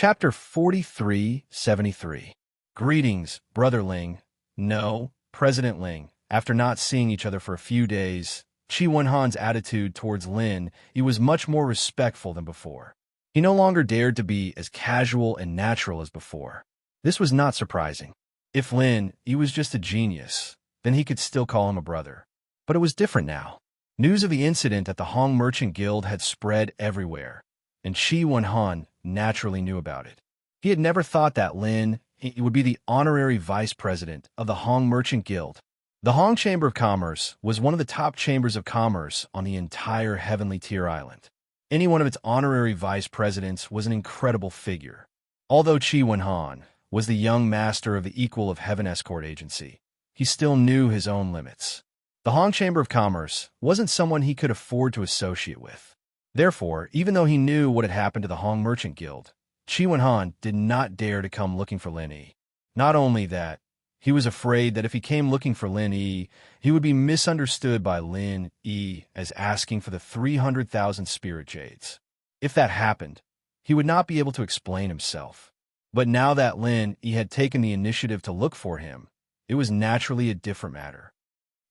Chapter 4373. Greetings, Brother Ling. No, President Ling. After not seeing each other for a few days, Qi Wenhan's attitude towards Lin Yi was much more respectful than before. He no longer dared to be as casual and natural as before. This was not surprising. If Lin Yi was just a genius, then he could still call him a brother. But it was different now. News of the incident at the Hong Merchant Guild had spread everywhere, and Qi Wenhan naturally knew about it. He had never thought that Lin Yi would be the honorary vice president of the Hong Merchant Guild. The Hong Chamber of Commerce was one of the top chambers of commerce on the entire Heavenly Tier Island. Any one of its honorary vice presidents was an incredible figure. Although Qi Wenhan was the young master of the Equal of Heaven escort agency, he still knew his own limits. The Hong Chamber of Commerce wasn't someone he could afford to associate with. Therefore, even though he knew what had happened to the Hong Merchant Guild, Qi Wenhan did not dare to come looking for Lin Yi. Not only that, he was afraid that if he came looking for Lin Yi, he would be misunderstood by Lin Yi as asking for the 300,000 spirit jades. If that happened, he would not be able to explain himself. But now that Lin Yi had taken the initiative to look for him, it was naturally a different matter.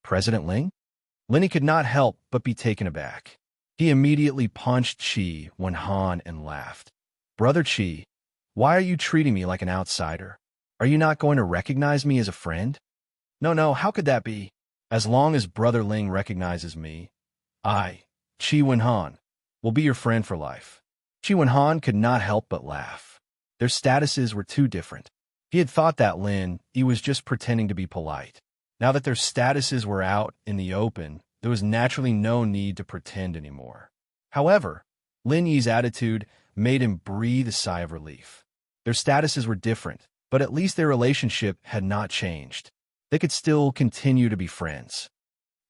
President Ling? Lin Yi could not help but be taken aback. He immediately punched Qi Wenhan and laughed. Brother Qi, why are you treating me like an outsider? Are you not going to recognize me as a friend? No, how could that be? As long as Brother Ling recognizes me, I, Qi Wenhan, will be your friend for life. Qi Wenhan could not help but laugh. Their statuses were too different. He had thought that Lin Yi was just pretending to be polite. Now that their statuses were out in the open, there was naturally no need to pretend anymore. However, Lin Yi's attitude made him breathe a sigh of relief. Their statuses were different, but at least their relationship had not changed. They could still continue to be friends.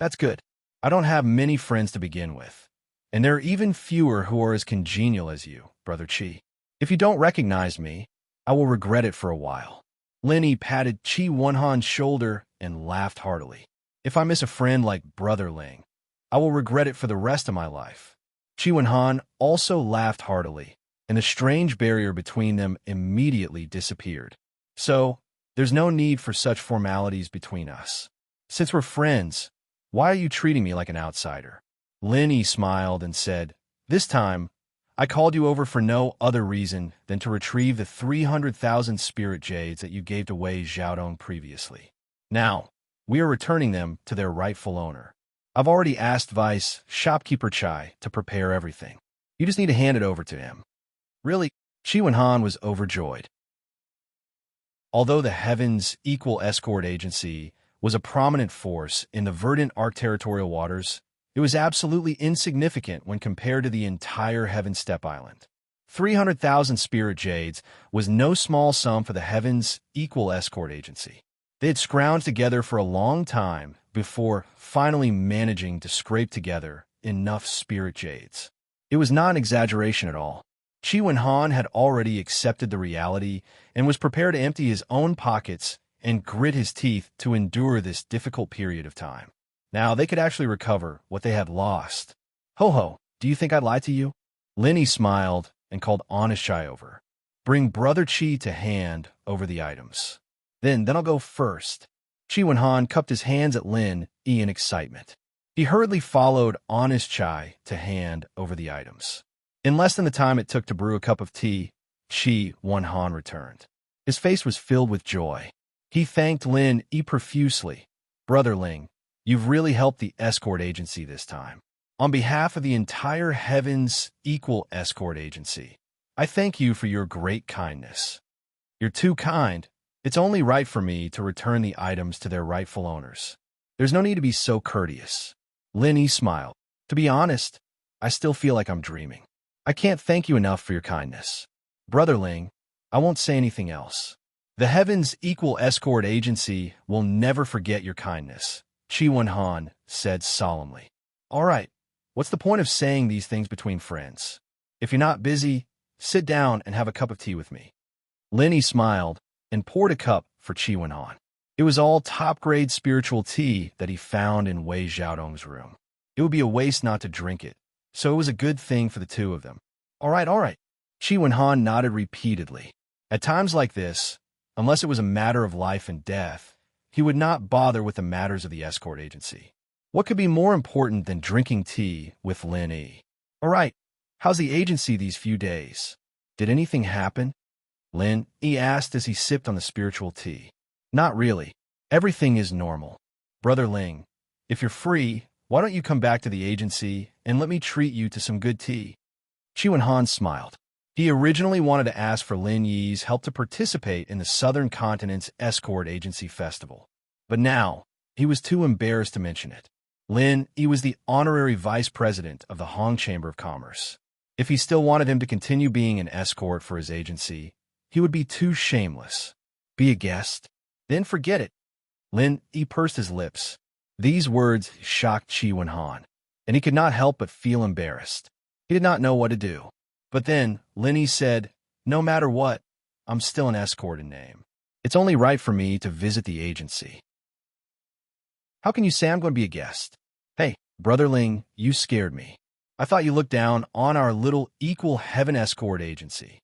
That's good. I don't have many friends to begin with, and there are even fewer who are as congenial as you, Brother Qi. If you don't recognize me, I will regret it for a while. Lin Yi patted Qi Wenhan's shoulder and laughed heartily. If I miss a friend like Brother Ling, I will regret it for the rest of my life. Qi Wenhan also laughed heartily, and the strange barrier between them immediately disappeared. So, there's no need for such formalities between us. Since we're friends, why are you treating me like an outsider? Lin Yi smiled and said, This time, I called you over for no other reason than to retrieve the 300,000 spirit jades that you gave to Wei Xiaodong previously. Now, we are returning them to their rightful owner. I've already asked Vice Shopkeeper Chai to prepare everything. You just need to hand it over to him. Really, Qi Wenhan was overjoyed. Although the Heavens Equal Escort Agency was a prominent force in the verdant Arc territorial waters, it was absolutely insignificant when compared to the entire Heaven Step Island. 300,000 spirit jades was no small sum for the Heavens Equal Escort Agency. They had scrounged together for a long time before finally managing to scrape together enough spirit jades. It was not an exaggeration at all. Qi Wenhan had already accepted the reality and was prepared to empty his own pockets and grit his teeth to endure this difficult period of time. Now they could actually recover what they had lost. Ho, do you think I'd lie to you? Lin Yi smiled and called Honest Chai over. Bring Brother Qi to hand over the items. Then I'll go first. Qi Wenhan cupped his hands at Lin Yi in excitement. He hurriedly followed Honest Chai to hand over the items. In less than the time it took to brew a cup of tea, Qi Wenhan returned. His face was filled with joy. He thanked Lin Yi profusely. Brother Ling, you've really helped the escort agency this time. On behalf of the entire Heavens Equal Escort Agency, I thank you for your great kindness. You're too kind. It's only right for me to return the items to their rightful owners. There's no need to be so courteous. Lin Yi smiled. To be honest, I still feel like I'm dreaming. I can't thank you enough for your kindness. Brother Ling, I won't say anything else. The Heavens Equal Escort Agency will never forget your kindness, Qi Wenhan said solemnly. All right, what's the point of saying these things between friends? If you're not busy, sit down and have a cup of tea with me. Lin Yi smiled and poured a cup for Qi Wenhan. It was all top-grade spiritual tea that he found in Wei Xiaodong's room. It would be a waste not to drink it, so it was a good thing for the two of them. All right. Chi Wen-han nodded repeatedly. At times like this, unless it was a matter of life and death, he would not bother with the matters of the escort agency. What could be more important than drinking tea with Lin Yi? All right, how's the agency these few days? Did anything happen? Lin Yi asked as he sipped on the spiritual tea. Not really. Everything is normal. Brother Ling, if you're free, why don't you come back to the agency and let me treat you to some good tea? Chi Wen-han smiled. He originally wanted to ask for Lin Yi's help to participate in the Southern Continent's Escort Agency Festival. But now, he was too embarrassed to mention it. Lin Yi was the honorary vice president of the Hong Chamber of Commerce. If he still wanted him to continue being an escort for his agency, he would be too shameless. Be a guest? Then forget it. Lin Yi pursed his lips. These words shocked Chi Wen-han, and he could not help but feel embarrassed. He did not know what to do. But then, Lin Yi said, no matter what, I'm still an escort in name. It's only right for me to visit the agency. How can you say I'm going to be a guest? Hey, Brother Ling, you scared me. I thought you looked down on our little equal heaven escort agency.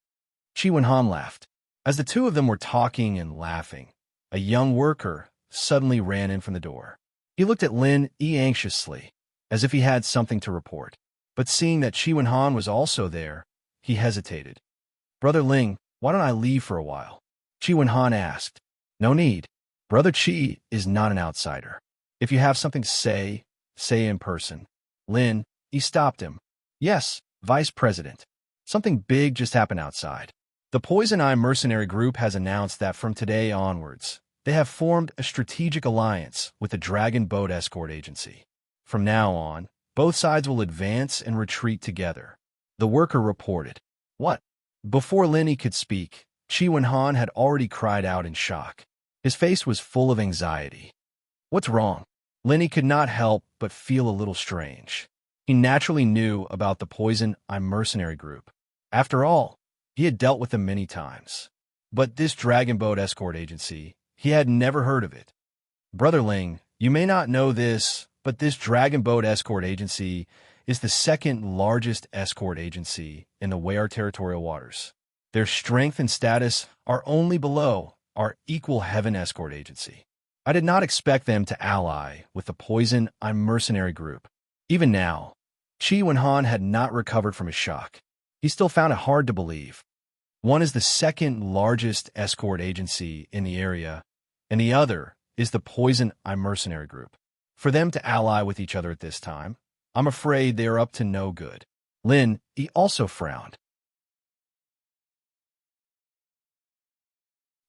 Chi Wen-han laughed. As the two of them were talking and laughing, a young worker suddenly ran in from the door. He looked at Lin Yi anxiously, as if he had something to report. But seeing that Chi Wen-han was also there, he hesitated. Brother Ling, why don't I leave for a while? Chi Wen-han asked. No need. Brother Chi is not an outsider. If you have something to say, say in person. Lin Yi stopped him. Yes, Vice President. Something big just happened outside. The Poison Eye Mercenary Group has announced that from today onwards, they have formed a strategic alliance with the Dragon Boat Escort Agency. From now on, both sides will advance and retreat together. The worker reported. What? Before Lin Yi could speak, Chi Wen-han had already cried out in shock. His face was full of anxiety. What's wrong? Lin Yi could not help but feel a little strange. He naturally knew about the Poison Eye Mercenary Group. After all, he had dealt with them many times. But this Dragon Boat Escort Agency, he had never heard of it. Brother Ling, you may not know this, but this Dragon Boat Escort Agency is the second largest escort agency in the Weyar territorial waters. Their strength and status are only below our equal Heaven Escort Agency. I did not expect them to ally with the Poison Eye Mercenary Group. Even now, Chi Wen-han had not recovered from his shock. He still found it hard to believe. One is the second largest escort agency in the area, and the other is the Poison Eye Mercenary Group. For them to ally with each other at this time, I'm afraid they are up to no good. Lin Yi also frowned.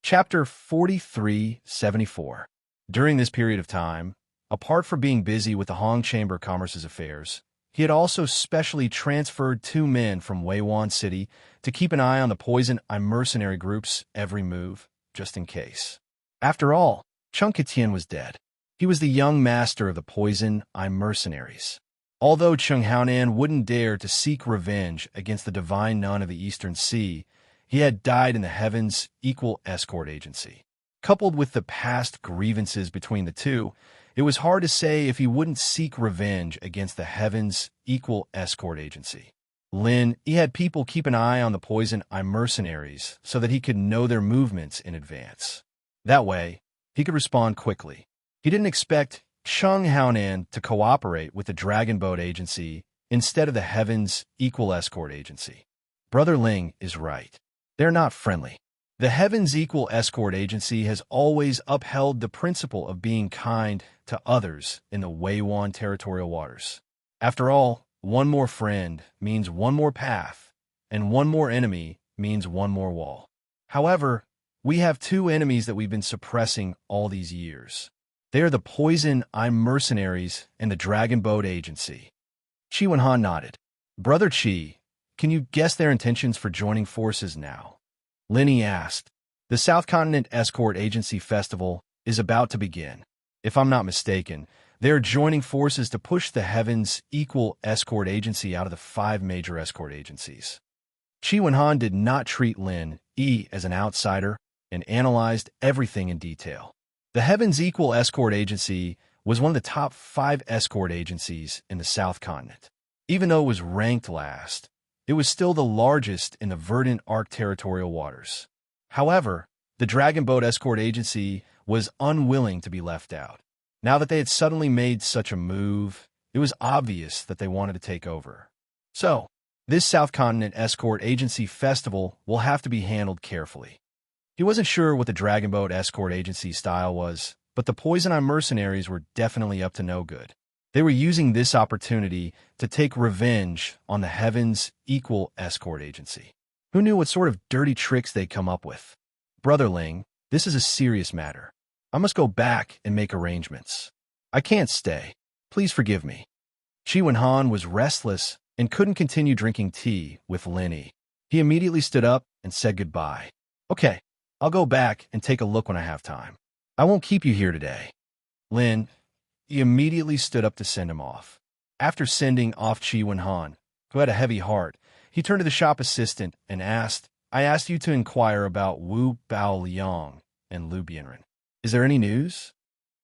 Chapter 4374. During this period of time, apart from being busy with the Hong Chamber of Commerce's affairs, he had also specially transferred 2 men from Weiwan City to keep an eye on the Poison Eye Mercenary Group's every move, just in case. After all, Chung Katian was dead. He was the young master of the Poison Eye Mercenaries. Although Chung Haonan wouldn't dare to seek revenge against the Divine Nun of the Eastern Sea, he had died in the Heaven's Equal Escort Agency. Coupled with the past grievances between the two, it was hard to say if he wouldn't seek revenge against the Heaven's Equal Escort Agency. Lin Yi had people keep an eye on the Poison Eye Mercenaries so that he could know their movements in advance. That way, he could respond quickly. He didn't expect Chung Haonan to cooperate with the Dragon Boat Agency instead of the Heaven's Equal Escort Agency. Brother Ling is right. They're not friendly. The Heaven's Equal Escort Agency has always upheld the principle of being kind to others in the Weiwan territorial waters. After all, one more friend means one more path, and one more enemy means one more wall. However, we have 2 enemies that we've been suppressing all these years. They are the Poison Eye Mercenaries and the Dragon Boat Agency. Chi Wen-han nodded. Brother Chi, can you guess their intentions for joining forces now? Lin Yi asked. The South Continent Escort Agency Festival is about to begin. If I'm not mistaken, they are joining forces to push the Heaven's Equal Escort Agency out of the 5 major escort agencies. Chi Wen-han did not treat Lin Yi as an outsider and analyzed everything in detail. The Heaven's Equal Escort Agency was one of the top 5 escort agencies in the South Continent. Even though it was ranked last, It was still the largest in the verdant Arc territorial waters. However, the Dragon Boat Escort Agency was unwilling to be left out. Now that they had suddenly made such a move, it was obvious that they wanted to take over. So, this South Continent Escort Agency festival will have to be handled carefully. He wasn't sure what the Dragon Boat Escort Agency style was, but the Poison Eye mercenaries were definitely up to no good. They were using this opportunity to take revenge on the Heaven's Equal Escort Agency. Who knew what sort of dirty tricks they'd come up with? Brotherling, this is a serious matter. I must go back and make arrangements. I can't stay. Please forgive me. Chi Wen-han was restless and couldn't continue drinking tea with Lin Yi. He immediately stood up and said goodbye. Okay, I'll go back and take a look when I have time. I won't keep you here today. Lin Yi immediately stood up to send him off. After sending off Chi Wen-han, who had a heavy heart, he turned to the shop assistant and asked, I asked you to inquire about Wu Bao Liang and Lu Bianren. Is there any news?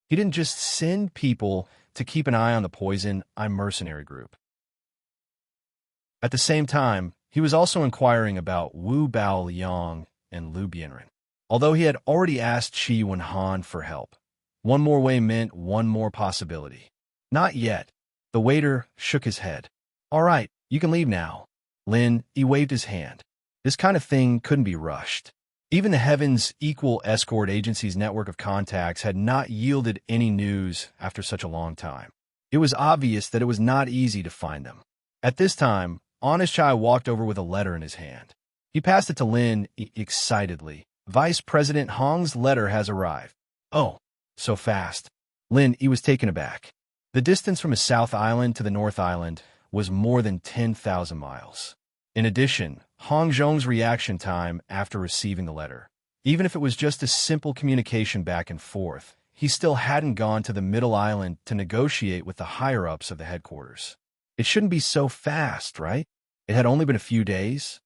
He didn't just send people to keep an eye on the Poison Eye mercenary group. At the same time, he was also inquiring about Wu Bao Liang and Lu Bianren. Although he had already asked Chi Wen-han for help, one more way meant one more possibility. Not yet. The waiter shook his head. All right, you can leave now. Lin Yi waved his hand. This kind of thing couldn't be rushed. Even the Heaven's Equal Escort Agency's network of contacts had not yielded any news after such a long time. It was obvious that it was not easy to find them. At this time, Honest Chai walked over with a letter in his hand. He passed it to Lin Yi excitedly. Vice President Hong's letter has arrived. Oh, so fast. Lin Yi was taken aback. The distance from the South Island to the North Island was more than 10,000 miles. In addition, Hong Zhong's reaction time after receiving the letter, even if it was just a simple communication back and forth, he still hadn't gone to the Middle Island to negotiate with the higher-ups of the headquarters. It shouldn't be so fast, right? It had only been a few days.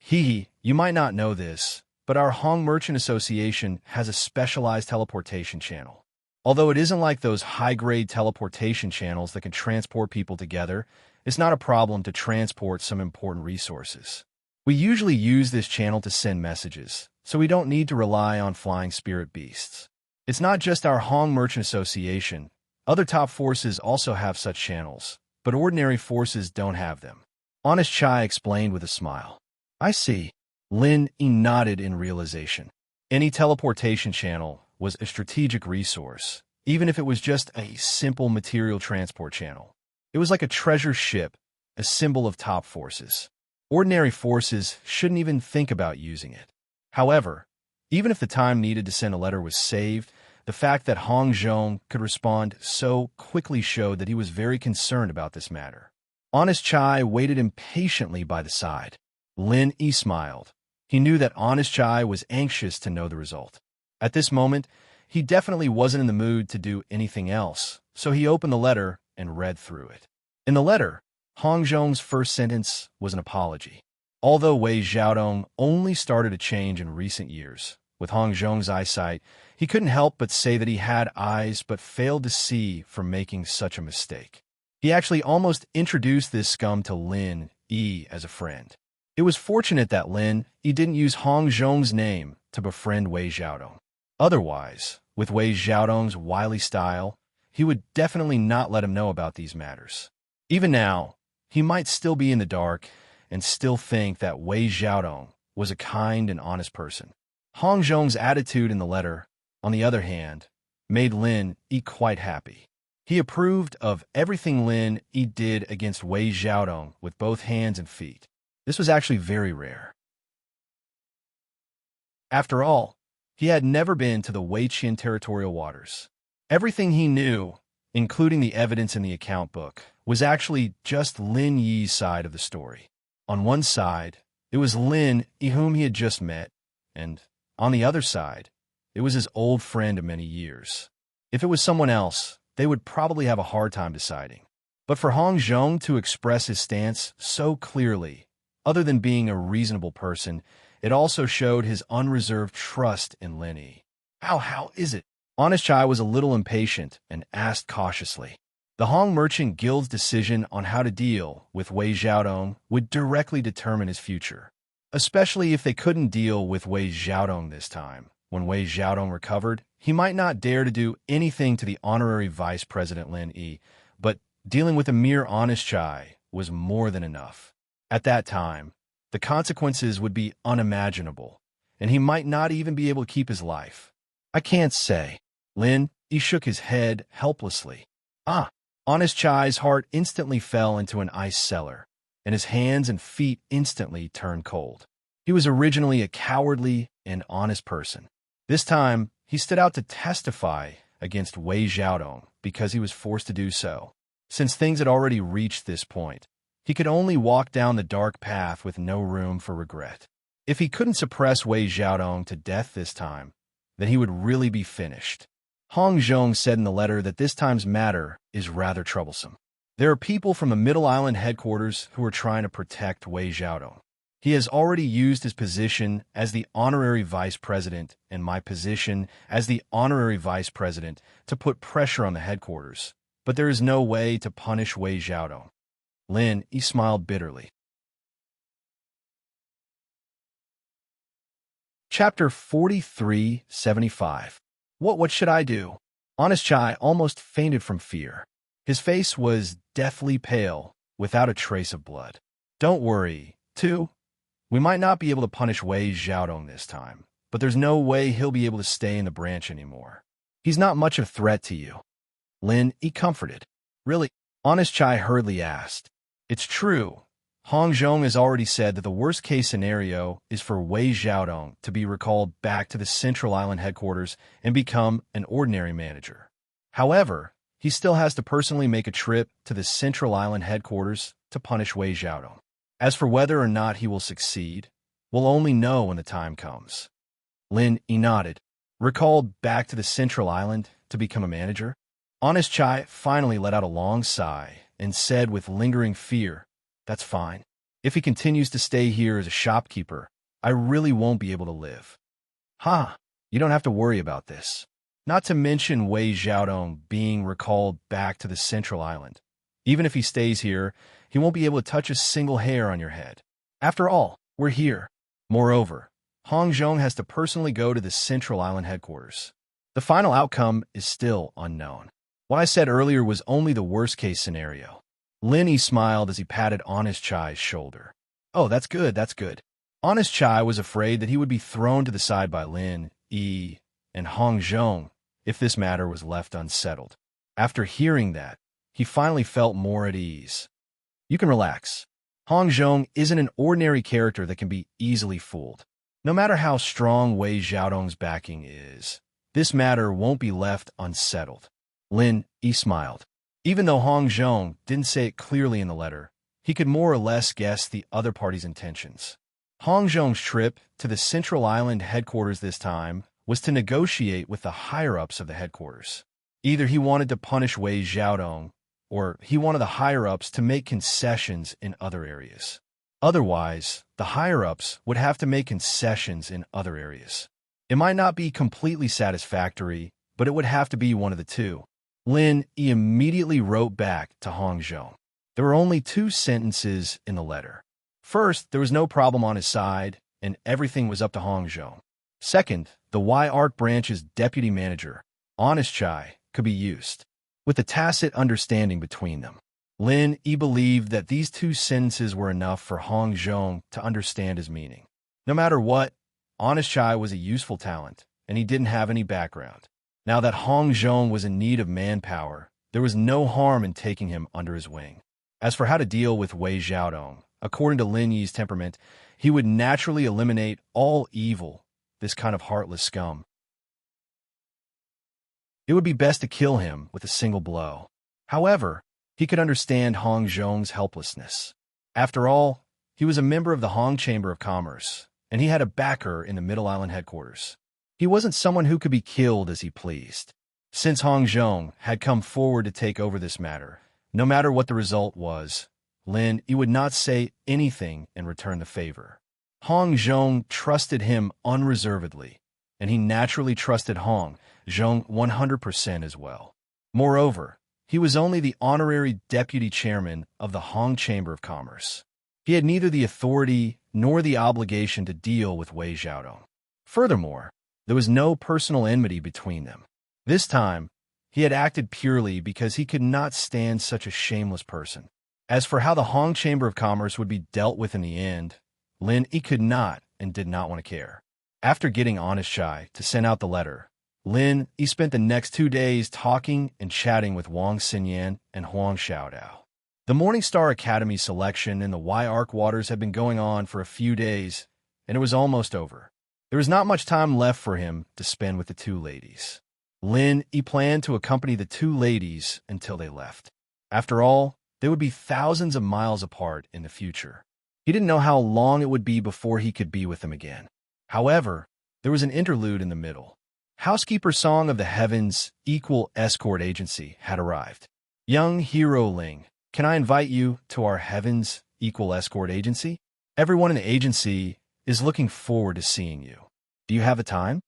You might not know this, but our Hong Merchant Association has a specialized teleportation channel. Although it isn't like those high-grade teleportation channels that can transport people together, it's not a problem to transport some important resources. We usually use this channel to send messages, so we don't need to rely on flying spirit beasts. It's not just our Hong Merchant Association. Other top forces also have such channels, but ordinary forces don't have them. Honest Chai explained with a smile. I see. Lin Yi nodded in realization. Any teleportation channel was a strategic resource, even if it was just a simple material transport channel. It was like a treasure ship, a symbol of top forces. Ordinary forces shouldn't even think about using it. However, even if the time needed to send a letter was saved, the fact that Hong Zhong could respond so quickly showed that he was very concerned about this matter. Honest Chai waited impatiently by the side. Lin Yi smiled. He knew that Honest Chai was anxious to know the result. At this moment, he definitely wasn't in the mood to do anything else, so he opened the letter and read through it. In the letter, Hong Zhong's first sentence was an apology. Although Wei Xiaodong only started to change in recent years, with Hong Zhong's eyesight, he couldn't help but say that he had eyes but failed to see from making such a mistake. He actually almost introduced this scum to Lin Yi as a friend. It was fortunate that Lin Yi didn't use Hong Zhong's name to befriend Wei Xiaodong. Otherwise, with Wei Xiaodong's wily style, he would definitely not let him know about these matters. Even now, he might still be in the dark and still think that Wei Xiaodong was a kind and honest person. Hong Zhong's attitude in the letter, on the other hand, made Lin Yi quite happy. He approved of everything Lin Yi did against Wei Xiaodong with both hands and feet. This was actually very rare. After all, he had never been to the Weiqian territorial waters. Everything he knew, including the evidence in the account book, was actually just Lin Yi's side of the story. On one side, it was Lin Yi whom he had just met, and on the other side, it was his old friend of many years. If it was someone else, they would probably have a hard time deciding. But for Hong Zhong to express his stance so clearly, other than being a reasonable person, it also showed his unreserved trust in Lin Yi. How is it? Honest Chai was a little impatient and asked cautiously. The Hong Merchant Guild's decision on how to deal with Wei Xiaodong would directly determine his future, especially if they couldn't deal with Wei Xiaodong this time. When Wei Xiaodong recovered, he might not dare to do anything to the honorary vice president Lin Yi, but dealing with a mere honest Chai was more than enough. At that time, the consequences would be unimaginable, and he might not even be able to keep his life. I can't say. Lin Yi shook his head helplessly. Honest Chai's heart instantly fell into an ice cellar, and his hands and feet instantly turned cold. He was originally a cowardly and honest person. This time, he stood out to testify against Wei Xiaodong because he was forced to do so. Since things had already reached this point, he could only walk down the dark path with no room for regret. If he couldn't suppress Wei Xiaodong to death this time, then he would really be finished. Hong Zhong said in the letter that this time's matter is rather troublesome. There are people from the Middle Island headquarters who are trying to protect Wei Xiaodong. He has already used his position as the honorary vice president and my position as the honorary vice president to put pressure on the headquarters, but there is no way to punish Wei Xiaodong. Lin Yi smiled bitterly. Chapter 4375. What should I do? Honest Chai almost fainted from fear. His face was deathly pale, without a trace of blood. Don't worry, too. We might not be able to punish Wei Xiaodong this time, but there's no way he'll be able to stay in the branch anymore. He's not much of a threat to you. Lin Yi comforted. Really? Honest Chai hurriedly asked. It's true. Hong Zhong has already said that the worst-case scenario is for Wei Xiaodong to be recalled back to the Central Island headquarters and become an ordinary manager. However, he still has to personally make a trip to the Central Island headquarters to punish Wei Xiaodong. As for whether or not he will succeed, we'll only know when the time comes. Lin Yi nodded. Recalled back to the Central Island to become a manager? Honest Chai finally let out a long sigh and said with lingering fear, That's fine. If he continues to stay here as a shopkeeper, I really won't be able to live. You don't have to worry about this. Not to mention Wei Xiaodong being recalled back to the Central Island. Even if he stays here, he won't be able to touch a single hair on your head. After all, we're here. Moreover, Hong Zhong has to personally go to the Central Island headquarters. The final outcome is still unknown. What I said earlier was only the worst-case scenario. Lin Yi smiled as he patted Honest Chai's shoulder. Oh, that's good. Honest Chai was afraid that he would be thrown to the side by Lin Yi and Hong Zhong if this matter was left unsettled. After hearing that, he finally felt more at ease. You can relax. Hong Zhong isn't an ordinary character that can be easily fooled. No matter how strong Wei Xiaodong's backing is, this matter won't be left unsettled. Lin Yi smiled. Even though Hong Zhong didn't say it clearly in the letter, he could more or less guess the other party's intentions. Hong Zhong's trip to the Central Island headquarters this time was to negotiate with the higher-ups of the headquarters. Either he wanted to punish Wei Xiaodong, or he wanted the higher-ups to make concessions in other areas. Otherwise, the higher-ups would have to make concessions in other areas. It might not be completely satisfactory, but it would have to be one of the two. Lin Yi immediately wrote back to Hong Zhong. There were only 2 sentences in the letter. First, there was no problem on his side, and everything was up to Hong Zhong. Second, the Y-Art branch's deputy manager, Honest Chai, could be used. With a tacit understanding between them, Lin Yi believed that these 2 sentences were enough for Hong Zhong to understand his meaning. No matter what, Honest Chai was a useful talent, and he didn't have any background. Now that Hong Zhong was in need of manpower, there was no harm in taking him under his wing. As for how to deal with Wei Xiaodong, according to Lin Yi's temperament, he would naturally eliminate all evil, this kind of heartless scum. It would be best to kill him with a single blow. However, he could understand Hong Zhong's helplessness. After all, he was a member of the Hong Chamber of Commerce, and he had a backer in the Middle Island headquarters. He wasn't someone who could be killed as he pleased. Since Hong Zhong had come forward to take over this matter, no matter what the result was, Lin Yi would not say anything and return the favor. Hong Zhong trusted him unreservedly, and he naturally trusted Hong Zhong 100% as well. Moreover, He was only the honorary deputy chairman of the Hong Chamber of Commerce. He had neither the authority nor the obligation to deal with Wei Xiaodong. Furthermore, there was no personal enmity between them. This time, he had acted purely because he could not stand such a shameless person. As for how the Hong Chamber of Commerce would be dealt with in the end, Lin Yi could not and did not want to care. After getting Honest Shy to send out the letter, Lin Yi spent the next 2 days talking and chatting with Wang Xinyan and Huang Xiaodao. The Morning Star Academy selection in the Y-Arc waters had been going on for a few days, and it was almost over. There was not much time left for him to spend with the two ladies. Lin Yi planned to accompany the two ladies until they left. After all, they would be thousands of miles apart in the future. He didn't know how long it would be before he could be with them again. However, there was an interlude in the middle. Housekeeper Song of the Heavens Equal Escort Agency had arrived. Young Hero Ling, can I invite you to our Heavens Equal Escort Agency? Everyone in the agency is looking forward to seeing you. Do you have the time?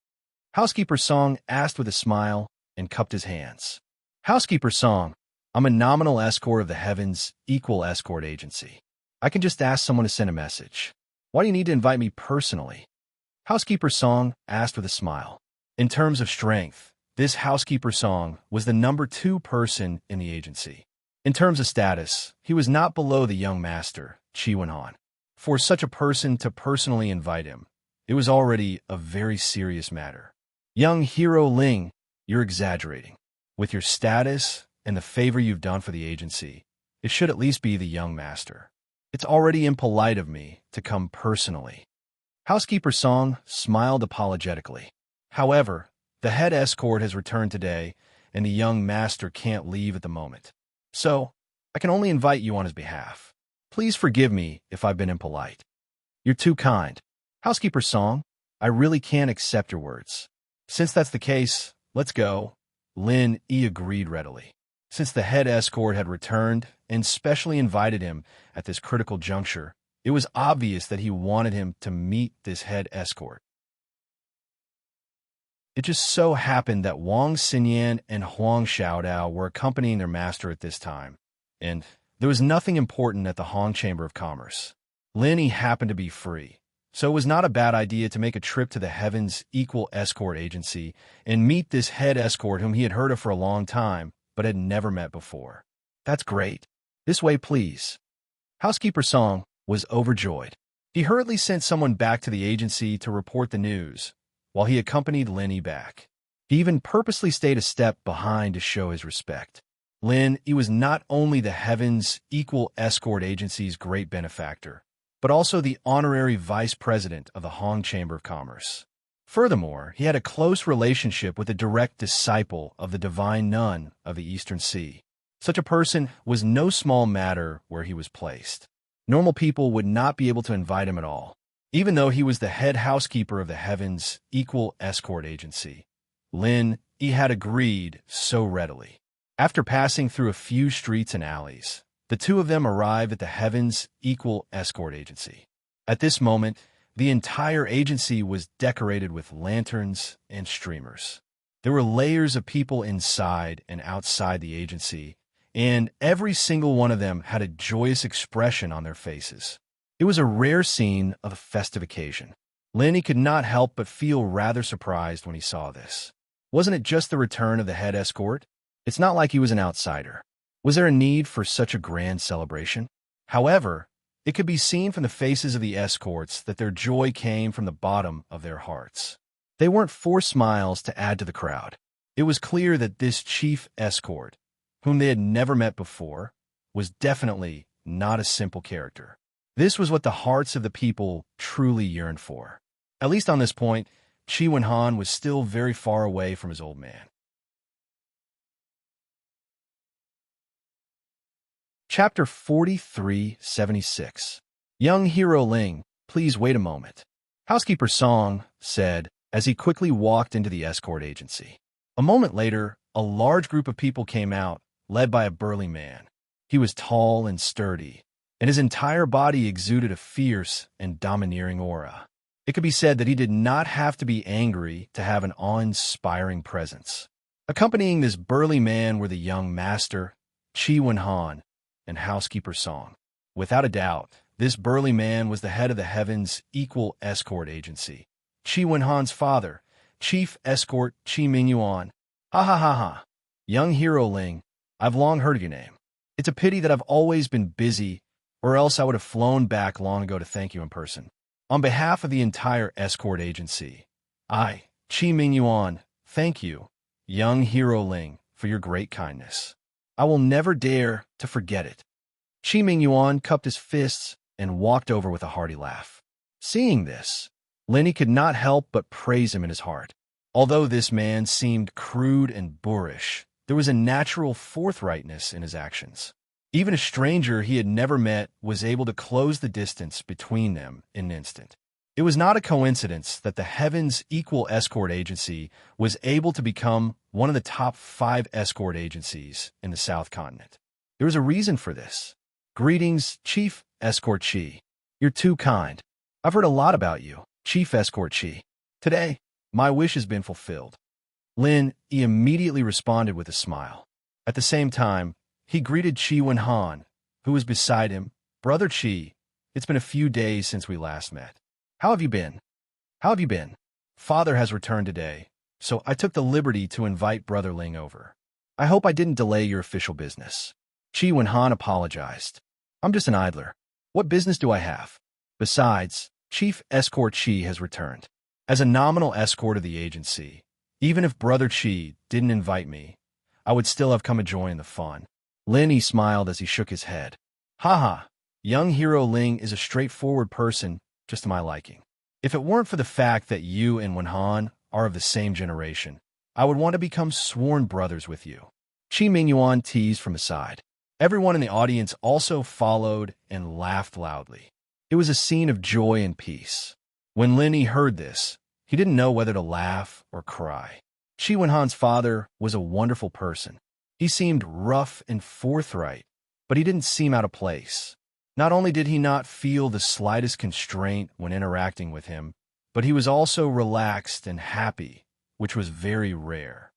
Housekeeper Song asked with a smile and cupped his hands. Housekeeper Song, I'm a nominal escort of the Heavens Equal Escort Agency. I can just ask someone to send a message. Why do you need to invite me personally? Housekeeper Song asked with a smile. In terms of strength, this Housekeeper Song was the number 2 person in the agency. In terms of status, he was not below the young master, Qi Wenhan. For such a person to personally invite him, it was already a very serious matter. Young Hero Ling, you're exaggerating. With your status and the favor you've done for the agency, it should at least be the young master. It's already impolite of me to come personally. Housekeeper Song smiled apologetically. However, the head escort has returned today, and the young master can't leave at the moment. So, I can only invite you on his behalf. Please forgive me if I've been impolite. You're too kind. Housekeeper Song, I really can't accept your words. Since that's the case, let's go. Lin Yi agreed readily. Since the head escort had returned and specially invited him at this critical juncture, it was obvious that he wanted him to meet this head escort. It just so happened that Wang Xinyan and Huang Xiaodao were accompanying their master at this time, and there was nothing important at the Hong Chamber of Commerce. Lin Yi happened to be free, so it was not a bad idea to make a trip to the Heavens Equal Escort Agency and meet this head escort whom he had heard of for a long time, but had never met before. That's great. This way, please. Housekeeper Song was overjoyed. He hurriedly sent someone back to the agency to report the news, while he accompanied Lin Yi back. He even purposely stayed a step behind to show his respect. Lin Yi was not only the Heavens Equal Escort Agency's great benefactor, but also the honorary vice president of the Hong Chamber of Commerce. Furthermore, he had a close relationship with a direct disciple of the divine nun of the Eastern Sea. Such a person was no small matter where he was placed. Normal people would not be able to invite him at all, even though he was the head housekeeper of the Heavens Equal Escort Agency. Lin Yi had agreed so readily. After passing through a few streets and alleys, the two of them arrived at the Heavens Equal Escort Agency. At this moment, the entire agency was decorated with lanterns and streamers. There were layers of people inside and outside the agency, and every single one of them had a joyous expression on their faces. It was a rare scene of a festive occasion. Lin Yi could not help but feel rather surprised when he saw this. Wasn't it just the return of the head escort? It's not like he was an outsider. Was there a need for such a grand celebration? However, it could be seen from the faces of the escorts that their joy came from the bottom of their hearts. They weren't forced smiles to add to the crowd. It was clear that this chief escort, whom they had never met before, was definitely not a simple character. This was what the hearts of the people truly yearned for. At least on this point, Qi Wenhan was still very far away from his old man. Chapter 4376. Young Hero Ling, please wait a moment. Housekeeper Song said as he quickly walked into the escort agency. A moment later, a large group of people came out, led by a burly man. He was tall and sturdy, and his entire body exuded a fierce and domineering aura. It could be said that he did not have to be angry to have an awe-inspiring presence. Accompanying this burly man were the young master, Chi Wen-han, and housekeeper Song. Without a doubt, this burly man was the head of the Heaven's Equal Escort Agency. Chi Wen-han's father, Chief Escort Chi Mingyuan. Ha ha ha ha. Young hero Ling, I've long heard of your name. It's a pity that I've always been busy, or else I would have flown back long ago to thank you in person. On behalf of the entire escort agency, I, Chi Mingyuan, thank you, young hero Ling, for your great kindness. I will never dare to forget it. Chi Mingyuan cupped his fists and walked over with a hearty laugh. Seeing this, Lenny could not help but praise him in his heart. Although this man seemed crude and boorish, there was a natural forthrightness in his actions. Even a stranger he had never met was able to close the distance between them in an instant. It was not a coincidence that the Heaven's Equal Escort Agency was able to become one of the top 5 escort agencies in the South Continent. There was a reason for this. Greetings, Chief Escort Chi. You're too kind. I've heard a lot about you, Chief Escort Chi. Today, my wish has been fulfilled. Lin Yi immediately responded with a smile. At the same time, he greeted Chi Wen-han, who was beside him. Brother Chi, it's been a few days since we last met. How have you been? How have you been? Father has returned today, so I took the liberty to invite Brother Ling over. I hope I didn't delay your official business. Chi Wen-han apologized. I'm just an idler. What business do I have? Besides, Chief Escort Chi has returned. As a nominal escort of the agency, even if Brother Chi didn't invite me, I would still have come to join the fun. Lin Yi smiled as he shook his head. Haha, young hero Ling is a straightforward person, just to my liking. If it weren't for the fact that you and Wen-han are of the same generation, I would want to become sworn brothers with you. Chi Mingyuan teased from his side. Everyone in the audience also followed and laughed loudly. It was a scene of joy and peace. When Lin Yi heard this, he didn't know whether to laugh or cry. Chi Wen-han's father was a wonderful person. He seemed rough and forthright, but he didn't seem out of place. Not only did he not feel the slightest constraint when interacting with him, but he was also relaxed and happy, which was very rare.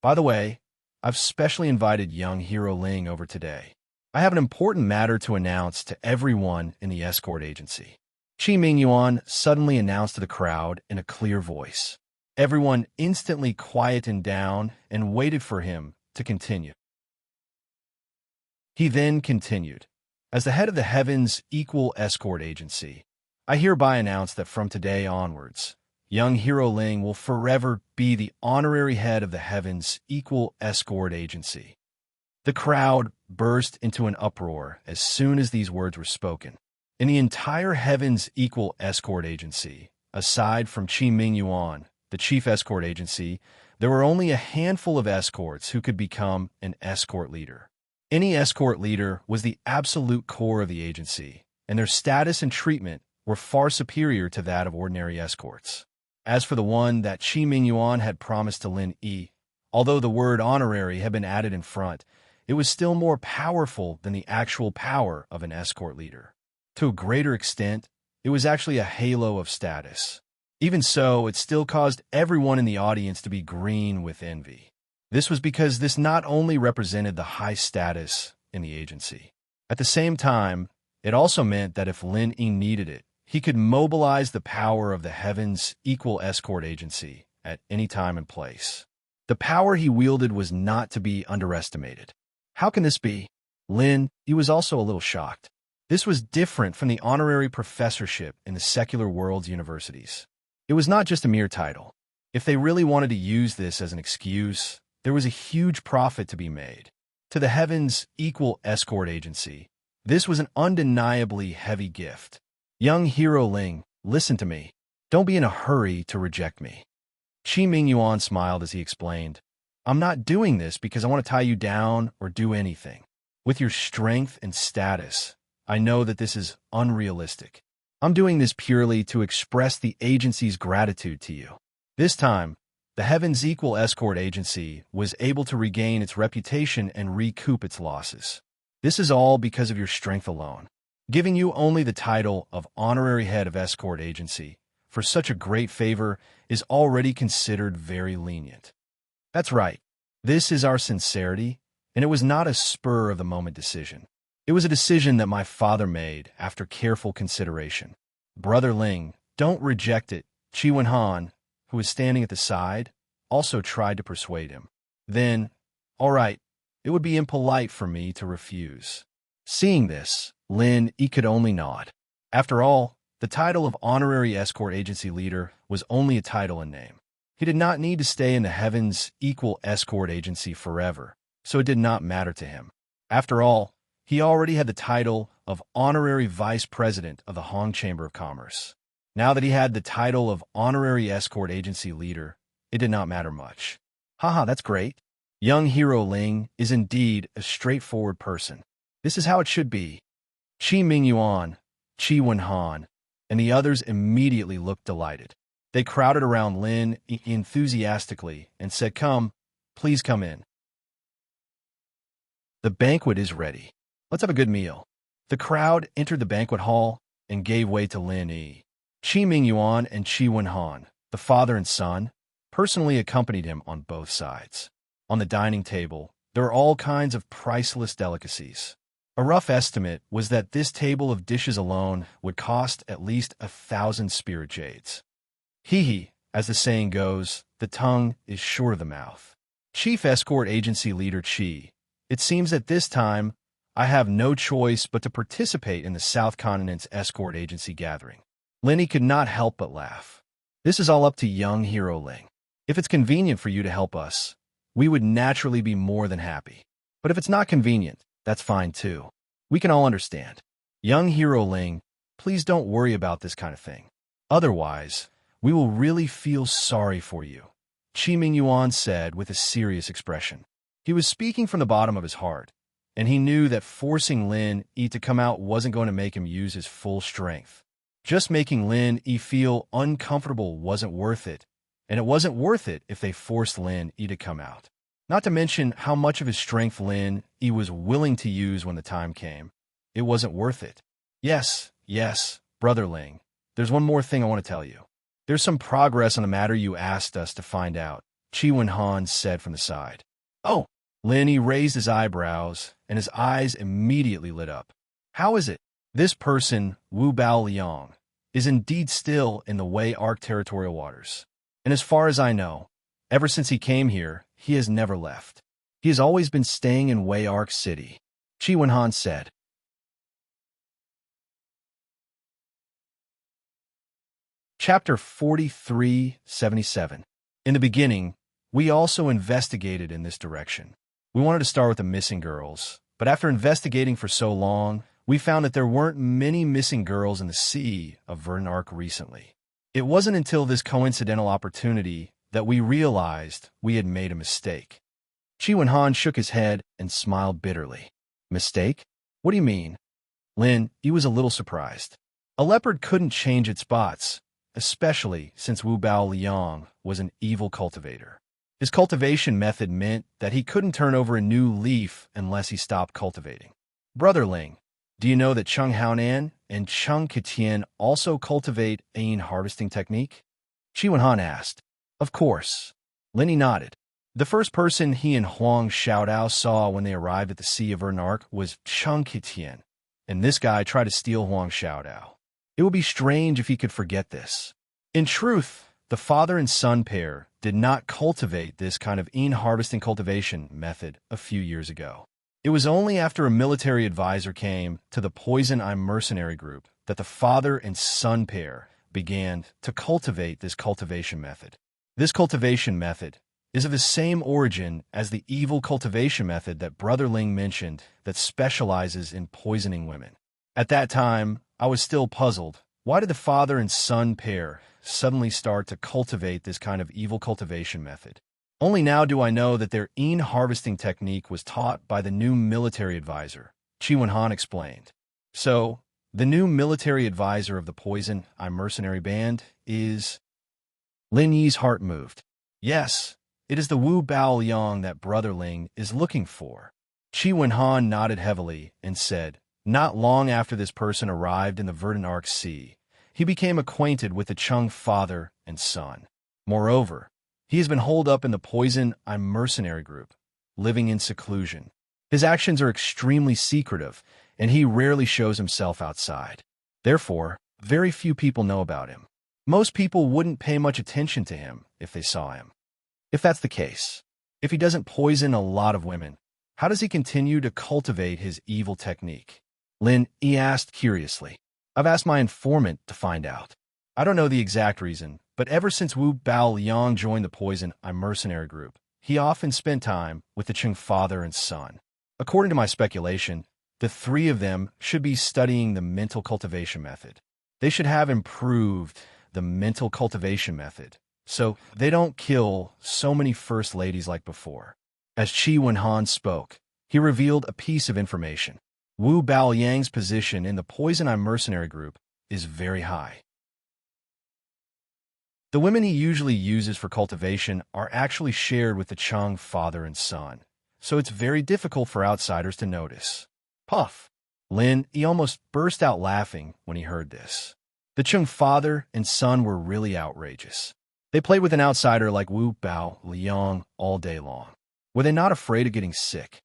By the way, I've specially invited young hero Ling over today. I have an important matter to announce to everyone in the escort agency. Chi Mingyuan suddenly announced to the crowd in a clear voice. Everyone instantly quieted down and waited for him to continue. He then continued. As the head of the Heaven's Equal Escort Agency, I hereby announce that from today onwards, young hero Ling will forever be the honorary head of the Heaven's Equal Escort Agency. The crowd burst into an uproar as soon as these words were spoken. In the entire Heaven's Equal Escort Agency, aside from Chi Mingyuan, the chief escort agency, there were only a handful of escorts who could become an escort leader. Any escort leader was the absolute core of the agency, and their status and treatment were far superior to that of ordinary escorts. As for the one that Chi Mingyuan had promised to Lin Yi, although the word honorary had been added in front, it was still more powerful than the actual power of an escort leader. To a greater extent, it was actually a halo of status. Even so, it still caused everyone in the audience to be green with envy. This was because this not only represented the high status in the agency. At the same time, it also meant that if Lin Yi needed it, he could mobilize the power of the Heaven's Equal Escort Agency at any time and place. The power he wielded was not to be underestimated. How can this be? Lin Yi was also a little shocked. This was different from the honorary professorship in the secular world's universities. It was not just a mere title. If they really wanted to use this as an excuse, there was a huge profit to be made. To the Heaven's Equal Escort Agency, this was an undeniably heavy gift. Young hero Ling, listen to me. Don't be in a hurry to reject me. Chi Mingyuan smiled as he explained, I'm not doing this because I want to tie you down or do anything. With your strength and status, I know that this is unrealistic. I'm doing this purely to express the agency's gratitude to you. This time, the Heaven's Equal Escort Agency was able to regain its reputation and recoup its losses. This is all because of your strength alone. Giving you only the title of Honorary Head of Escort Agency for such a great favor is already considered very lenient. That's right. This is our sincerity, and it was not a spur-of-the-moment decision. It was a decision that my father made after careful consideration. Brother Ling, don't reject it. Qi Wenhan, who was standing at the side, also tried to persuade him. Then, all right, it would be impolite for me to refuse. Seeing this, Lin Yi could only nod. After all, the title of honorary escort agency leader was only a title in name. He did not need to stay in the Heavens Equal Escort Agency forever, so it did not matter to him. After all, he already had the title of honorary vice president of the Hong Chamber of Commerce. Now that he had the title of honorary escort agency leader, it did not matter much. Haha, that's great. Young hero Ling is indeed a straightforward person. This is how it should be. Qi Mingyuan, Qi Wenhan, and the others immediately looked delighted. They crowded around Lin enthusiastically and said, "Come, please come in. The banquet is ready. Let's have a good meal." The crowd entered the banquet hall and gave way to Lin Yi. Qi Mingyuan and Qi Wenhan, the father and son, personally accompanied him on both sides. On the dining table, there were all kinds of priceless delicacies. A rough estimate was that this table of dishes alone would cost at least 1,000 spirit jades. Hee, as the saying goes, the tongue is short of the mouth. Chief Escort Agency Leader Qi, it seems that this time I have no choice but to participate in the South Continent's escort agency gathering. Lenny could not help but laugh. This is all up to young hero Ling. If it's convenient for you to help us, we would naturally be more than happy. But if it's not convenient, that's fine too. We can all understand. Young hero Ling, please don't worry about this kind of thing. Otherwise, we will really feel sorry for you, Qi Mingyuan said with a serious expression. He was speaking from the bottom of his heart, and he knew that forcing Lin Yi to come out wasn't going to make him use his full strength. Just making Lin Yi feel uncomfortable wasn't worth it, and it wasn't worth it if they forced Lin Yi to come out. Not to mention how much of his strength Lin Yi was willing to use when the time came. It wasn't worth it. Yes, Brother Ling, there's one more thing I want to tell you. There's some progress on the matter you asked us to find out, Qi Wenhan said from the side. Oh, Lin Yi raised his eyebrows, and his eyes immediately lit up. How is it? This person, Wu Bao Liang, is indeed still in the Wei Arc territorial waters. And as far as I know, ever since he came here, he has never left. He has always been staying in Wei Arc City, Qi Wenhan said. Chapter 4377. In the beginning, we also investigated in this direction. We wanted to start with the missing girls, but after investigating for so long, we found that there weren't many missing girls in the sea of Verdant Arc recently. It wasn't until this coincidental opportunity that we realized we had made a mistake. Qi Wenhan shook his head and smiled bitterly. Mistake? What do you mean? Lin, he was a little surprised. A leopard couldn't change its spots, especially since Wu Bao Liang was an evil cultivator. His cultivation method meant that he couldn't turn over a new leaf unless he stopped cultivating. Brother Ling, do you know that Chung Haonan and Chung Ketian also cultivate a harvesting technique? Qi Wenhan asked. Of course. Lin Yi nodded. The first person he and Huang Xiaodao saw when they arrived at the Sea of Verdant Arc was Chung Ketian, and this guy tried to steal Huang Xiaodao. It would be strange if he could forget this. In truth, the father and son pair did not cultivate this kind of harvesting cultivation method a few years ago. It was only after a military advisor came to the Poison Eye mercenary group that the father and son pair began to cultivate this cultivation method. This cultivation method is of the same origin as the evil cultivation method that Brother Ling mentioned that specializes in poisoning women. At that time, I was still puzzled. Why did the father and son pair suddenly start to cultivate this kind of evil cultivation method? Only now do I know that their harvesting technique was taught by the new military advisor, Qi Wenhan explained. So, the new military advisor of the Poison Eye mercenary band is... Lin Yi's heart moved. Yes, it is the Wu Bao Liang that Brother Ling is looking for. Qi Wenhan nodded heavily and said, not long after this person arrived in the Verdant Arc Sea, he became acquainted with the Chung father and son. Moreover, He has been holed up in the Poison I'm Mercenary group, living in seclusion. His actions are extremely secretive, and he rarely shows himself outside. Therefore, very few people know about him. Most people wouldn't pay much attention to him if they saw him. If that's the case, if he doesn't poison a lot of women, how does he continue to cultivate his evil technique? Lin Yi asked curiously. I've asked my informant to find out. I don't know the exact reason, but ever since Wu Bao Liang joined the Poison I'm Mercenary group, he often spent time with the Cheng father and son. According to my speculation, the three of them should be studying the mental cultivation method. They should have improved the mental cultivation method, so they don't kill so many first ladies like before. As Qi Wenhan spoke, he revealed a piece of information. Wu Baoyang's position in the Poison I'm Mercenary group is very high. The women he usually uses for cultivation are actually shared with the Cheng father and son, so it's very difficult for outsiders to notice. Puff! Lin Yi almost burst out laughing when he heard this. The Cheng father and son were really outrageous. They played with an outsider like Wu Bao Liang all day long. Were they not afraid of getting sick?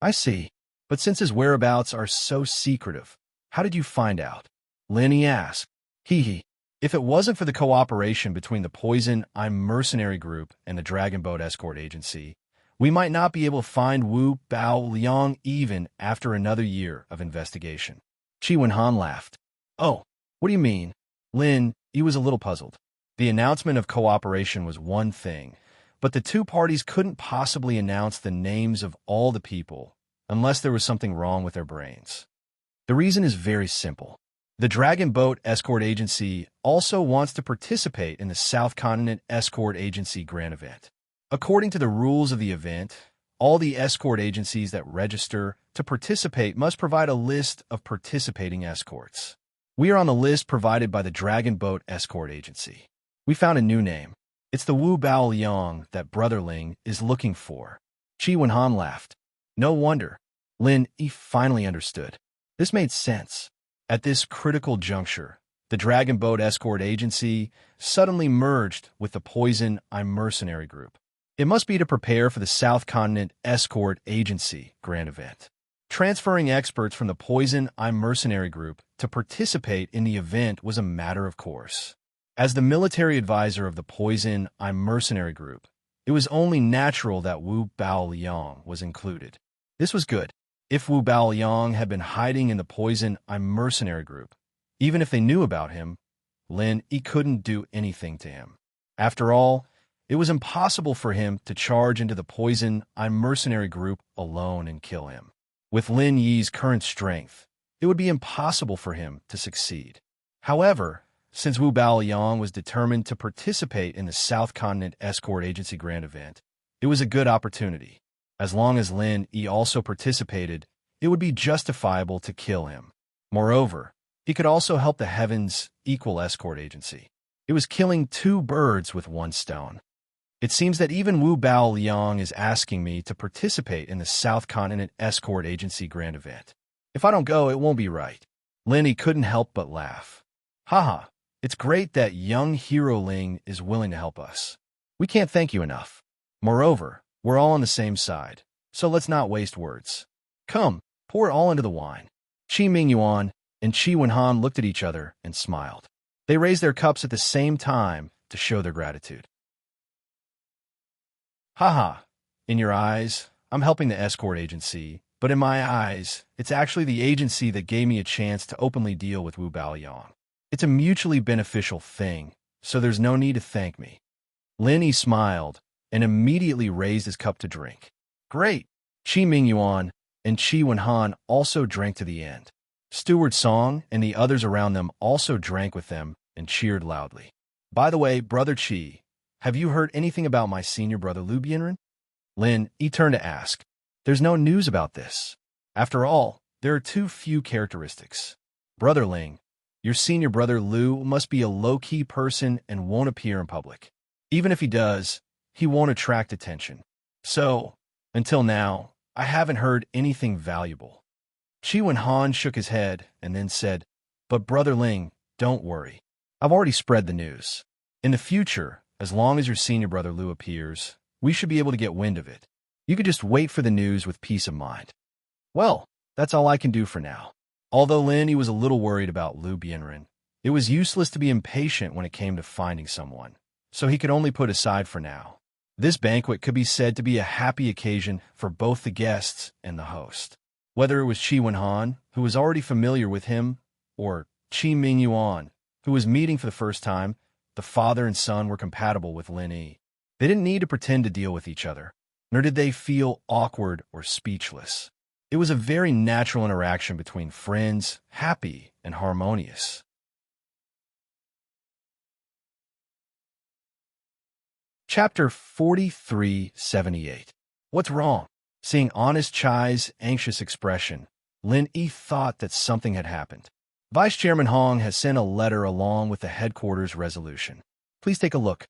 I see. But since his whereabouts are so secretive, how did you find out? Lin Yi asked. Hee. If it wasn't for the cooperation between the Poison I'm Mercenary group and the Dragon Boat Escort Agency, we might not be able to find Wu Bao Liang even after another year of investigation. Qi Wenhan laughed. Oh, what do you mean? Lin Yi was a little puzzled. The announcement of cooperation was one thing, but the two parties couldn't possibly announce the names of all the people unless there was something wrong with their brains. The reason is very simple. The Dragon Boat Escort Agency also wants to participate in the South Continent Escort Agency Grand Event. According to the rules of the event, all the escort agencies that register to participate must provide a list of participating escorts. We are on the list provided by the Dragon Boat Escort Agency. We found a new name. It's the Wu Bao Liang that Brother Ling is looking for. Qi Wenhan laughed. No wonder. Lin Yi finally understood. This made sense. At this critical juncture, the Dragon Boat Escort Agency suddenly merged with the Poison I'm Mercenary group. It must be to prepare for the South Continent Escort Agency Grand Event. Transferring experts from the Poison I'm Mercenary group to participate in the event was a matter of course. As the military advisor of the Poison I'm Mercenary group, it was only natural that Wu Bao Liang was included. This was good. If Wu Bao Liang had been hiding in the Poison I'm Mercenary group, even if they knew about him, Lin Yi couldn't do anything to him. After all, it was impossible for him to charge into the Poison I'm Mercenary group alone and kill him. With Lin Yi's current strength, it would be impossible for him to succeed. However, since Wu Bao Liang was determined to participate in the South Continent Escort Agency Grand Event, it was a good opportunity. As long as Lin Yi also participated, it would be justifiable to kill him. Moreover, he could also help the Heavens Equal Escort Agency. It was killing two birds with one stone. It seems that even Wu Bao Liang is asking me to participate in the South Continent Escort Agency Grand Event. If I don't go, it won't be right. Lin Yi couldn't help but laugh. Haha, it's great that young Hero Ling is willing to help us. We can't thank you enough. Moreover, we're all on the same side, so let's not waste words. Come, pour it all into the wine. Qi Mingyuan and Qi Wenhan looked at each other and smiled. They raised their cups at the same time to show their gratitude. Haha, in your eyes, I'm helping the escort agency, but in my eyes, it's actually the agency that gave me a chance to openly deal with Wu Baoyang. It's a mutually beneficial thing, so there's no need to thank me. Lin Yi smiled and immediately raised his cup to drink. Great! Qi Mingyuan and Qi Wenhan also drank to the end. Steward Song and the others around them also drank with them and cheered loudly. By the way, Brother Qi, have you heard anything about my senior brother Liu Bianren? Lin Yi turned to ask. There's no news about this. After all, there are too few characteristics. Brother Ling, your senior brother Liu must be a low-key person and won't appear in public. Even if he does, he won't attract attention. So, until now, I haven't heard anything valuable. Qi Wenhan shook his head and then said, But Brother Ling, don't worry. I've already spread the news. In the future, as long as your senior brother Lou appears, we should be able to get wind of it. You could just wait for the news with peace of mind. Well, that's all I can do for now. Although Lin was a little worried about Lou Bienren, it was useless to be impatient when it came to finding someone, so he could only put aside for now. This banquet could be said to be a happy occasion for both the guests and the host. Whether it was Qi Wenhan, who was already familiar with him, or Qi Mingyuan, who was meeting for the first time, the father and son were compatible with Lin Yi. They didn't need to pretend to deal with each other, nor did they feel awkward or speechless. It was a very natural interaction between friends, happy and harmonious. Chapter 4378. What's wrong? Seeing Honest Chai's anxious expression, Lin Yi thought that something had happened. Vice Chairman Hong has sent a letter along with the headquarters resolution. Please take a look.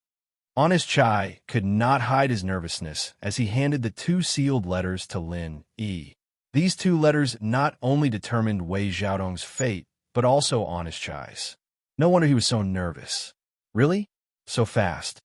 Honest Chai could not hide his nervousness as he handed the 2 sealed letters to Lin Yi. These 2 letters not only determined Wei Xiaodong's fate, but also Honest Chai's. No wonder he was so nervous. Really? So fast?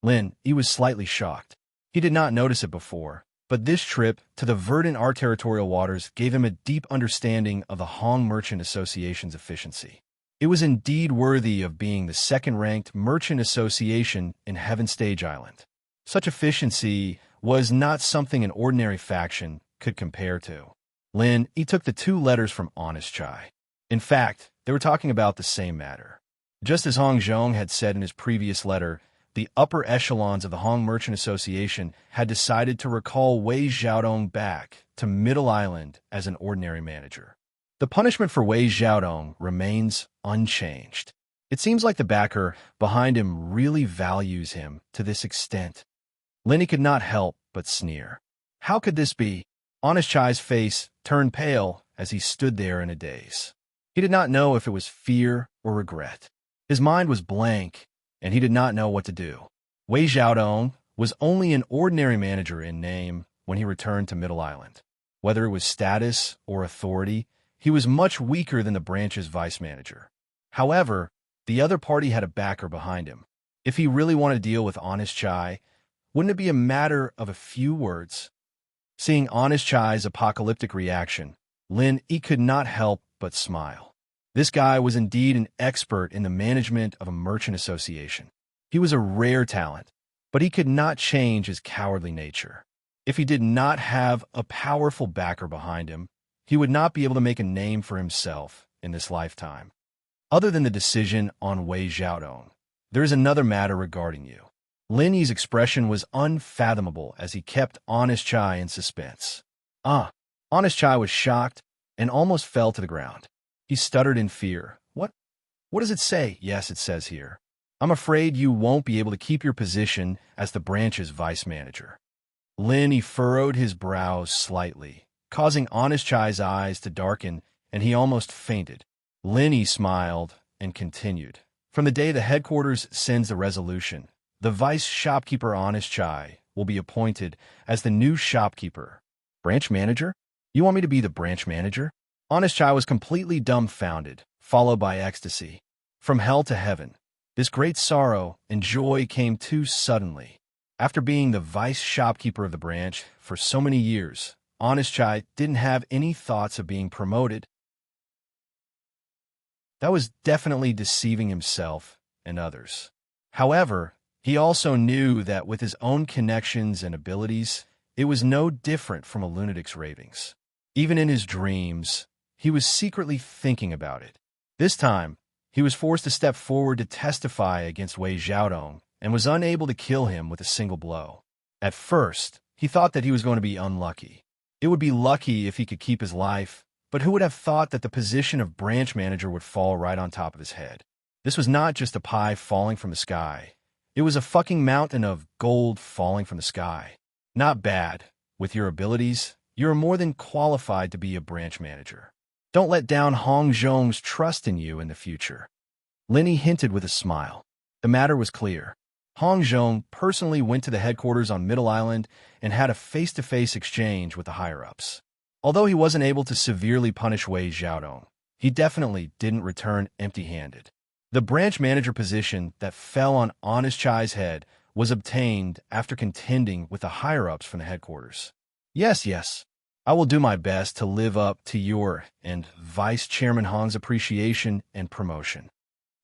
Lin Yi was slightly shocked. He did not notice it before, but this trip to the verdant our territorial waters gave him a deep understanding of the Hong Merchant Association's efficiency. It was indeed worthy of being the second-ranked merchant association in Heaven Stage Island. Such efficiency was not something an ordinary faction could compare to. Lin Yi took the 2 letters from Honest Chai. In fact, they were talking about the same matter. Just as Hong Zhong had said in his previous letter, the upper echelons of the Hong Merchant Association had decided to recall Wei Xiaodong back to Middle Island as an ordinary manager. The punishment for Wei Xiaodong remains unchanged. It seems like the backer behind him really values him to this extent. Lin Yi could not help but sneer. How could this be? Honest Chai's face turned pale as he stood there in a daze. He did not know if it was fear or regret. His mind was blank, and he did not know what to do. Wei Xiaodong was only an ordinary manager in name when he returned to Middle Island. Whether it was status or authority, he was much weaker than the branch's vice manager. However, the other party had a backer behind him. If he really wanted to deal with Honest Chai, wouldn't it be a matter of a few words? Seeing Honest Chai's apocalyptic reaction, Lin Yi could not help but smile. This guy was indeed an expert in the management of a merchant association. He was a rare talent, but he could not change his cowardly nature. If he did not have a powerful backer behind him, he would not be able to make a name for himself in this lifetime. Other than the decision on Wei Xiaodong, there is another matter regarding you. Lin Yi's expression was unfathomable as he kept Honest Chai in suspense. Honest Chai was shocked and almost fell to the ground. He stuttered in fear. What does it say? Yes, it says here. I'm afraid you won't be able to keep your position as the branch's vice manager. Lin Yi furrowed his brows slightly, causing Honest Chai's eyes to darken, and he almost fainted. Lin Yi smiled and continued. From the day the headquarters sends the resolution, the vice shopkeeper Honest Chai will be appointed as the new shopkeeper. Branch manager? You want me to be the branch manager? Honest Chai was completely dumbfounded, followed by ecstasy. From hell to heaven, this great sorrow and joy came too suddenly. After being the vice shopkeeper of the branch for so many years, Honest Chai didn't have any thoughts of being promoted. That was definitely deceiving himself and others. However, he also knew that with his own connections and abilities, it was no different from a lunatic's ravings. Even in his dreams, he was secretly thinking about it. This time, he was forced to step forward to testify against Wei Xiaodong and was unable to kill him with a single blow. At first, he thought that he was going to be unlucky. It would be lucky if he could keep his life, but who would have thought that the position of branch manager would fall right on top of his head? This was not just a pie falling from the sky. It was a fucking mountain of gold falling from the sky. Not bad. With your abilities, you are more than qualified to be a branch manager. Don't let down Hong Zhong's trust in you in the future. Lin Yi hinted with a smile. The matter was clear. Hong Zhong personally went to the headquarters on Middle Island and had a face-to-face exchange with the higher-ups. Although he wasn't able to severely punish Wei Xiaodong, he definitely didn't return empty-handed. The branch manager position that fell on Honest Chai's head was obtained after contending with the higher-ups from the headquarters. Yes, yes, I will do my best to live up to your and Vice Chairman Han's appreciation and promotion.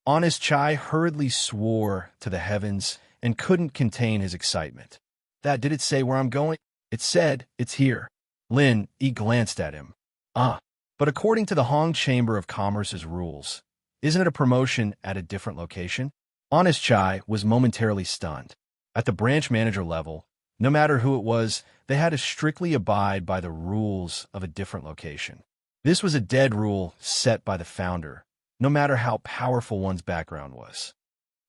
Honest Chai hurriedly swore to the heavens and couldn't contain his excitement. That did it say where I'm going? It said, it's here. Lin Yi glanced at him. But according to the Hong Chamber of Commerce's rules, isn't it a promotion at a different location? Honest Chai was momentarily stunned. At the branch manager level, no matter who it was, they had to strictly abide by the rules of a different location. This was a dead rule set by the founder, no matter how powerful one's background was.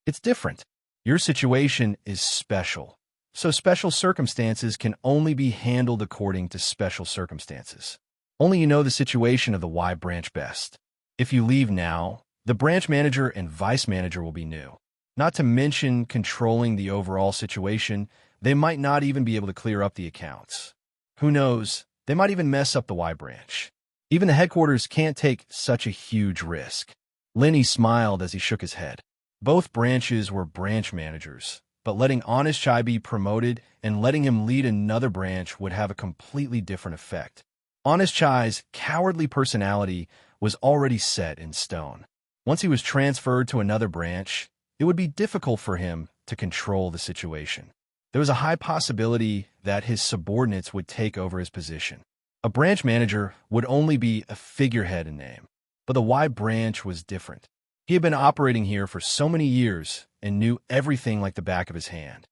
It's different. Your situation is special, so special circumstances can only be handled according to special circumstances. Only you know the situation of the Y branch best. If you leave now, the branch manager and vice manager will be new. Not to mention controlling the overall situation, they might not even be able to clear up the accounts. Who knows, they might even mess up the Y branch. Even the headquarters can't take such a huge risk. Lenny smiled as he shook his head. Both branches were branch managers, but letting Honest Chai be promoted and letting him lead another branch would have a completely different effect. Honest Chai's cowardly personality was already set in stone. Once he was transferred to another branch, it would be difficult for him to control the situation. There was a high possibility that his subordinates would take over his position. A branch manager would only be a figurehead in name, but the Y branch was different. He had been operating here for so many years and knew everything like the back of his hand.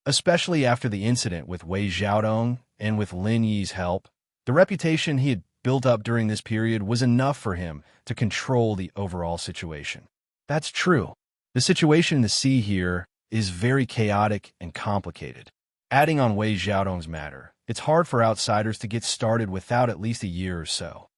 Especially after the incident with Wei Xiaodong and with Lin Yi's help, the reputation he had built up during this period was enough for him to control the overall situation. That's true. The situation in the sea here is very chaotic and complicated. Adding on Wei Xiaodong's matter, it's hard for outsiders to get started without at least a year or so.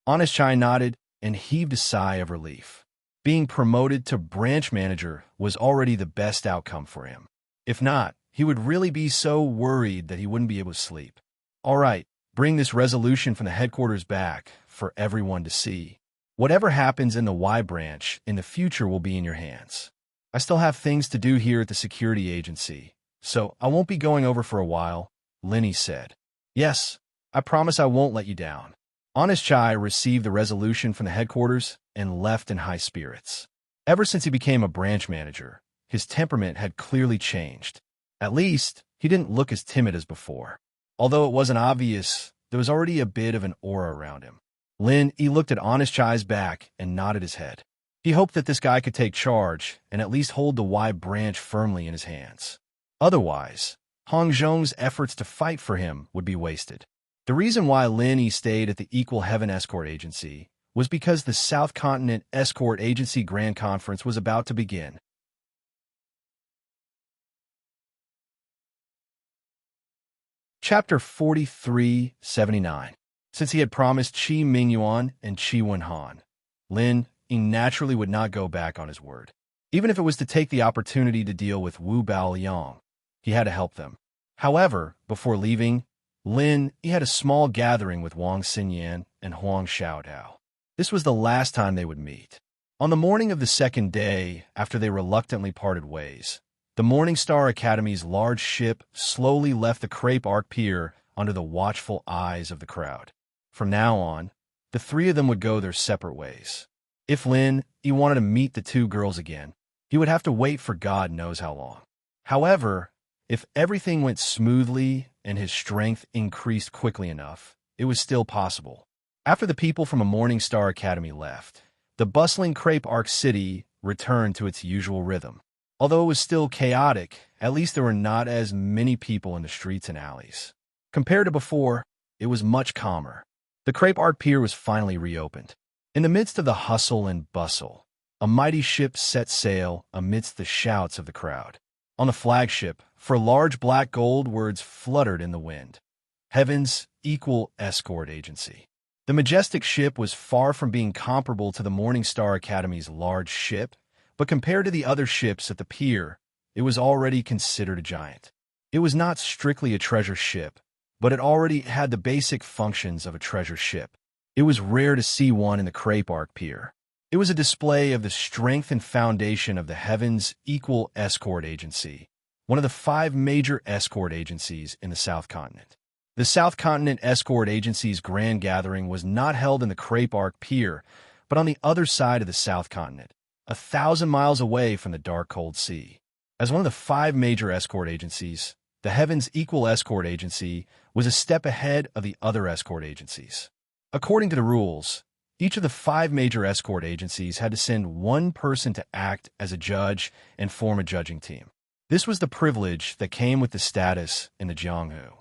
Honest Chai nodded and heaved a sigh of relief. Being promoted to branch manager was already the best outcome for him. If not, he would really be so worried that he wouldn't be able to sleep. All right, bring this resolution from the headquarters back for everyone to see. Whatever happens in the Y branch in the future will be in your hands. I still have things to do here at the security agency, so I won't be going over for a while, Lenny said. Yes, I promise I won't let you down. Honest Chai received the resolution from the headquarters and left in high spirits. Ever since he became a branch manager, his temperament had clearly changed. At least, he didn't look as timid as before. Although it wasn't obvious, there was already a bit of an aura around him. Lin Yi looked at Honest Chai's back and nodded his head. He hoped that this guy could take charge and at least hold the Y branch firmly in his hands. Otherwise, Hong Zhong's efforts to fight for him would be wasted. The reason why Lin Yi stayed at the Equal Heaven Escort Agency was because the South Continent Escort Agency Grand Conference was about to begin. Chapter 4379. Since he had promised Qi Mingyuan and Qi Wenhan, Lin Yi naturally would not go back on his word. Even if it was to take the opportunity to deal with Wu Baoliang, he had to help them. However, before leaving, Lin Yi had a small gathering with Wang Xinyan and Huang Xiaodao. This was the last time they would meet. On the morning of the second day after they reluctantly parted ways, the Morning Star Academy's large ship slowly left the Crepe Arc Pier under the watchful eyes of the crowd. From now on, the three of them would go their separate ways. If Lin Yi wanted to meet the two girls again, he would have to wait for God knows how long. However, if everything went smoothly and his strength increased quickly enough, it was still possible. After the people from a Morning Star Academy left, the bustling Crepe Arc City returned to its usual rhythm. Although it was still chaotic, at least there were not as many people in the streets and alleys. Compared to before, it was much calmer. The Crepe Arc Pier was finally reopened. In the midst of the hustle and bustle, a mighty ship set sail amidst the shouts of the crowd. On the flagship, for large black gold words fluttered in the wind. Heaven's Equal Escort Agency. The majestic ship was far from being comparable to the Morning Star Academy's large ship, but compared to the other ships at the pier, it was already considered a giant. It was not strictly a treasure ship, but it already had the basic functions of a treasure ship. It was rare to see one in the Crepe Arc Pier. It was a display of the strength and foundation of the Heavens Equal Escort Agency, one of the 5 major escort agencies in the South Continent. The South Continent Escort Agency's grand gathering was not held in the Crepe Arc Pier, but on the other side of the South Continent, 1,000 miles away from the dark, cold sea. As one of the 5 major escort agencies, the Heavens Equal Escort Agency was a step ahead of the other escort agencies. According to the rules, each of the 5 major escort agencies had to send one person to act as a judge and form a judging team. This was the privilege that came with the status in the Jianghu.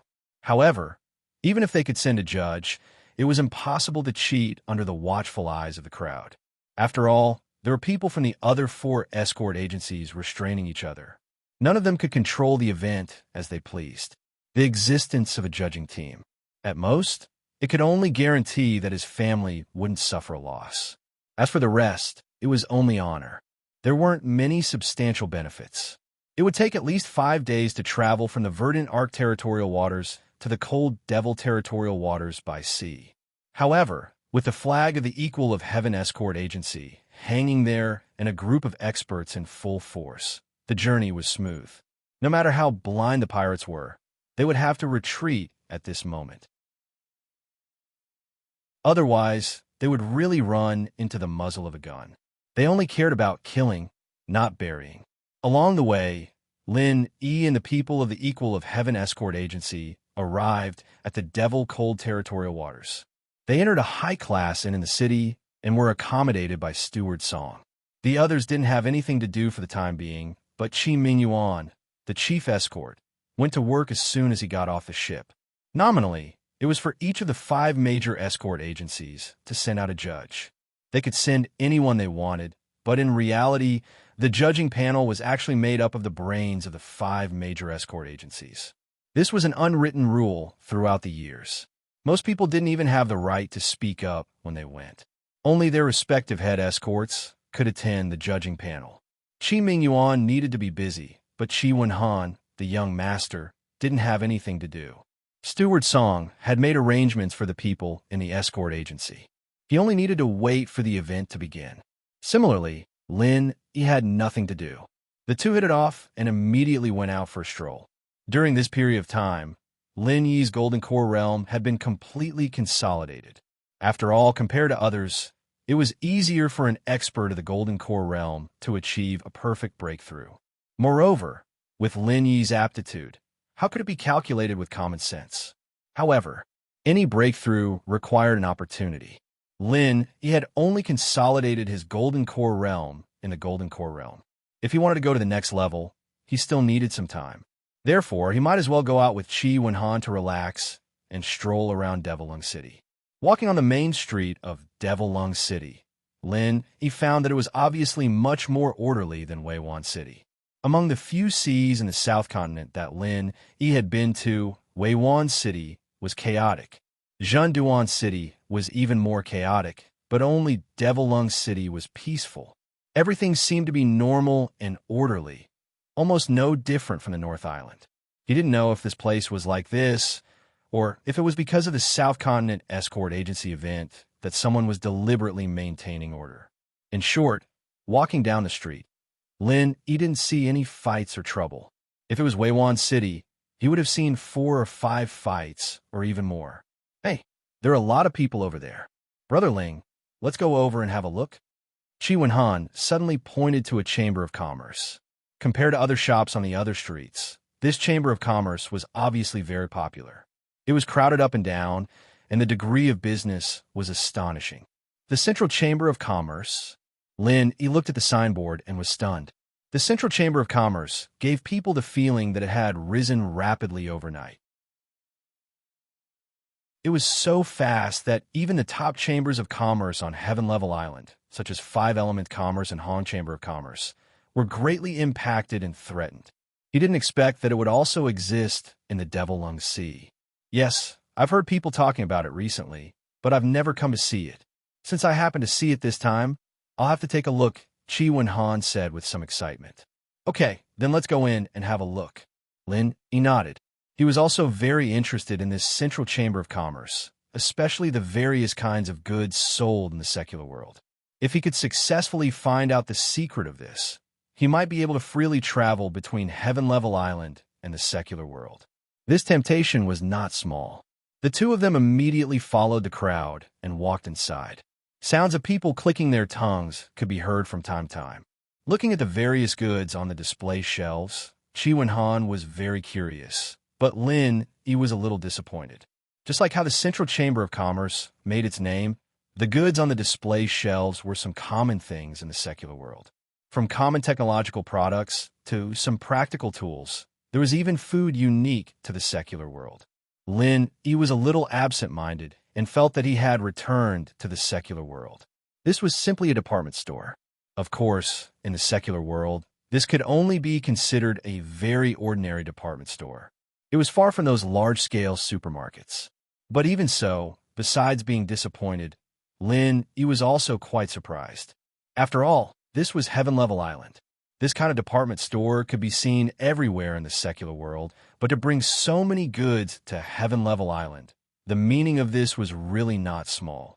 However, even if they could send a judge, it was impossible to cheat under the watchful eyes of the crowd. After all, there were people from the other 4 escort agencies restraining each other. None of them could control the event as they pleased. The existence of a judging team, at most, it could only guarantee that his family wouldn't suffer a loss. As for the rest, it was only honor. There weren't many substantial benefits. It would take at least 5 days to travel from the verdant Arc territorial waters to the cold Devil territorial waters by sea. However, with the flag of the Equal of Heaven Escort Agency hanging there and a group of experts in full force, the journey was smooth. No matter how blind the pirates were, they would have to retreat at this moment. Otherwise, they would really run into the muzzle of a gun. They only cared about killing, not burying. Along the way, Lin E and the people of the Equal of Heaven Escort Agency arrived at the Devil Cold territorial waters. They entered a high-class inn in the city and were accommodated by Steward Song. The others didn't have anything to do for the time being, but Qi Mingyuan, the chief escort, went to work as soon as he got off the ship. Nominally, it was for each of the 5 major escort agencies to send out a judge. They could send anyone they wanted, but in reality, the judging panel was actually made up of the brains of the 5 major escort agencies. This was an unwritten rule throughout the years. Most people didn't even have the right to speak up when they went. Only their respective head escorts could attend the judging panel. Qi Mingyuan needed to be busy, but Qi Wenhan, the young master, didn't have anything to do. Steward Song had made arrangements for the people in the escort agency. He only needed to wait for the event to begin. Similarly, Lin, he had nothing to do. The two hit it off and immediately went out for a stroll. During this period of time, Lin Yi's Golden Core realm had been completely consolidated. After all, compared to others, it was easier for an expert of the Golden Core realm to achieve a perfect breakthrough. Moreover, with Lin Yi's aptitude, how could it be calculated with common sense? However, any breakthrough required an opportunity. Lin, he had only consolidated his Golden Core realm in the Golden Core realm. If he wanted to go to the next level, he still needed some time. Therefore, he might as well go out with Qi Wenhan to relax and stroll around Devil City. Walking on the main street of Devil City, Lin, he found that it was obviously much more orderly than Weiwan City. Among the few seas in the South Continent that Lin, he had been to, Weiwan City was chaotic. Zhenduan City was even more chaotic, but only Devil City was peaceful. Everything seemed to be normal and orderly, almost no different from the North Island. He didn't know if this place was like this, or if it was because of the South Continent Escort Agency event that someone was deliberately maintaining order. In short, walking down the street, Lin, he didn't see any fights or trouble. If it was Weiwan City, he would have seen 4 or 5 fights, or even more. Hey, there are a lot of people over there. Brother Ling, let's go over and have a look. Qi Wenhan suddenly pointed to a chamber of commerce. Compared to other shops on the other streets, this chamber of commerce was obviously very popular. It was crowded up and down, and the degree of business was astonishing. The Central Chamber of Commerce. Lin, he looked at the signboard and was stunned. The Central Chamber of Commerce gave people the feeling that it had risen rapidly overnight. It was so fast that even the top chambers of commerce on Heaven Level Island, such as 5 Element Commerce and Hong Chamber of Commerce, were greatly impacted and threatened. He didn't expect that it would also exist in the Devil Sea. Yes, I've heard people talking about it recently, but I've never come to see it. Since I happen to see it this time, I'll have to take a look, Qi Wenhan said with some excitement. Okay, then let's go in and have a look. Lin, he nodded. He was also very interested in this Central Chamber of Commerce, especially the various kinds of goods sold in the secular world. If he could successfully find out the secret of this, he might be able to freely travel between Heaven Level Island and the secular world. This temptation was not small. The two of them immediately followed the crowd and walked inside. Sounds of people clicking their tongues could be heard from time to time. Looking at the various goods on the display shelves, Chi Han was very curious, but Lin Yi was a little disappointed. Just like how the Central Chamber of Commerce made its name, the goods on the display shelves were some common things in the secular world. From common technological products to some practical tools, there was even food unique to the secular world. Lin Yi was a little absent-minded and felt that he had returned to the secular world. This was simply a department store. Of course, in the secular world, this could only be considered a very ordinary department store. It was far from those large-scale supermarkets. But even so, besides being disappointed, Lin Yi was also quite surprised. After all, this was Heaven Level Island. This kind of department store could be seen everywhere in the secular world, but to bring so many goods to Heaven Level Island, the meaning of this was really not small.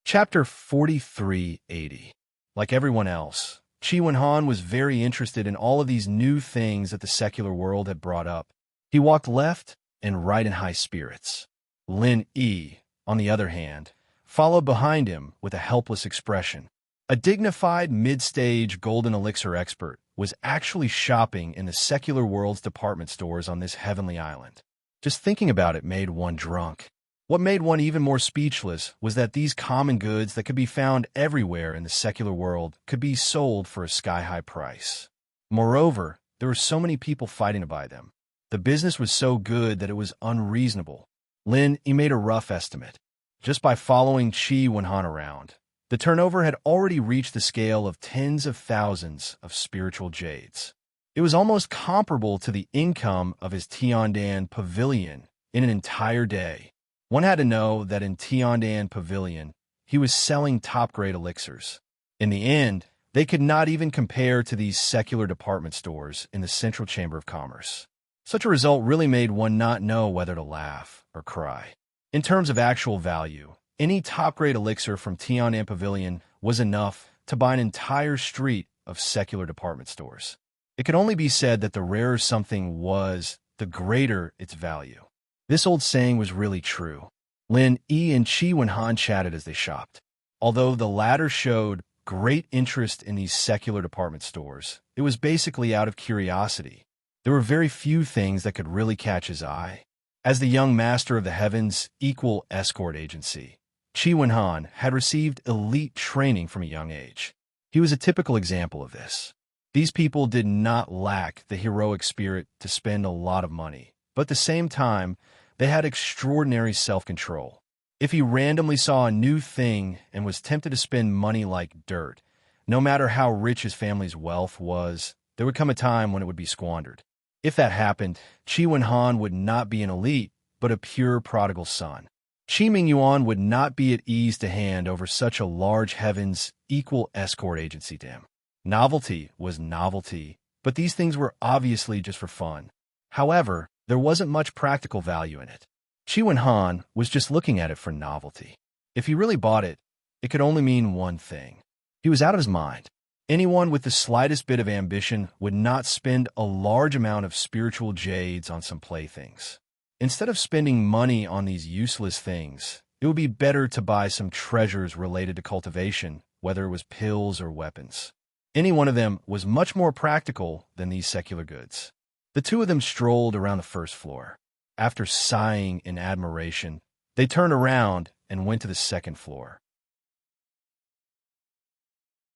Chapter 4380. Like everyone else, Chi Han was very interested in all of these new things that the secular world had brought up. He walked left and right in high spirits. Lin Yi, on the other hand, followed behind him with a helpless expression. A dignified mid-stage golden elixir expert was actually shopping in the secular world's department stores on this heavenly island. Just thinking about it made one drunk. What made one even more speechless was that these common goods that could be found everywhere in the secular world could be sold for a sky-high price. Moreover, there were so many people fighting to buy them. The business was so good that it was unreasonable. Lin Yi made a rough estimate. Just by following Chi Han around, the turnover had already reached the scale of tens of thousands of spiritual jades. It was almost comparable to the income of his Tiandan pavilion in an entire day. One had to know that in Tiandan Pavilion, he was selling top-grade elixirs. In the end, they could not even compare to these secular department stores in the Central Chamber of Commerce. Such a result really made one not know whether to laugh or cry. In terms of actual value, any top-grade elixir from Tiandan Pavilion was enough to buy an entire street of secular department stores. It could only be said that the rarer something was, the greater its value. This old saying was really true. Lin Yi and Chi Han chatted as they shopped. Although the latter showed great interest in these secular department stores, it was basically out of curiosity. There were very few things that could really catch his eye. As the young master of the Heavens Equal Escort Agency, Chi Han had received elite training from a young age. He was a typical example of this. These people did not lack the heroic spirit to spend a lot of money, but at the same time, they had extraordinary self-control. If he randomly saw a new thing and was tempted to spend money like dirt, no matter how rich his family's wealth was, there would come a time when it would be squandered. If that happened, Chi Han would not be an elite, but a pure prodigal son. Chi Yuan would not be at ease to hand over such a large Heavens Equal Escort Agency to him. Novelty was novelty, but these things were obviously just for fun. However, there wasn't much practical value in it. Chi Han was just looking at it for novelty. If he really bought it, it could only mean one thing. He was out of his mind. Anyone with the slightest bit of ambition would not spend a large amount of spiritual jades on some playthings. Instead of spending money on these useless things, it would be better to buy some treasures related to cultivation, whether it was pills or weapons. Any one of them was much more practical than these secular goods. The two of them strolled around the first floor. After sighing in admiration, they turned around and went to the second floor.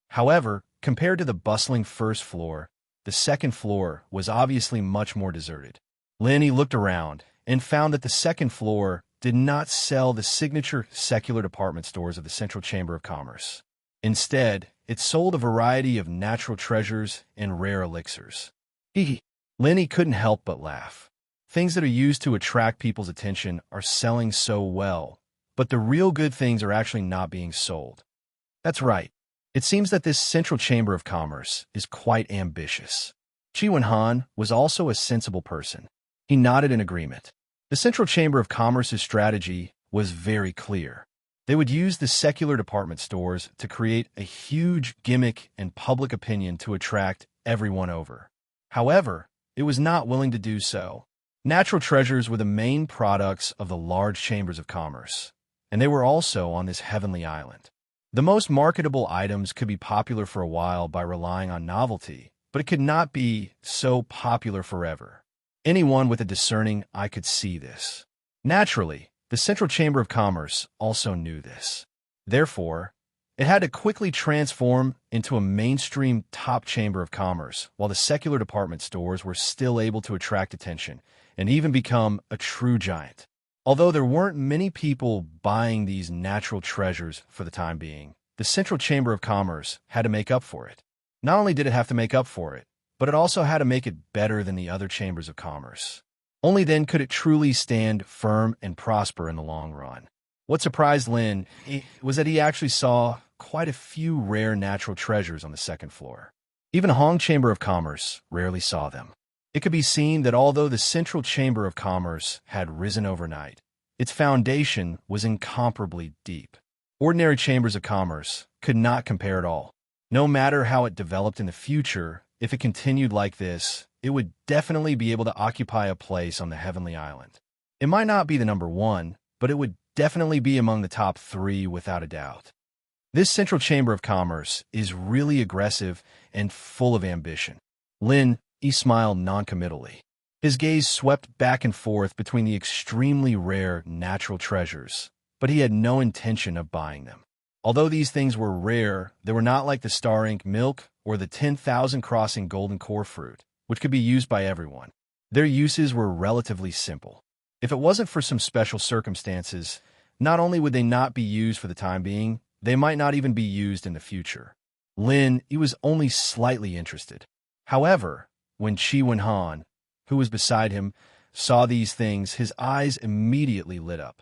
However, compared to the bustling first floor, the second floor was obviously much more deserted. Lin Yi looked around and found that the second floor did not sell the signature secular department stores of the Central Chamber of Commerce. Instead, it sold a variety of natural treasures and rare elixirs. Lin Yi couldn't help but laugh. Things that are used to attract people's attention are selling so well, but the real good things are actually not being sold. That's right. It seems that this Central Chamber of Commerce is quite ambitious. Chi Han was also a sensible person. He nodded in agreement. The Central Chamber of Commerce's strategy was very clear. They would use the secular department stores to create a huge gimmick and public opinion to attract everyone over. However, it was not willing to do so. Natural treasures were the main products of the large chambers of commerce, and they were also on this heavenly island. The most marketable items could be popular for a while by relying on novelty, but it could not be so popular forever. Anyone with a discerning eye could see this. Naturally, the Central Chamber of Commerce also knew this. Therefore, it had to quickly transform into a mainstream top chamber of commerce, while the secular department stores were still able to attract attention and even become a true giant. Although there weren't many people buying these natural treasures for the time being, the Central Chamber of Commerce had to make up for it. Not only did it have to make up for it, but it also had to make it better than the other chambers of commerce. Only then could it truly stand firm and prosper in the long run. What surprised Lin was that he actually saw quite a few rare natural treasures on the second floor. Even Hong Chamber of Commerce rarely saw them. It could be seen that although the Central Chamber of Commerce had risen overnight, its foundation was incomparably deep. Ordinary chambers of commerce could not compare at all. No matter how it developed in the future, if it continued like this, it would definitely be able to occupy a place on the heavenly island. It might not be the number one, but it would definitely be among the top 3 without a doubt. This Central Chamber of Commerce is really aggressive and full of ambition. Lin, he smiled noncommittally. His gaze swept back and forth between the extremely rare natural treasures, but he had no intention of buying them. Although these things were rare, they were not like the star ink milk or the 10,000 crossing golden core fruit, which could be used by everyone. Their uses were relatively simple. If it wasn't for some special circumstances, not only would they not be used for the time being, they might not even be used in the future. Lin, he was only slightly interested. However, when Qi Wenhan, who was beside him, saw these things, his eyes immediately lit up.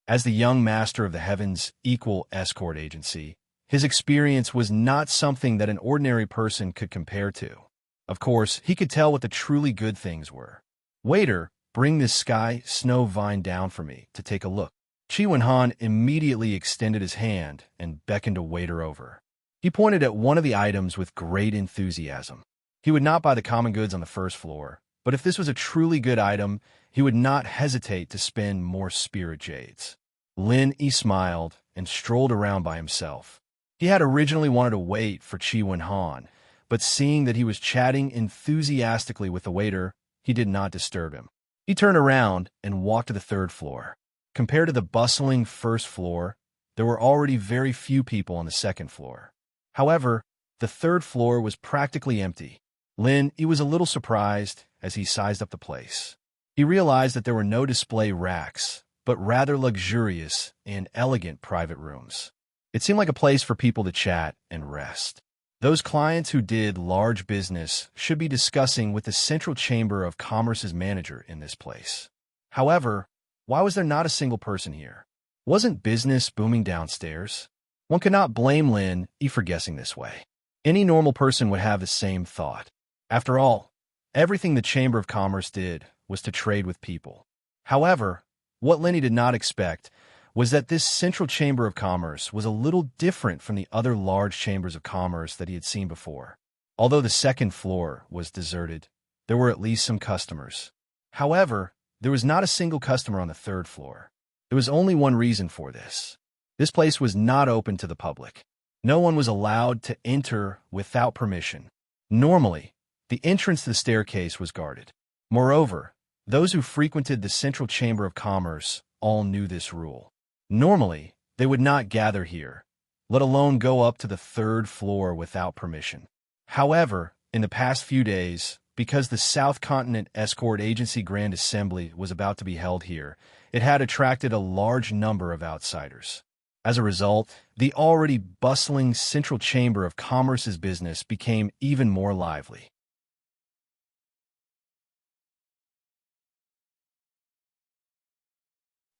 As the young master of the Heaven's equal escort agency, his experience was not something that an ordinary person could compare to. Of course, he could tell what the truly good things were. "Waiter, bring this sky snow vine down for me to take a look." Qi Wenhan immediately extended his hand and beckoned a waiter over. He pointed at one of the items with great enthusiasm. He would not buy the common goods on the first floor, but if this was a truly good item, he would not hesitate to spend more spirit jades. Lin Yi smiled and strolled around by himself. He had originally wanted to wait for Qi Wenhan, but seeing that he was chatting enthusiastically with the waiter, he did not disturb him. He turned around and walked to the third floor. Compared to the bustling first floor, there were already very few people on the second floor. However, the third floor was practically empty. Lin, he was a little surprised as he sized up the place. He realized that there were no display racks, but rather luxurious and elegant private rooms. It seemed like a place for people to chat and rest. Those clients who did large business should be discussing with the Central Chamber of Commerce's manager in this place. However, why was there not a single person here? Wasn't business booming downstairs? One could not blame Lin Yi for guessing this way. Any normal person would have the same thought. After all, everything the Chamber of Commerce did was to trade with people. However, what Lin Yi did not expect was that this Central Chamber of Commerce was a little different from the other large chambers of commerce that he had seen before. Although the second floor was deserted, there were at least some customers. However, there was not a single customer on the third floor. There was only one reason for this. This place was not open to the public. No one was allowed to enter without permission. Normally, the entrance to the staircase was guarded. Moreover, those who frequented the Central Chamber of Commerce all knew this rule. Normally, they would not gather here, let alone go up to the third floor without permission. However, in the past few days, because the South Continent Escort Agency Grand Assembly was about to be held here, it had attracted a large number of outsiders. As a result, the already bustling Central Chamber of Commerce's business became even more lively.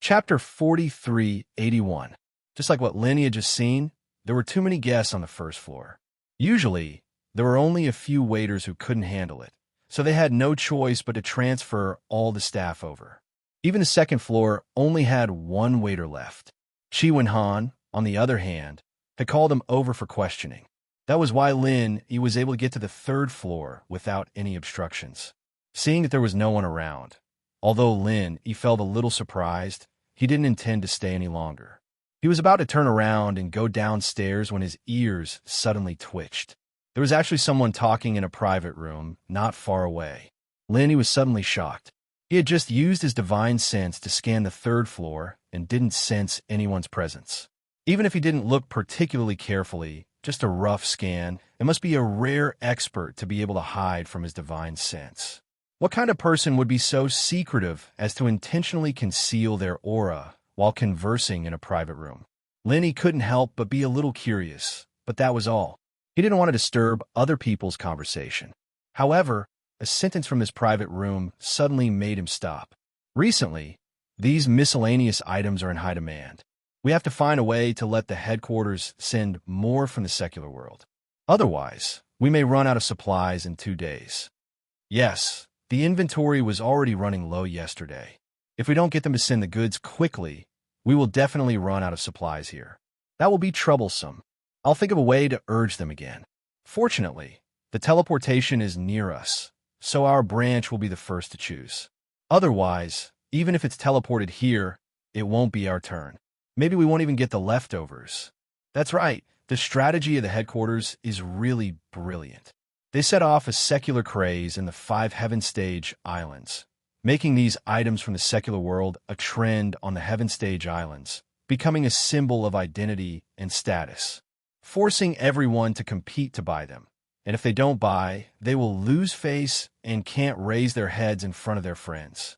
Chapter 4381. Just like what Lin had just seen, there were too many guests on the first floor. Usually, there were only a few waiters who couldn't handle it, so they had no choice but to transfer all the staff over. Even the second floor only had one waiter left. Chi Wen-han, on the other hand, had called him over for questioning. That was why he was able to get to the third floor without any obstructions. Seeing that there was no one around, although he felt a little surprised, he didn't intend to stay any longer. He was about to turn around and go downstairs when his ears suddenly twitched. There was actually someone talking in a private room, not far away. He was suddenly shocked. He had just used his divine sense to scan the third floor and didn't sense anyone's presence. Even if he didn't look particularly carefully, just a rough scan, it must be a rare expert to be able to hide from his divine sense. What kind of person would be so secretive as to intentionally conceal their aura while conversing in a private room? He couldn't help but be a little curious, but that was all. He didn't want to disturb other people's conversation. However, a sentence from his private room suddenly made him stop. Recently, these miscellaneous items are in high demand. We have to find a way to let the headquarters send more from the secular world. Otherwise, we may run out of supplies in 2 days. Yes, the inventory was already running low yesterday. If we don't get them to send the goods quickly, we will definitely run out of supplies here. That will be troublesome. I'll think of a way to urge them again. Fortunately, the teleportation is near us, so our branch will be the first to choose. Otherwise, even if it's teleported here, it won't be our turn. Maybe we won't even get the leftovers. That's right, the strategy of the headquarters is really brilliant. They set off a secular craze in the 5 Heaven Stage Islands, making these items from the secular world a trend on the Heaven Stage Islands, becoming a symbol of identity and status, forcing everyone to compete to buy them. And if they don't buy, they will lose face and can't raise their heads in front of their friends.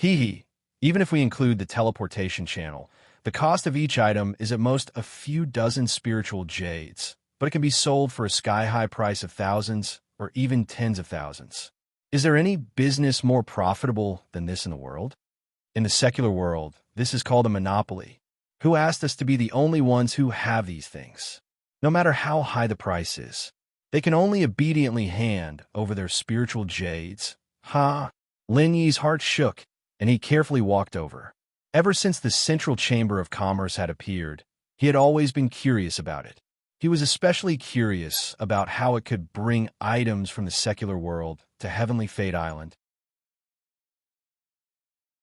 Even if we include the teleportation channel, the cost of each item is at most a few dozen spiritual jades, but it can be sold for a sky-high price of thousands or even tens of thousands. Is there any business more profitable than this in the world? In the secular world, this is called a monopoly. Who asked us to be the only ones who have these things? No matter how high the price is, they can only obediently hand over their spiritual jades. Lin Yi's heart shook, and he carefully walked over. Ever since the Central Chamber of Commerce had appeared, he had always been curious about it. He was especially curious about how it could bring items from the secular world to Heavenly Fate Island.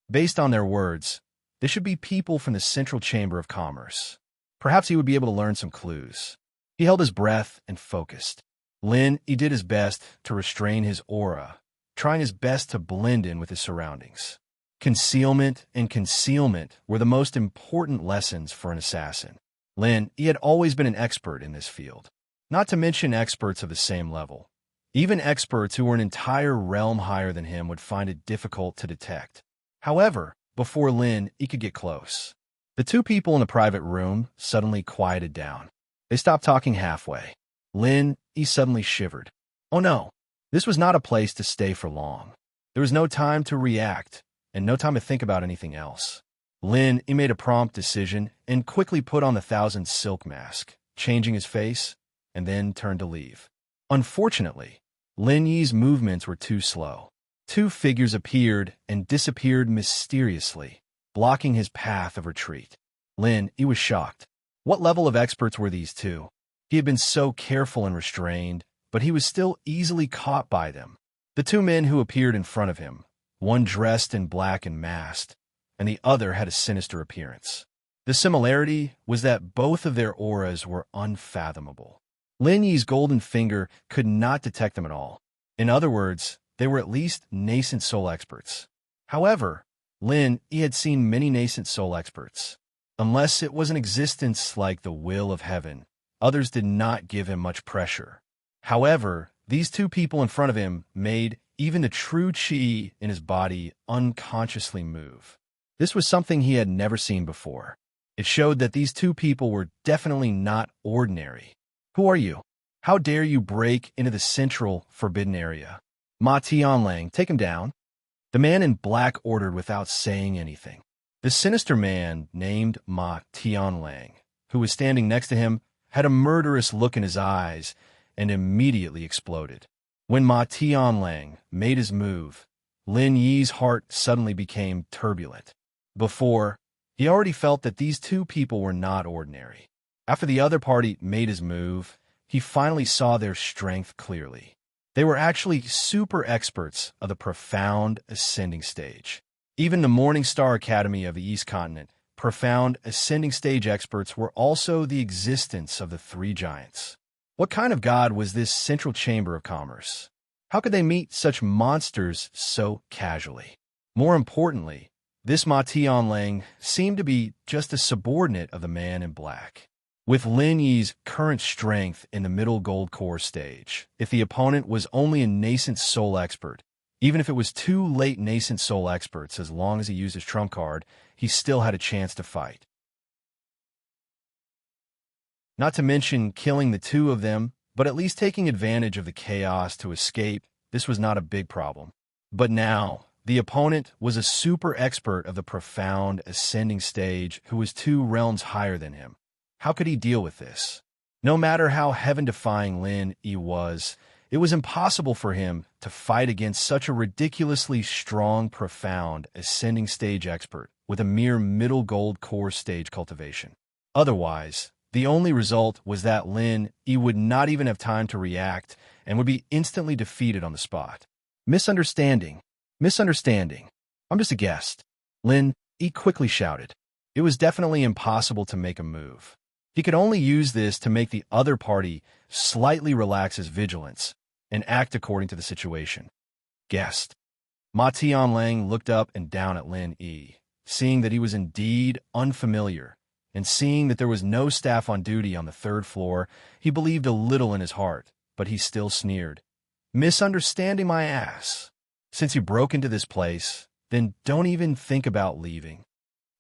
Based on their words, they should be people from the Central Chamber of Commerce. Perhaps he would be able to learn some clues. He held his breath and focused. He did his best to restrain his aura, trying his best to blend in with his surroundings. Concealment and concealment were the most important lessons for an assassin. He had always been an expert in this field, not to mention experts of the same level. Even experts who were an entire realm higher than him would find it difficult to detect. However, before he could get close. The 2 people in the private room suddenly quieted down. They stopped talking halfway. He suddenly shivered. Oh no, this was not a place to stay for long. There was no time to react, and no time to think about anything else. He made a prompt decision and quickly put on the 1,000 silk mask, changing his face, and then turned to leave. Unfortunately, Lin Yi's movements were too slow. 2 figures appeared and disappeared mysteriously, blocking his path of retreat. He was shocked. What level of experts were these 2? He had been so careful and restrained, but he was still easily caught by them. The 2 men who appeared in front of him, one dressed in black and masked, and the other had a sinister appearance. The similarity was that both of their auras were unfathomable. Lin Yi's golden finger could not detect them at all. In other words, they were at least nascent soul experts. However, he had seen many nascent soul experts. Unless it was an existence like the will of heaven, others did not give him much pressure. However, these 2 people in front of him made even the true chi in his body unconsciously move. This was something he had never seen before. It showed that these 2 people were definitely not ordinary. Who are you? How dare you break into the central forbidden area? Ma Tianlang, take him down. The man in black ordered without saying anything. The sinister man named Ma Tianlang, who was standing next to him, had a murderous look in his eyes and immediately exploded. When Ma Tianlang made his move, Lin Yi's heart suddenly became turbulent. Before, he already felt that these two people were not ordinary. After the other party made his move, he finally saw their strength clearly. They were actually super experts of the profound ascending stage. Even the Morningstar Academy of the East Continent, profound ascending stage experts were also the existence of the three giants. What kind of god was this central chamber of commerce? How could they meet such monsters so casually? More importantly, this Ma Tianlang seemed to be just a subordinate of the man in black. With Lin Yi's current strength in the middle gold core stage, if the opponent was only a nascent soul expert, even if it was two late nascent soul experts, as long as he used his trump card, he still had a chance to fight. Not to mention killing the two of them, but at least taking advantage of the chaos to escape, this was not a big problem. But now, the opponent was a super expert of the profound ascending stage who was 2 realms higher than him. How could he deal with this? No matter how heaven-defying Lin Yi was, it was impossible for him to fight against such a ridiculously strong, profound ascending stage expert with a mere middle gold core stage cultivation. Otherwise, the only result was that Lin Yi would not even have time to react and would be instantly defeated on the spot. Misunderstanding. Misunderstanding. I'm just a guest. Lin Yi quickly shouted. It was definitely impossible to make a move. He could only use this to make the other party slightly relax his vigilance and act according to the situation. Guest. Ma Tianlang looked up and down at Lin Yi, seeing that he was indeed unfamiliar, and seeing that there was no staff on duty on the 3rd floor, he believed a little in his heart, but he still sneered. Misunderstanding my ass. Since you broke into this place, then don't even think about leaving.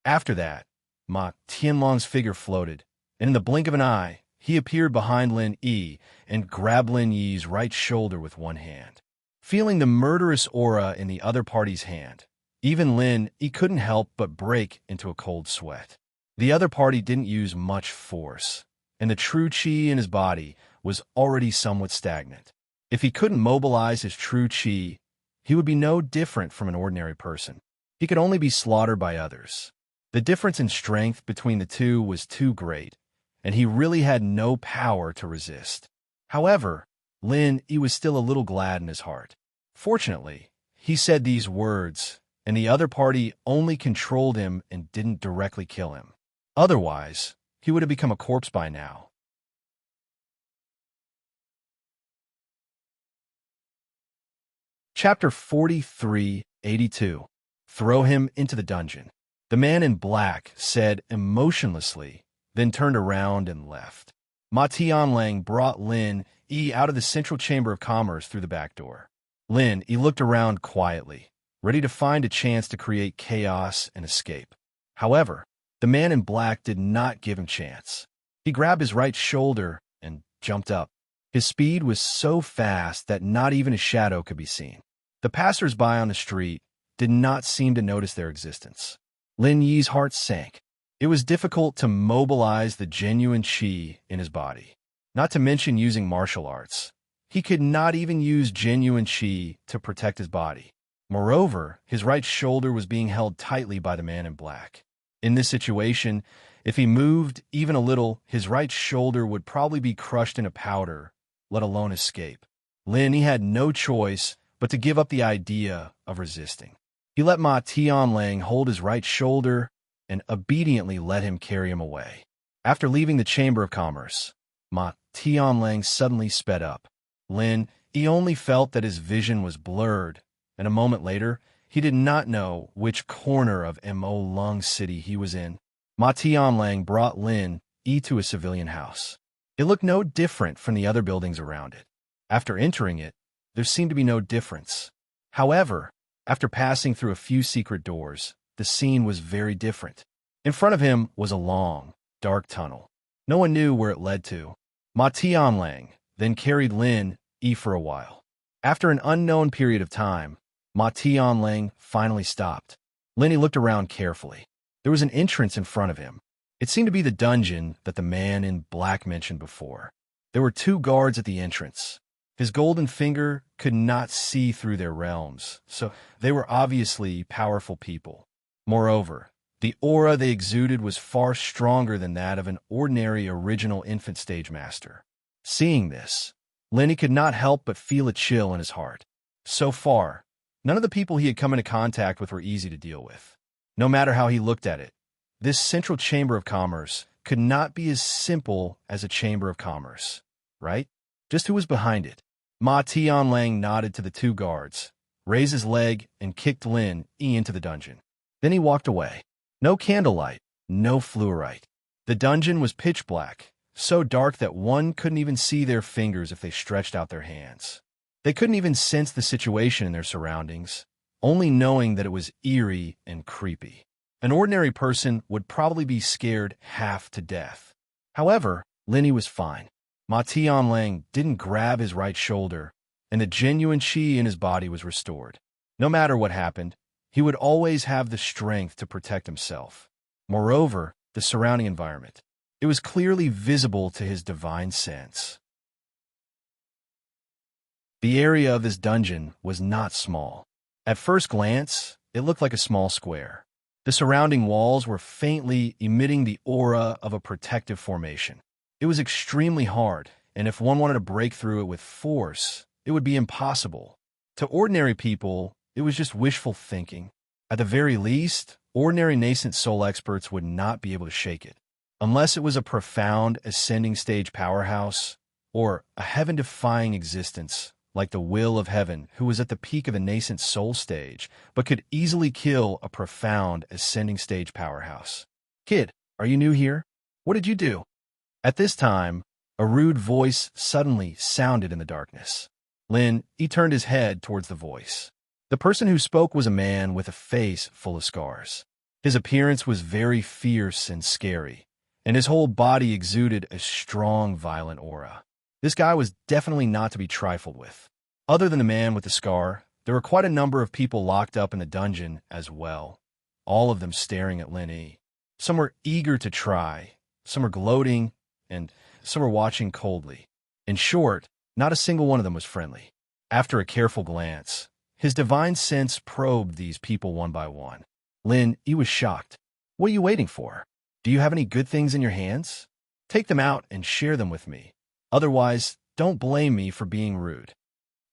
After that, Ma Tianlang's figure floated, and in the blink of an eye, he appeared behind Lin Yi and grabbed Lin Yi's right shoulder with one hand. Feeling the murderous aura in the other party's hand, even Lin Yi couldn't help but break into a cold sweat. The other party didn't use much force, and the true qi in his body was already somewhat stagnant. If he couldn't mobilize his true qi, he would be no different from an ordinary person. He could only be slaughtered by others. The difference in strength between the two was too great, and he really had no power to resist. However, Lin Yi was still a little glad in his heart. Fortunately, he said these words, and the other party only controlled him and didn't directly kill him. Otherwise, he would have become a corpse by now. Chapter 4382. Throw him into the dungeon. The man in black said emotionlessly, then turned around and left. Ma Tianlang brought Lin Yi out of the central chamber of commerce through the back door. Lin Yi looked around quietly, ready to find a chance to create chaos and escape. However, the man in black did not give him chance. He grabbed his right shoulder and jumped up. His speed was so fast that not even a shadow could be seen. The passers-by on the street did not seem to notice their existence. Lin Yi's heart sank. It was difficult to mobilize the genuine qi in his body, not to mention using martial arts. He could not even use genuine qi to protect his body. Moreover, his right shoulder was being held tightly by the man in black. In this situation, if he moved even a little, his right shoulder would probably be crushed into powder, let alone escape. Lin Yi had no choice but to give up the idea of resisting. He let Ma Tianlang hold his right shoulder and obediently let him carry him away. After leaving the Chamber of Commerce, Ma Tianlang suddenly sped up. Lin Yi only felt that his vision was blurred, and a moment later, he did not know which corner of Mo Lung City he was in. Ma Tianlang brought Lin Yi to a civilian house. It looked no different from the other buildings around it. After entering it, there seemed to be no difference. However, after passing through a few secret doors, the scene was very different. In front of him was a long, dark tunnel. No one knew where it led to. Ma Tianlang then carried Lin Yi for a while. After an unknown period of time, Ma Tianlang finally stopped. Lin Yi looked around carefully. There was an entrance in front of him. It seemed to be the dungeon that the man in black mentioned before. There were 2 guards at the entrance. His golden finger could not see through their realms, so they were obviously powerful people. Moreover, the aura they exuded was far stronger than that of an ordinary original infant stage master. Seeing this, Lenny could not help but feel a chill in his heart. So far, none of the people he had come into contact with were easy to deal with. No matter how he looked at it, this central chamber of commerce could not be as simple as a chamber of commerce, right? Just who was behind it? Ma Tianlang nodded to the two guards, raised his leg, and kicked Lin Yi into the dungeon. Then he walked away. No candlelight, no fluorite. The dungeon was pitch black, so dark that one couldn't even see their fingers if they stretched out their hands. They couldn't even sense the situation in their surroundings, only knowing that it was eerie and creepy. An ordinary person would probably be scared half to death. However, Lenny was fine. Ma Tianlang didn't grab his right shoulder, and the genuine qi in his body was restored. No matter what happened, he would always have the strength to protect himself. Moreover, the surrounding environment. It was clearly visible to his divine sense. The area of this dungeon was not small. At first glance, it looked like a small square. The surrounding walls were faintly emitting the aura of a protective formation. It was extremely hard, and if one wanted to break through it with force, it would be impossible. To ordinary people, it was just wishful thinking. At the very least, ordinary nascent soul experts would not be able to shake it. Unless it was a profound ascending stage powerhouse, or a heaven-defying existence, like the will of heaven, who was at the peak of the nascent soul stage, but could easily kill a profound ascending stage powerhouse. Kid, are you new here? What did you do? At this time, a rude voice suddenly sounded in the darkness. Lin Yi turned his head towards the voice. The person who spoke was a man with a face full of scars. His appearance was very fierce and scary, and his whole body exuded a strong, violent aura. This guy was definitely not to be trifled with. Other than the man with the scar, there were quite a number of people locked up in the dungeon as well, all of them staring at Lin Yi. Some were eager to try, some were gloating, and some were watching coldly. In short, not a single one of them was friendly. After a careful glance, his divine sense probed these people one by one. Lin Yi was shocked. What are you waiting for? Do you have any good things in your hands? Take them out and share them with me. Otherwise, don't blame me for being rude.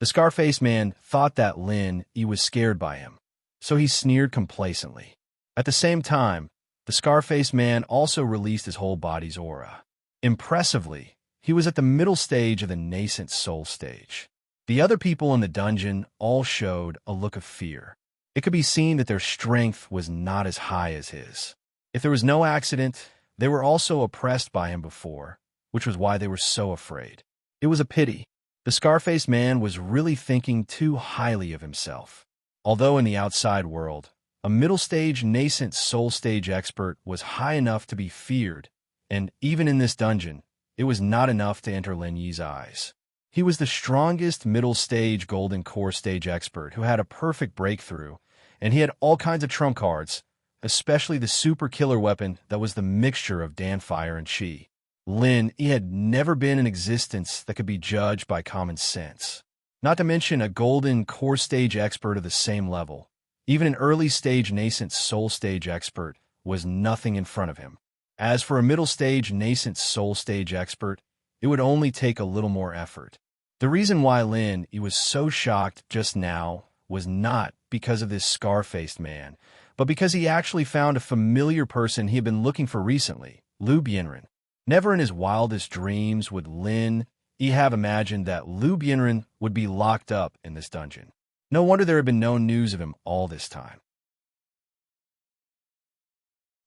The scar-faced man thought that Lin Yi was scared by him, so he sneered complacently. At the same time, the scar-faced man also released his whole body's aura. Impressively, he was at the middle stage of the nascent soul stage. The other people in the dungeon all showed a look of fear. It could be seen that their strength was not as high as his. If there was no accident, they were also oppressed by him before, which was why they were so afraid. It was a pity. The scar-faced man was really thinking too highly of himself. Although in the outside world, a middle-stage nascent soul stage expert was high enough to be feared, and even in this dungeon, it was not enough to enter Lin Yi's eyes. He was the strongest middle-stage golden core stage expert who had a perfect breakthrough, and he had all kinds of trump cards, especially the super killer weapon that was the mixture of Danfire and Qi. Lin Yi had never been in existence that could be judged by common sense. Not to mention a golden core stage expert of the same level. Even an early stage nascent soul stage expert was nothing in front of him. As for a middle stage nascent soul stage expert, it would only take a little more effort. The reason why Lin Yi was so shocked just now was not because of this scar-faced man, but because he actually found a familiar person he had been looking for recently, Lu Bianren. Never in his wildest dreams would Lin Yi have imagined that Lu Bianren would be locked up in this dungeon. No wonder there had been no news of him all this time.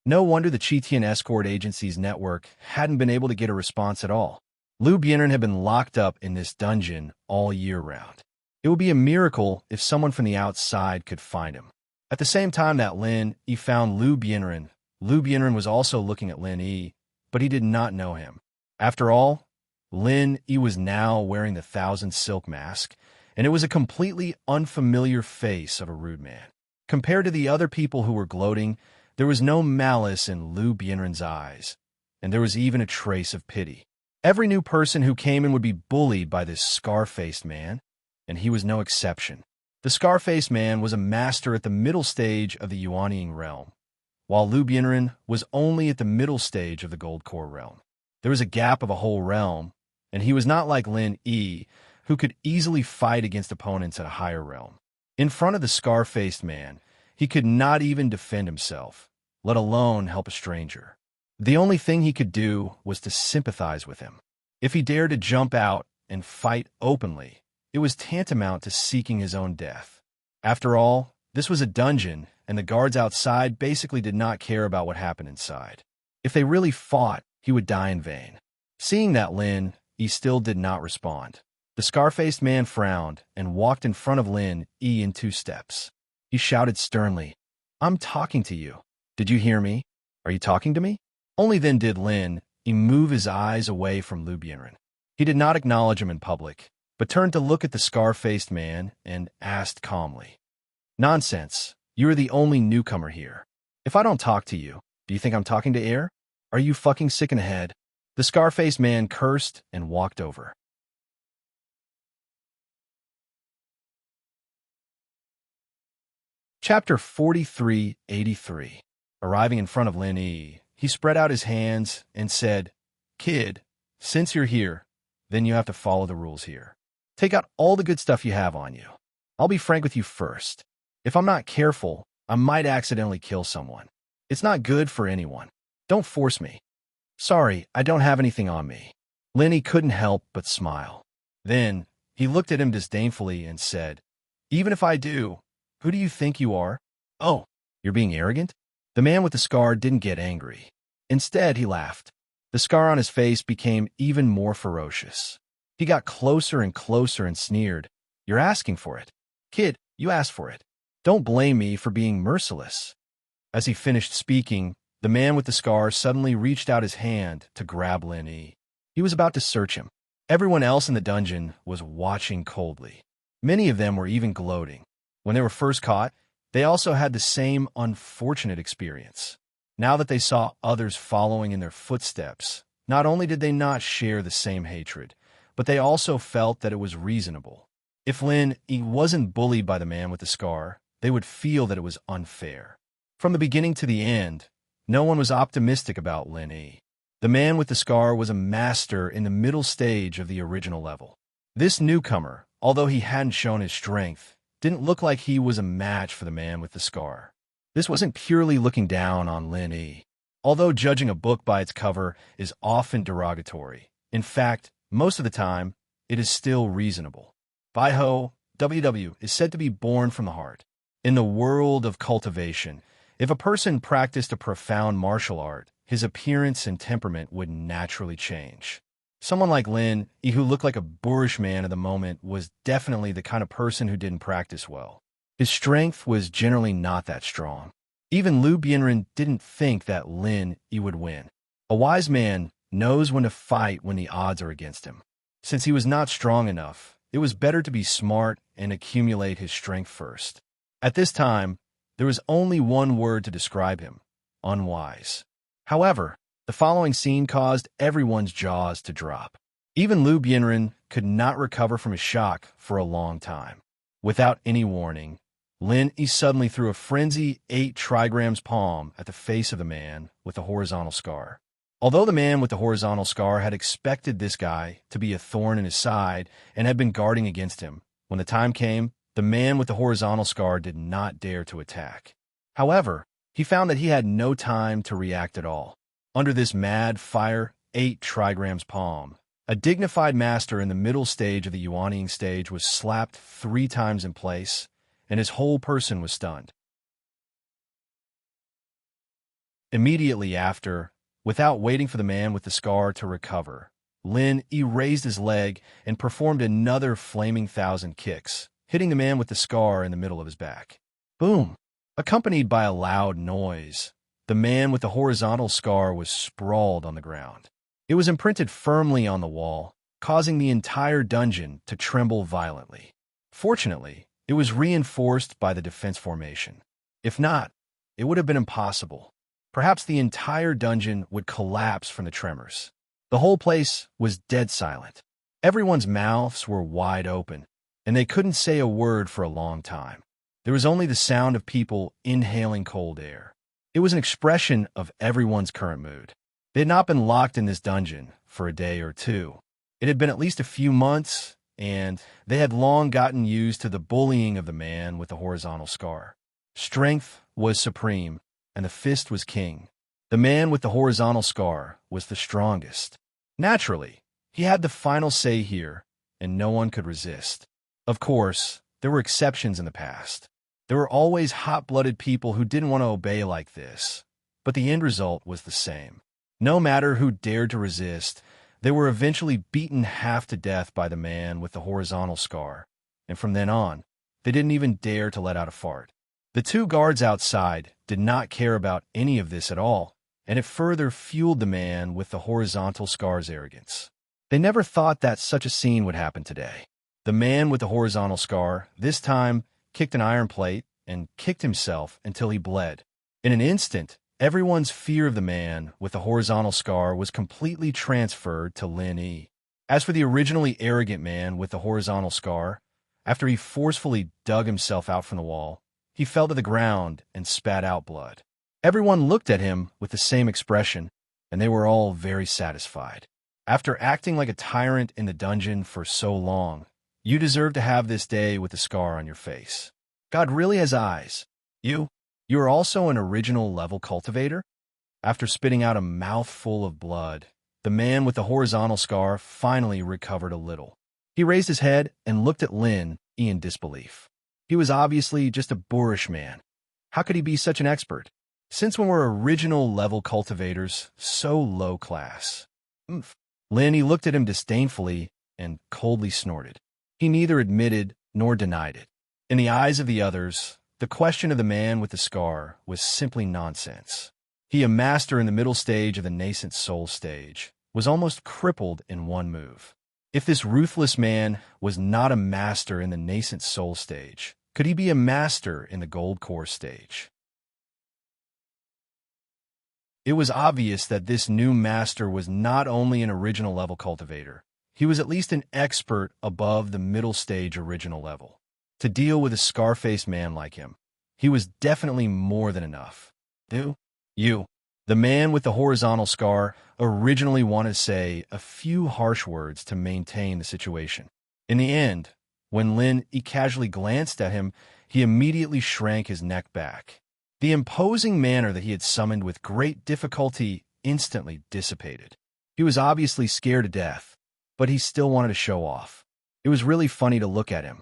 No wonder the Qitian escort agency's network hadn't been able to get a response at all. Lu Bianren had been locked up in this dungeon all year round. It would be a miracle if someone from the outside could find him. At the same time that Lin Yi found Lu Bianren was also looking at Lin Yi, but he did not know him. After all, Lin Yi was now wearing the Thousand Silk Mask, and it was a completely unfamiliar face of a rude man. Compared to the other people who were gloating, there was no malice in Lu Bianren's eyes, and there was even a trace of pity. Every new person who came in would be bullied by this scar-faced man, and he was no exception. The scar-faced man was a master at the middle stage of the Yuanying realm, while Lu Bianren was only at the middle stage of the Gold Core realm. There was a gap of a whole realm, and he was not like Lin Yi, who could easily fight against opponents at a higher realm. In front of the scar-faced man, he could not even defend himself, let alone help a stranger. The only thing he could do was to sympathize with him. If he dared to jump out and fight openly, it was tantamount to seeking his own death. After all, this was a dungeon, and the guards outside basically did not care about what happened inside. If they really fought, he would die in vain. Seeing that Lin, he still did not respond. The scar-faced man frowned and walked in front of Lin Yi in 2 steps. He shouted sternly, "I'm talking to you. Did you hear me? Are you talking to me?" Only then did Lin Yi move his eyes away from Lu Bianren. He did not acknowledge him in public, but turned to look at the scar-faced man and asked calmly, "Nonsense. You are the only newcomer here. If I don't talk to you, do you think I'm talking to air? Are you fucking sick in the head?" The scar-faced man cursed and walked over. Chapter 4383. Arriving in front of Lin Yi, he spread out his hands and said, "Kid, since you're here, then you have to follow the rules here. Take out all the good stuff you have on you. I'll be frank with you first. If I'm not careful, I might accidentally kill someone. It's not good for anyone. Don't force me." "Sorry, I don't have anything on me." Lin Yi couldn't help but smile. Then, he looked at him disdainfully and said, "Even if I do, who do you think you are? Oh, you're being arrogant?" The man with the scar didn't get angry. Instead, he laughed. The scar on his face became even more ferocious. He got closer and closer and sneered, "You're asking for it. Kid, you asked for it. Don't blame me for being merciless." As he finished speaking, the man with the scar suddenly reached out his hand to grab Lin Yi. He was about to search him. Everyone else in the dungeon was watching coldly. Many of them were even gloating. When they were first caught, they also had the same unfortunate experience. Now that they saw others following in their footsteps, not only did they not share the same hatred, but they also felt that it was reasonable. If Lin Yi wasn't bullied by the man with the scar, they would feel that it was unfair. From the beginning to the end, no one was optimistic about Lin Yi. The man with the scar was a master in the middle stage of the original level. This newcomer, although he hadn't shown his strength, didn't look like he was a match for the man with the scar. This wasn't purely looking down on Lin Yi. Although judging a book by its cover is often derogatory, in fact, most of the time, it is still reasonable. Baiho, WW, is said to be born from the heart. In the world of cultivation, if a person practiced a profound martial art, his appearance and temperament would naturally change. Someone like Lin Yi, who looked like a boorish man at the moment, was definitely the kind of person who didn't practice well. His strength was generally not that strong. Even Lu Bianren didn't think that Lin Yi would win. A wise man knows when to fight when the odds are against him. Since he was not strong enough, it was better to be smart and accumulate his strength first. At this time, there was only one word to describe him: unwise. However, the following scene caused everyone's jaws to drop. Even Lu Bianren could not recover from his shock for a long time. Without any warning, Lin Yi suddenly threw a frenzy 8 trigrams palm at the face of the man with the horizontal scar. Although the man with the horizontal scar had expected this guy to be a thorn in his side and had been guarding against him, when the time came, the man with the horizontal scar did not dare to attack. However, he found that he had no time to react at all. Under this mad fire 8 trigrams palm, a dignified master in the middle stage of the Yuanying stage was slapped 3 times in place, and his whole person was stunned. Immediately after, without waiting for the man with the scar to recover, Lin Yi raised his leg and performed another flaming 1,000 kicks, hitting the man with the scar in the middle of his back. Boom! Accompanied by a loud noise, the man with the horizontal scar was sprawled on the ground. It was imprinted firmly on the wall, causing the entire dungeon to tremble violently. Fortunately, it was reinforced by the defense formation. If not, it would have been impossible. Perhaps the entire dungeon would collapse from the tremors. The whole place was dead silent. Everyone's mouths were wide open, and they couldn't say a word for a long time. There was only the sound of people inhaling cold air. It was an expression of everyone's current mood. They had not been locked in this dungeon for a day or two. It had been at least a few months, and they had long gotten used to the bullying of the man with the horizontal scar. Strength was supreme, and the fist was king. The man with the horizontal scar was the strongest. Naturally, he had the final say here, and no one could resist. Of course, there were exceptions in the past. There were always hot-blooded people who didn't want to obey like this, but the end result was the same. No matter who dared to resist, they were eventually beaten half to death by the man with the horizontal scar, and from then on, they didn't even dare to let out a fart. The two guards outside did not care about any of this at all, and it further fueled the man with the horizontal scar's arrogance. They never thought that such a scene would happen today. The man with the horizontal scar, this time, kicked an iron plate and kicked himself until he bled. In an instant, everyone's fear of the man with the horizontal scar was completely transferred to Lin Yi. As for the originally arrogant man with the horizontal scar, after he forcefully dug himself out from the wall, he fell to the ground and spat out blood. Everyone looked at him with the same expression, and they were all very satisfied. After acting like a tyrant in the dungeon for so long, you deserve to have this day with the scar on your face. God really has eyes. You are also an original level cultivator? After spitting out a mouthful of blood, the man with the horizontal scar finally recovered a little. He raised his head and looked at Lin Yi in disbelief. He was obviously just a boorish man. How could he be such an expert? Since when were original level cultivators so low class? Lin Yi looked at him disdainfully and coldly snorted. He neither admitted nor denied it. In the eyes of the others, the question of the man with the scar was simply nonsense. He, a master in the middle stage of the nascent soul stage, was almost crippled in one move. If this ruthless man was not a master in the nascent soul stage, could he be a master in the gold core stage? It was obvious that this new master was not only an original level cultivator, he was at least an expert above the middle stage original level. To deal with a scar-faced man like him, he was definitely more than enough. You, the man with the horizontal scar, originally wanted to say a few harsh words to maintain the situation. In the end, when Lin Yi casually glanced at him, he immediately shrank his neck back. The imposing manner that he had summoned with great difficulty instantly dissipated. He was obviously scared to death, but he still wanted to show off. It was really funny to look at him.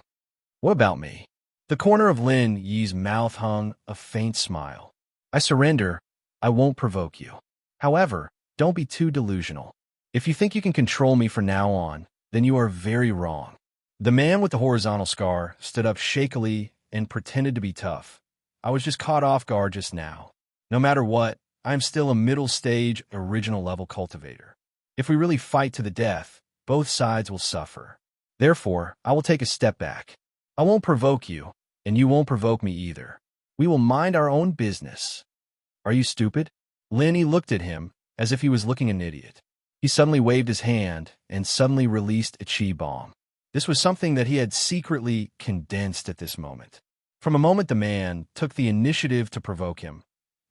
What about me? The corner of Lin Yi's mouth hung a faint smile. I surrender. I won't provoke you. However, don't be too delusional. If you think you can control me from now on, then you are very wrong. The man with the horizontal scar stood up shakily and pretended to be tough. I was just caught off guard just now. No matter what, I am still a middle stage original level cultivator. If we really fight to the death, both sides will suffer. Therefore, I will take a step back. I won't provoke you, and you won't provoke me either. We will mind our own business. Are you stupid? Lin Yi looked at him as if he was looking an idiot. He suddenly waved his hand and suddenly released a chi bomb. This was something that he had secretly condensed at this moment. From a moment the man took the initiative to provoke him,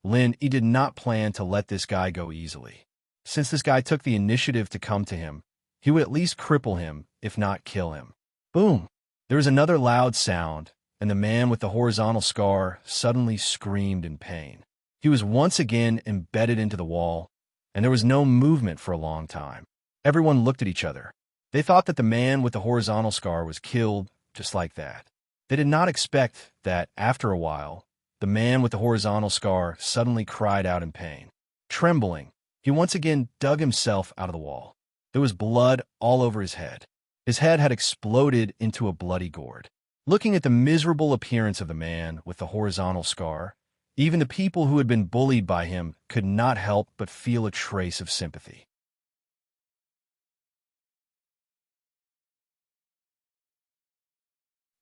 Lin Yi did not plan to let this guy go easily. Since this guy took the initiative to come to him, he would at least cripple him, if not kill him. Boom! There was another loud sound, and the man with the horizontal scar suddenly screamed in pain. He was once again embedded into the wall, and there was no movement for a long time. Everyone looked at each other. They thought that the man with the horizontal scar was killed just like that. They did not expect that, after a while, the man with the horizontal scar suddenly cried out in pain. Trembling, he once again dug himself out of the wall. There was blood all over his head. His head had exploded into a bloody gourd. Looking at the miserable appearance of the man with the horizontal scar, even the people who had been bullied by him could not help but feel a trace of sympathy.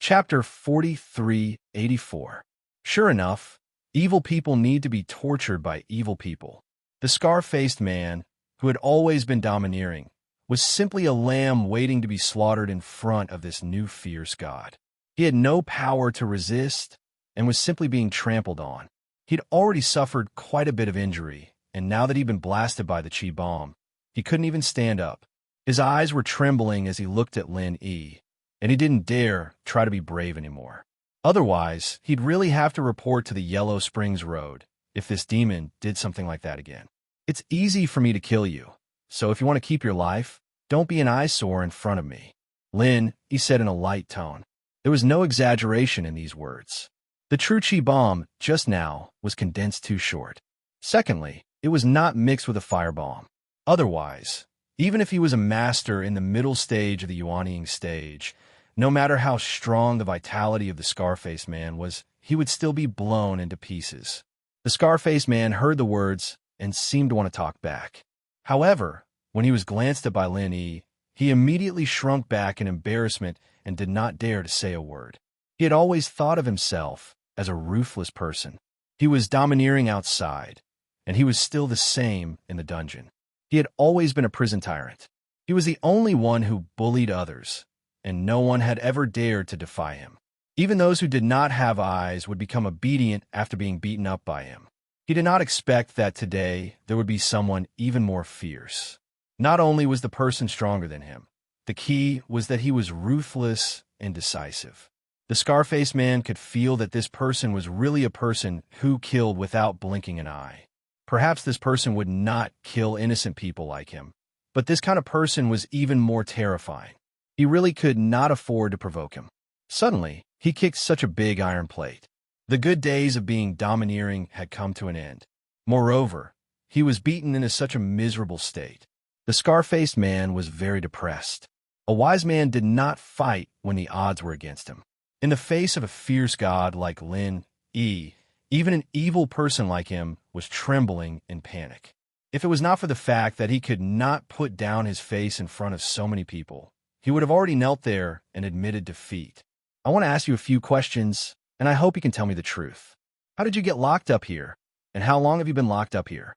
Chapter 4384. Sure enough, evil people need to be tortured by evil people. The scar-faced man, who had always been domineering, was simply a lamb waiting to be slaughtered in front of this new fierce god. He had no power to resist and was simply being trampled on. He'd already suffered quite a bit of injury, and now that he'd been blasted by the chi bomb, he couldn't even stand up. His eyes were trembling as he looked at Lin Yi, and he didn't dare try to be brave anymore. Otherwise, he'd really have to report to the Yellow Springs Road if this demon did something like that again. It's easy for me to kill you, so if you want to keep your life, don't be an eyesore in front of me. Lin, he said in a light tone. There was no exaggeration in these words. The true chi bomb, just now, was condensed too short. Secondly, it was not mixed with a firebomb. Otherwise, even if he was a master in the middle stage of the Yuanying stage, no matter how strong the vitality of the Scarface Man was, he would still be blown into pieces. The Scarface Man heard the words and seemed to want to talk back. However, when he was glanced at by Lin Yi, he immediately shrunk back in embarrassment and did not dare to say a word. He had always thought of himself as a ruthless person. He was domineering outside, and he was still the same in the dungeon. He had always been a prison tyrant. He was the only one who bullied others, and no one had ever dared to defy him. Even those who did not have eyes would become obedient after being beaten up by him. He did not expect that today there would be someone even more fierce. Not only was the person stronger than him, the key was that he was ruthless and decisive. The Scarface Man could feel that this person was really a person who killed without blinking an eye. Perhaps this person would not kill innocent people like him, but this kind of person was even more terrifying. He really could not afford to provoke him. Suddenly, he kicked such a big iron plate. The good days of being domineering had come to an end. Moreover, he was beaten into such a miserable state. The Scar-faced man was very depressed. A wise man did not fight when the odds were against him. In the face of a fierce god like Lin Yi, even an evil person like him was trembling in panic. If it was not for the fact that he could not put down his face in front of so many people, he would have already knelt there and admitted defeat. I want to ask you a few questions, and I hope you can tell me the truth. How did you get locked up here? And how long have you been locked up here?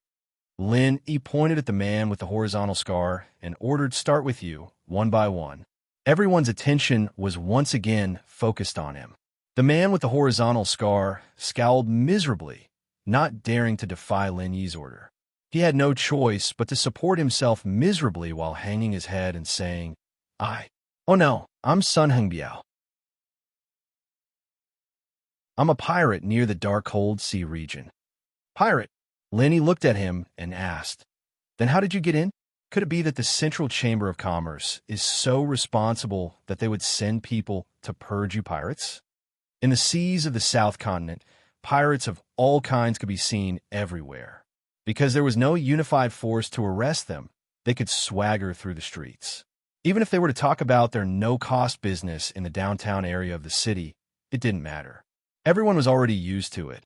Lin Yi pointed at the man with the horizontal scar and ordered, "Start with you, one by one." Everyone's attention was once again focused on him. The man with the horizontal scar scowled miserably, not daring to defy Lin Yi's order. He had no choice but to support himself miserably while hanging his head and saying, Oh no, I'm Sun Hengbiao. I'm a pirate near the dark cold sea region. Pirate? Lin Yi looked at him and asked, Then how did you get in? Could it be that the Central Chamber of Commerce is so responsible that they would send people to purge you pirates? In the seas of the South Continent, pirates of all kinds could be seen everywhere. Because there was no unified force to arrest them, they could swagger through the streets. Even if they were to talk about their no-cost business in the downtown area of the city, it didn't matter. Everyone was already used to it,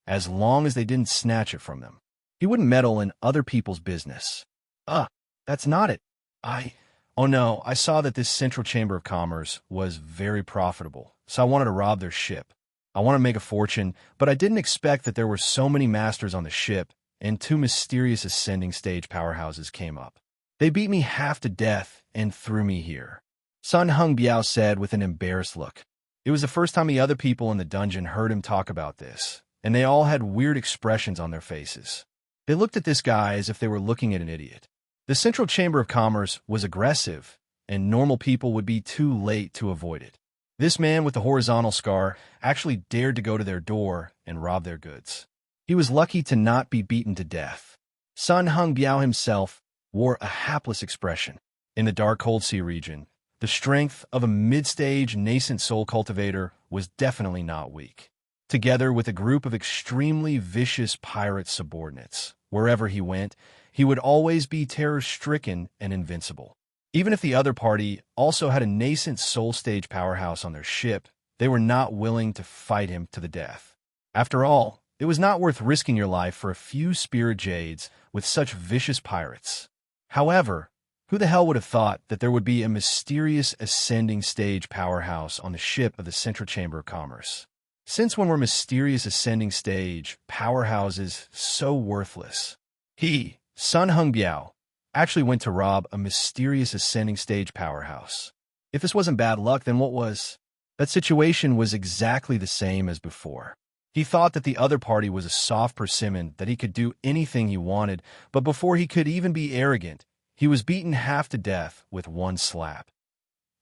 as long as they didn't snatch it from them. He wouldn't meddle in other people's business. That's not it. Oh no, I saw that this Central Chamber of Commerce was very profitable, so I wanted to rob their ship. I want to make a fortune, but I didn't expect that there were so many masters on the ship, and two mysterious ascending stage powerhouses came up. They beat me half to death and threw me here. Sun Hengbiao said with an embarrassed look. It was the first time the other people in the dungeon heard him talk about this, and they all had weird expressions on their faces. They looked at this guy as if they were looking at an idiot. The Central Chamber of Commerce was aggressive, and normal people would be too late to avoid it. This man with the horizontal scar actually dared to go to their door and rob their goods. He was lucky to not be beaten to death. Sun Hengbiao himself wore a hapless expression. In the dark cold sea region, the strength of a mid-stage nascent soul cultivator was definitely not weak. Together with a group of extremely vicious pirate subordinates, wherever he went, he would always be terror-stricken and invincible. Even if the other party also had a nascent soul stage powerhouse on their ship, they were not willing to fight him to the death. After all, it was not worth risking your life for a few spirit jades with such vicious pirates. However, who the hell would have thought that there would be a mysterious ascending stage powerhouse on the ship of the Central Chamber of Commerce? Since when were mysterious ascending stage powerhouses so worthless? He, Sun Hengbiao, actually went to rob a mysterious ascending stage powerhouse. If this wasn't bad luck, then what was? That situation was exactly the same as before. He thought that the other party was a soft persimmon, that he could do anything he wanted, but before he could even be arrogant, he was beaten half to death with one slap.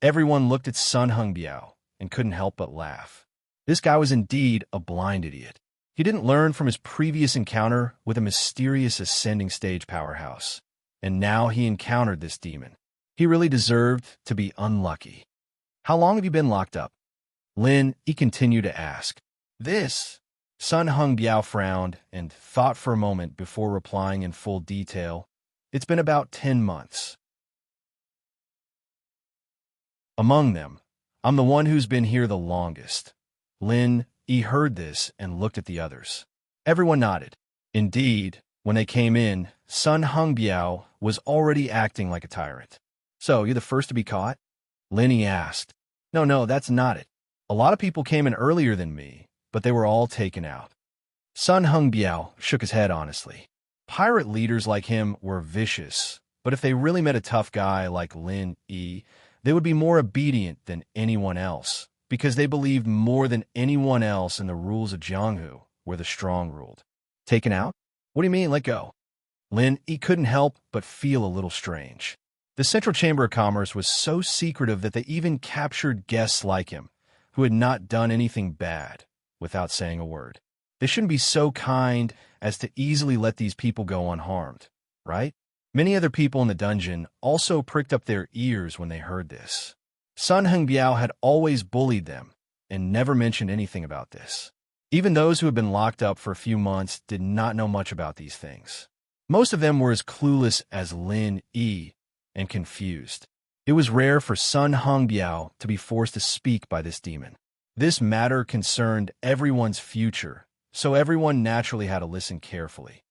Everyone looked at Sun Hungbiao and couldn't help but laugh. This guy was indeed a blind idiot. He didn't learn from his previous encounter with a mysterious ascending stage powerhouse, and now he encountered this demon. He really deserved to be unlucky. How long have you been locked up? Lin, he continued to ask. This? Sun Hungbiao frowned and thought for a moment before replying in full detail. It's been about 10 months. Among them, I'm the one who's been here the longest. Lin, he heard this and looked at the others. Everyone nodded. Indeed, when they came in, Sun Hungbiao was already acting like a tyrant. So, you're the first to be caught? Lin, he asked. No, that's not it. A lot of people came in earlier than me, but they were all taken out. Sun Hungbiao shook his head honestly. Pirate leaders like him were vicious, but if they really met a tough guy like Lin Yi, they would be more obedient than anyone else, because they believed more than anyone else in the rules of Jianghu, where the strong ruled. Taken out? What do you mean, let go? Lin Yi couldn't help but feel a little strange. The Central Chamber of Commerce was so secretive that they even captured guests like him, who had not done anything bad, without saying a word. They shouldn't be so kind as to easily let these people go unharmed, right? Many other people in the dungeon also pricked up their ears when they heard this. Sun Hungbiao had always bullied them and never mentioned anything about this. Even those who had been locked up for a few months did not know much about these things. Most of them were as clueless as Lin Yi and confused. It was rare for Sun Hungbiao to be forced to speak by this demon. This matter concerned everyone's future, so everyone naturally had to listen carefully.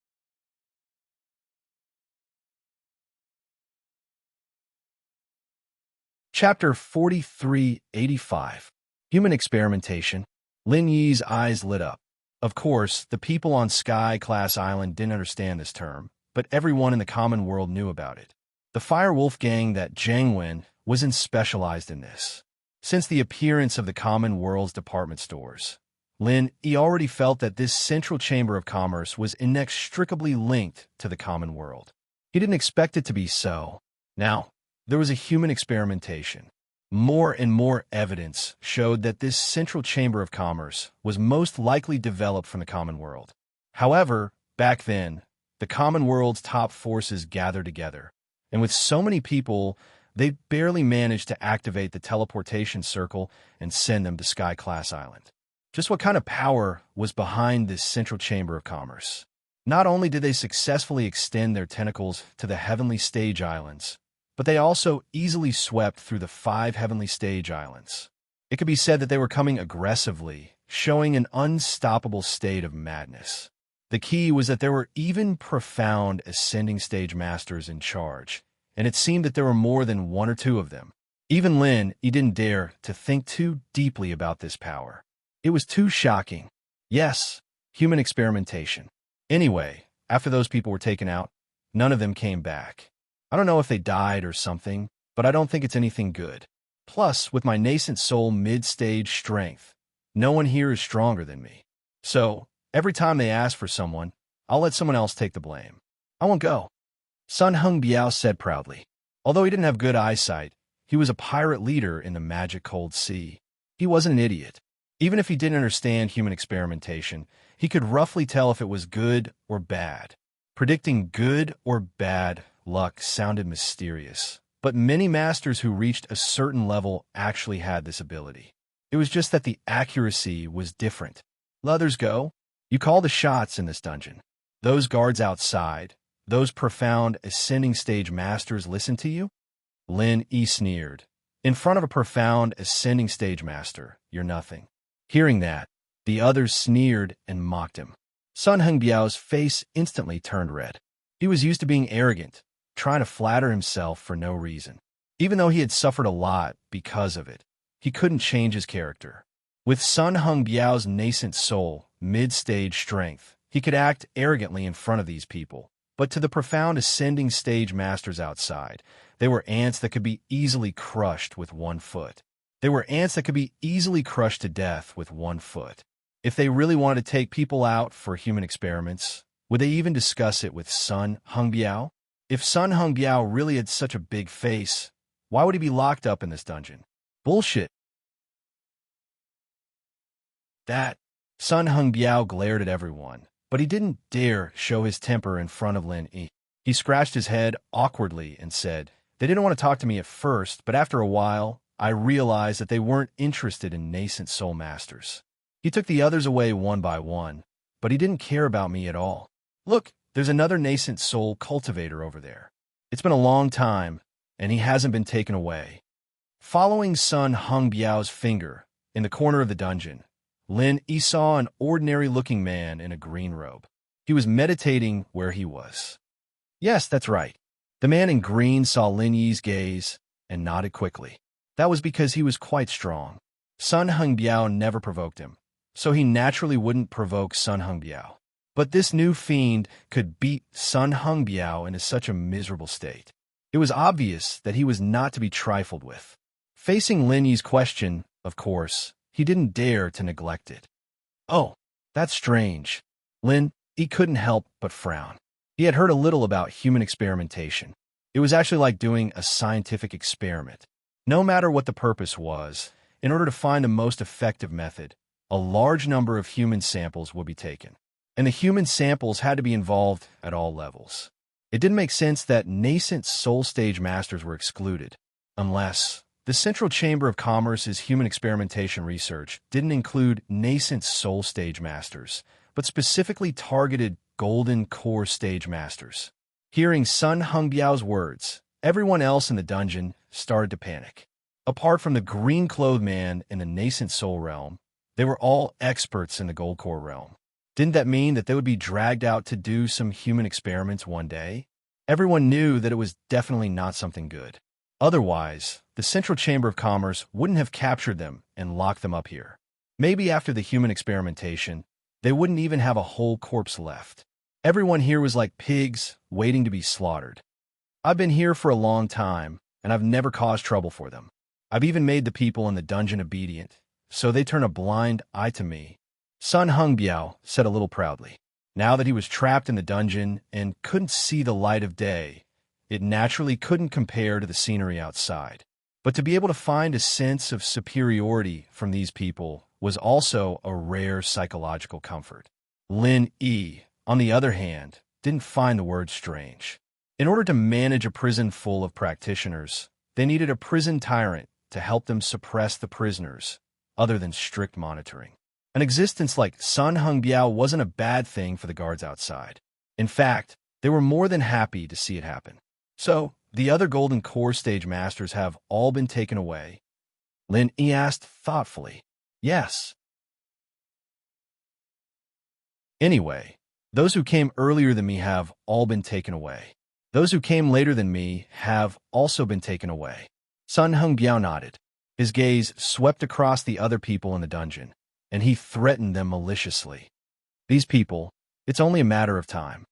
Chapter 4385. Human Experimentation. Lin Yi's eyes lit up. Of course, the people on Sky-class Island didn't understand this term, but everyone in the common world knew about it. The Fire Wolf gang that Zhang Wen was in specialized in this. Since the appearance of the common world's department stores, Lin Yi already felt that this Central Chamber of Commerce was inextricably linked to the common world. He didn't expect it to be so. Now, there was a human experimentation. More and more evidence showed that this Central Chamber of Commerce was most likely developed from the common world. However, back then, the common world's top forces gathered together, and with so many people, they barely managed to activate the teleportation circle and send them to Sky-class Island. Just what kind of power was behind this Central Chamber of Commerce? Not only did they successfully extend their tentacles to the Heavenly Stage Islands, but they also easily swept through the 5 Heavenly Stage Islands. It could be said that they were coming aggressively, showing an unstoppable state of madness. The key was that there were even profound ascending stage masters in charge, and it seemed that there were more than 1 or 2 of them. Even Lin, he didn't dare to think too deeply about this power. It was too shocking. Yes, human experimentation. Anyway, after those people were taken out, none of them came back. I don't know if they died or something, but I don't think it's anything good. Plus, with my nascent soul mid-stage strength, no one here is stronger than me. So, every time they ask for someone, I'll let someone else take the blame. I won't go. Sun Hungbiao said proudly. Although he didn't have good eyesight, he was a pirate leader in the magic cold sea. He wasn't an idiot. Even if he didn't understand human experimentation, he could roughly tell if it was good or bad. Predicting good or bad luck sounded mysterious, but many masters who reached a certain level actually had this ability. It was just that the accuracy was different. Let others go. You call the shots in this dungeon. Those guards outside, those profound ascending stage masters listen to you? Lin Yi sneered. In front of a profound ascending stage master, you're nothing. Hearing that, the others sneered and mocked him. Sun Hungbiao's face instantly turned red. He was used to being arrogant, trying to flatter himself for no reason. Even though he had suffered a lot because of it, he couldn't change his character. With Sun Hungbiao's nascent soul, mid-stage strength, he could act arrogantly in front of these people, But to the profound ascending stage masters outside, they were ants that could be easily crushed with one foot. They were ants that could be easily crushed to death with one foot. If they really wanted to take people out for human experiments, would they even discuss it with Sun Hongbiao? If Sun Hongbiao really had such a big face, why would he be locked up in this dungeon? Bullshit. That. Sun Hongbiao glared at everyone, but he didn't dare show his temper in front of Lin Yi. He scratched his head awkwardly and said, "They didn't want to talk to me at first, but after a while, I realized that they weren't interested in nascent soul masters." He took the others away one by one, but he didn't care about me at all. "Look, there's another nascent soul cultivator over there. It's been a long time, and he hasn't been taken away." Following Sun Hongbiao's finger in the corner of the dungeon, Lin Yi saw an ordinary-looking man in a green robe. He was meditating where he was. Yes, that's right. The man in green saw Lin Yi's gaze and nodded quickly. That was because he was quite strong. Sun Hongbiao never provoked him, so he naturally wouldn't provoke Sun Hongbiao. But this new fiend could beat Sun Hongbiao into such a miserable state. It was obvious that he was not to be trifled with. Facing Lin Yi's question, of course, he didn't dare to neglect it. "Oh, that's strange." Lin Yi couldn't help but frown. He had heard a little about human experimentation. It was actually like doing a scientific experiment. No matter what the purpose was, in order to find the most effective method, a large number of human samples would be taken. And the human samples had to be involved at all levels. It didn't make sense that nascent soul stage masters were excluded, unless the Central Chamber of Commerce's human experimentation research didn't include nascent soul stage masters, but specifically targeted golden core stage masters. Hearing Sun Hongbiao's words, everyone else in the dungeon started to panic. Apart from the green-clothed man in the nascent soul realm, they were all experts in the gold core realm. Didn't that mean that they would be dragged out to do some human experiments one day? Everyone knew that it was definitely not something good. Otherwise, the Central Chamber of Commerce wouldn't have captured them and locked them up here. Maybe after the human experimentation, they wouldn't even have a whole corpse left. Everyone here was like pigs waiting to be slaughtered. I've been here for a long time, and I've never caused trouble for them. I've even made the people in the dungeon obedient, so they turn a blind eye to me. Sun Hongbiao said a little proudly. Now that he was trapped in the dungeon and couldn't see the light of day, it naturally couldn't compare to the scenery outside. But to be able to find a sense of superiority from these people was also a rare psychological comfort. Lin Yi, on the other hand, didn't find the word strange. In order to manage a prison full of practitioners, they needed a prison tyrant to help them suppress the prisoners, other than strict monitoring. An existence like Sun Hongbiao wasn't a bad thing for the guards outside. In fact, they were more than happy to see it happen. "So, the other golden core stage masters have all been taken away?" Lin Yi asked thoughtfully. "Yes." "Anyway, those who came earlier than me have all been taken away. Those who came later than me have also been taken away." Sun Hongbiao nodded. His gaze swept across the other people in the dungeon, and he threatened them maliciously. These people, it's only a matter of time.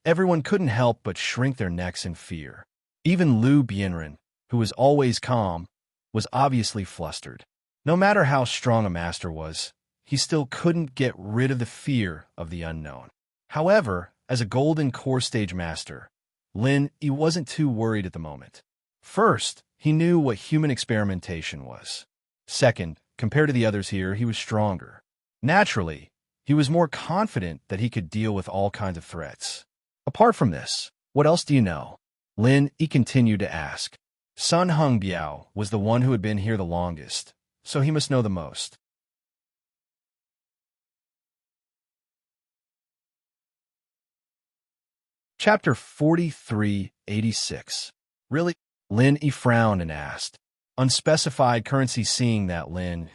Everyone couldn't help but shrink their necks in fear. Even Liu Bianren, who was always calm, was obviously flustered. No matter how strong a master was, he still couldn't get rid of the fear of the unknown. However, as a golden core stage master, Lin Yi wasn't too worried at the moment. First, he knew what human experimentation was. Second, compared to the others here, he was stronger. Naturally, he was more confident that he could deal with all kinds of threats. Apart from this, what else do you know? Lin Yi continued to ask. Sun Hongbiao was the one who had been here the longest, so he must know the most. Chapter 4386. Really? Lin Yi frowned and asked. Unspecified currency seeing that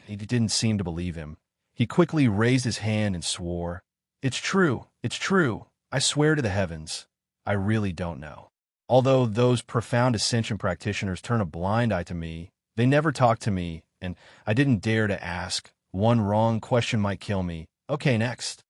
he didn't seem to believe him. He quickly raised his hand and swore, It's true. I swear to the heavens, I really don't know. Although those profound ascension practitioners turn a blind eye to me, they never talk to me, and I didn't dare to ask. One wrong question might kill me. Okay, next.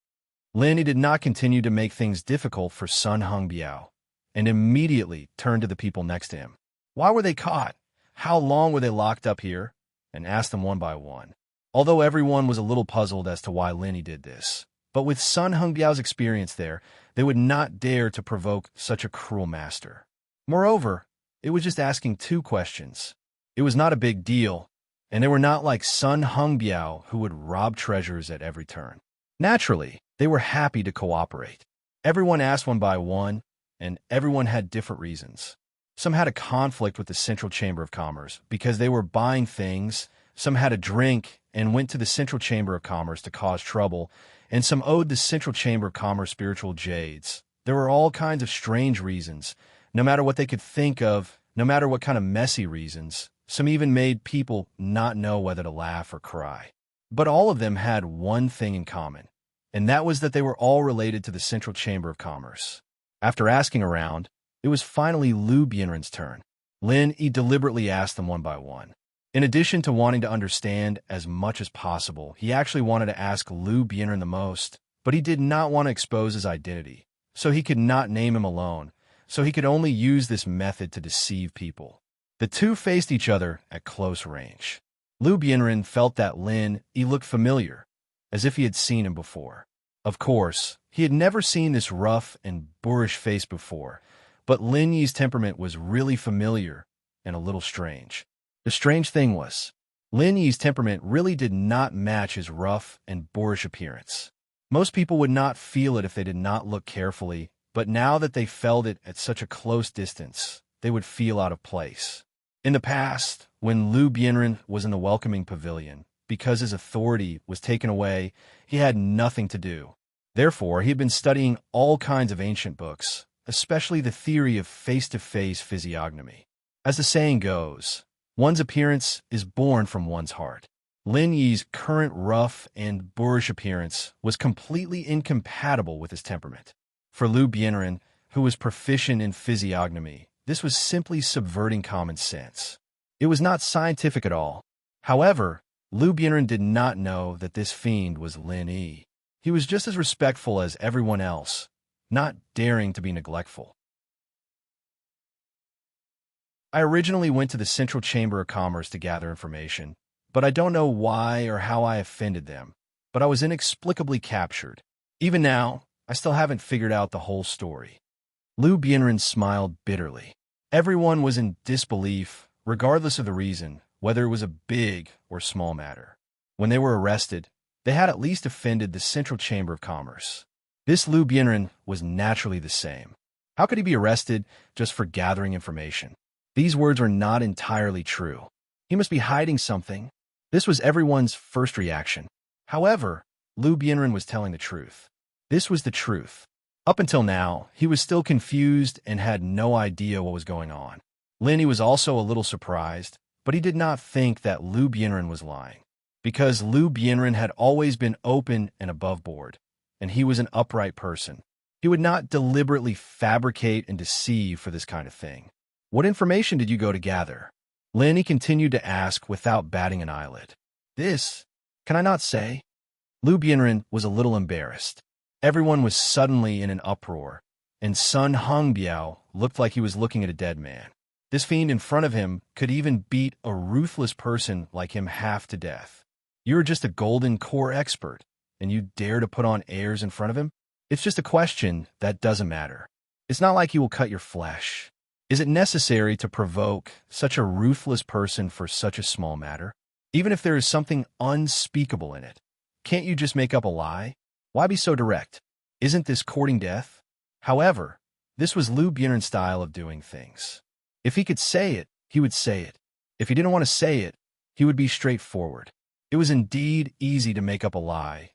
Lin Yi did not continue to make things difficult for Sun Hongbiao, and immediately turned to the people next to him. Why were they caught? How long were they locked up here? And asked them one by one. Although everyone was a little puzzled as to why Lin Yi did this, but with Sun Hongbiao's experience there, they would not dare to provoke such a cruel master. Moreover, it was just asking 2 questions. It was not a big deal, and they were not like Sun Hongbiao, who would rob treasures at every turn. Naturally, they were happy to cooperate. Everyone asked one by one, and everyone had different reasons. Some had a conflict with the Central Chamber of Commerce because they were buying things, some had a drink and went to the Central Chamber of Commerce to cause trouble, and some owed the Central Chamber of Commerce spiritual jades. There were all kinds of strange reasons, no matter what they could think of, no matter what kind of messy reasons. Some even made people not know whether to laugh or cry. But all of them had one thing in common, and that was that they were all related to the Central Chamber of Commerce. After asking around, it was finally Lu Bianren's turn. Lin Yi deliberately asked them one by one. In addition to wanting to understand as much as possible, he actually wanted to ask Lu Bianren the most, but he did not want to expose his identity, so he could not name him alone, so he could only use this method to deceive people. The two faced each other at close range. Lu Bianren felt that Lin Yi looked familiar, as if he had seen him before. Of course, he had never seen this rough and boorish face before, but Lin Yi's temperament was really familiar and a little strange. The strange thing was, Lin Yi's temperament really did not match his rough and boorish appearance. Most people would not feel it if they did not look carefully, but now that they felt it at such a close distance, they would feel out of place. In the past, when Lu Bianren was in the welcoming pavilion, because his authority was taken away, he had nothing to do. Therefore, he had been studying all kinds of ancient books, especially the theory of face-to-face physiognomy. As the saying goes, one's appearance is born from one's heart. Lin Yi's current rough and boorish appearance was completely incompatible with his temperament. For Lu Bianren, who was proficient in physiognomy, this was simply subverting common sense. It was not scientific at all. However, Lu Bianren did not know that this fiend was Lin Yi. He was just as respectful as everyone else, not daring to be neglectful. I originally went to the Central Chamber of Commerce to gather information, but I don't know why or how I offended them, but I was inexplicably captured. Even now, I still haven't figured out the whole story. Lu Bianren smiled bitterly. Everyone was in disbelief, regardless of the reason, whether it was a big or small matter. When they were arrested, they had at least offended the Central Chamber of Commerce. This Lu Bianren was naturally the same. How could he be arrested just for gathering information? These words were not entirely true. He must be hiding something. This was everyone's first reaction. However, Lu Bianren was telling the truth. This was the truth. Up until now, he was still confused and had no idea what was going on. Lin Yi was also a little surprised, but he did not think that Lu Bianren was lying, because Lu Bianren had always been open and above board, and he was an upright person. He would not deliberately fabricate and deceive for this kind of thing. What information did you go to gather? Lin Yi continued to ask without batting an eyelid. This, can I not say? Lu Bianren was a little embarrassed. Everyone was suddenly in an uproar, and Sun Hongbiao looked like he was looking at a dead man. This fiend in front of him could even beat a ruthless person like him half to death. You are just a golden core expert, and you dare to put on airs in front of him? It's just a question that doesn't matter. It's not like he will cut your flesh. Is it necessary to provoke such a ruthless person for such a small matter? Even if there is something unspeakable in it, can't you just make up a lie? Why be so direct? Isn't this courting death? However, this was Lu Bianren's style of doing things. If he could say it, he would say it. If he didn't want to say it, he would be straightforward. It was indeed easy to make up a lie,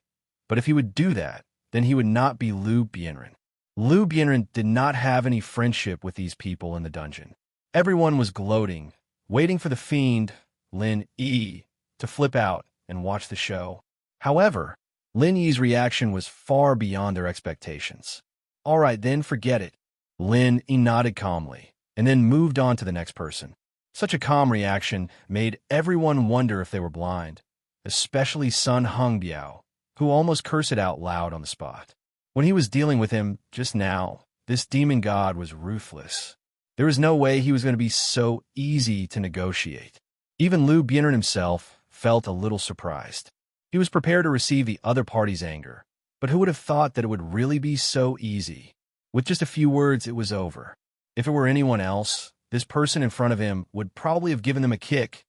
but if he would do that, then he would not be Lu Bianren. Lu Bianren did not have any friendship with these people in the dungeon. Everyone was gloating, waiting for the fiend, Lin Yi, to flip out and watch the show. However, Lin Yi's reaction was far beyond their expectations. All right, then forget it. Lin Yi nodded calmly, and then moved on to the next person. Such a calm reaction made everyone wonder if they were blind, especially Sun Hongbiao, who almost cursed it out loud on the spot. When he was dealing with him just now, this demon god was ruthless. There was no way he was going to be so easy to negotiate. Even Liu Bianren himself felt a little surprised. He was prepared to receive the other party's anger, but who would have thought that it would really be so easy? With just a few words, it was over. If it were anyone else, this person in front of him would probably have given them a kick.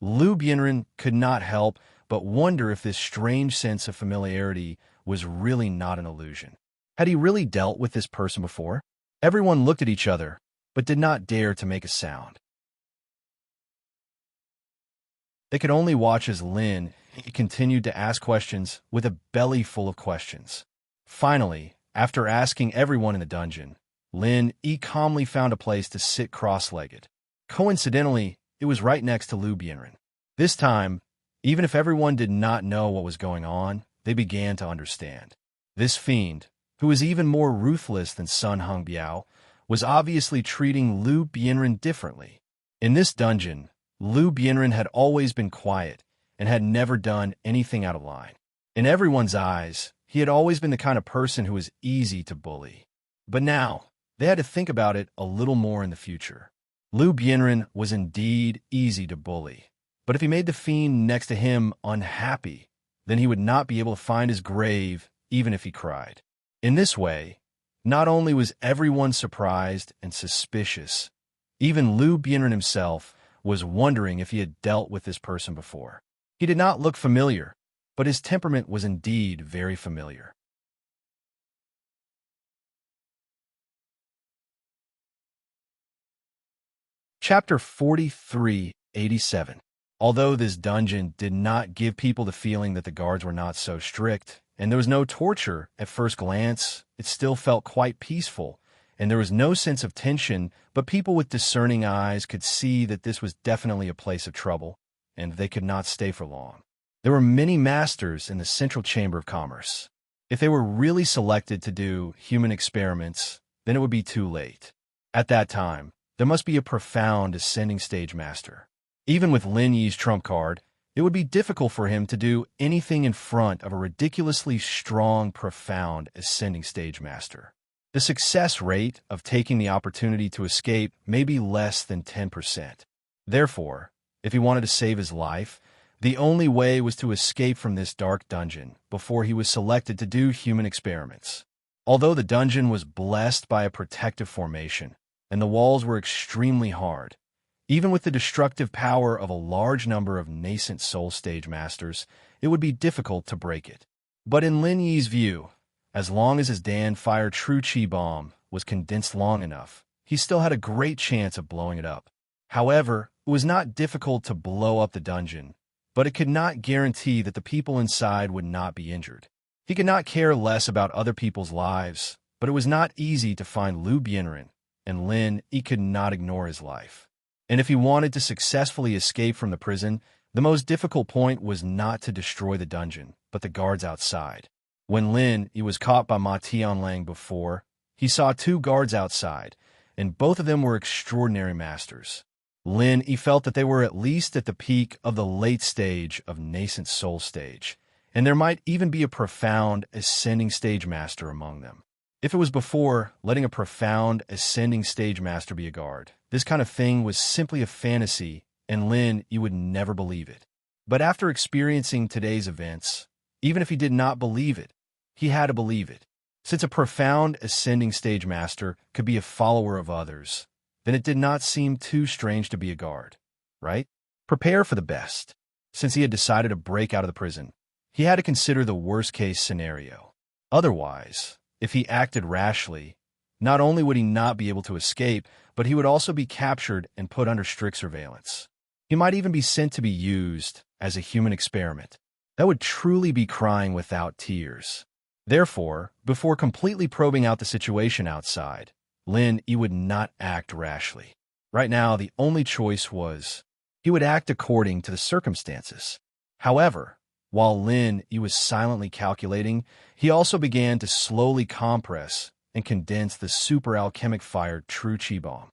Liu Bianren could not help but wonder if this strange sense of familiarity was really not an illusion. Had he really dealt with this person before? Everyone looked at each other, but did not dare to make a sound. They could only watch as Lin continued to ask questions with a belly full of questions. Finally, after asking everyone in the dungeon, Lin calmly found a place to sit cross-legged. Coincidentally, it was right next to Liu Bianren. This time, even if everyone did not know what was going on, they began to understand. This fiend, who was even more ruthless than Sun Hongbiao, was obviously treating Liu Bianren differently. In this dungeon, Liu Bianren had always been quiet and had never done anything out of line. In everyone's eyes, he had always been the kind of person who was easy to bully. But now, they had to think about it a little more in the future. Liu Bianren was indeed easy to bully, but if he made the fiend next to him unhappy, then he would not be able to find his grave even if he cried. In this way, not only was everyone surprised and suspicious, even Liu Bianren himself was wondering if he had dealt with this person before. He did not look familiar, but his temperament was indeed very familiar. Chapter 4387. Although this dungeon did not give people the feeling that the guards were not so strict, and there was no torture at first glance, it still felt quite peaceful, and there was no sense of tension, but people with discerning eyes could see that this was definitely a place of trouble, and they could not stay for long. There were many masters in the Central Chamber of Commerce. If they were really selected to do human experiments, then it would be too late. At that time, there must be a profound ascending stage master. Even with Lin Yi's trump card, it would be difficult for him to do anything in front of a ridiculously strong, profound ascending stage master. The success rate of taking the opportunity to escape may be less than 10%. Therefore, if he wanted to save his life, the only way was to escape from this dark dungeon before he was selected to do human experiments. Although the dungeon was blessed by a protective formation, and the walls were extremely hard, even with the destructive power of a large number of nascent soul stage masters, it would be difficult to break it. But in Lin Yi's view, as long as his Dan-Fire True Chi Bomb was condensed long enough, he still had a great chance of blowing it up. However, it was not difficult to blow up the dungeon, but it could not guarantee that the people inside would not be injured. He could not care less about other people's lives, but it was not easy to find Liu Bianren, and Lin Yi could not ignore his life. And if he wanted to successfully escape from the prison, the most difficult point was not to destroy the dungeon, but the guards outside. When Lin Yi was caught by Ma Tianlang before, he saw two guards outside, and both of them were extraordinary masters. Lin Yi felt that they were at least at the peak of the late stage of nascent soul stage, and there might even be a profound ascending stage master among them. If it was before, letting a profound ascending stage master be a guard, this kind of thing was simply a fantasy, and Lin Yi would never believe it. But after experiencing today's events, even if he did not believe it, he had to believe it. Since a profound ascending stage master could be a follower of others, then it did not seem too strange to be a guard, right? Prepare for the best. Since he had decided to break out of the prison, he had to consider the worst-case scenario. Otherwise, if he acted rashly, not only would he not be able to escape, but he would also be captured and put under strict surveillance. He might even be sent to be used as a human experiment. That would truly be crying without tears. Therefore, before completely probing out the situation outside, Lin Yi would not act rashly. Right now, the only choice was he would act according to the circumstances. However, while Lin Yi was silently calculating, he also began to slowly compress and condense the super alchemic fire True Chi Bomb.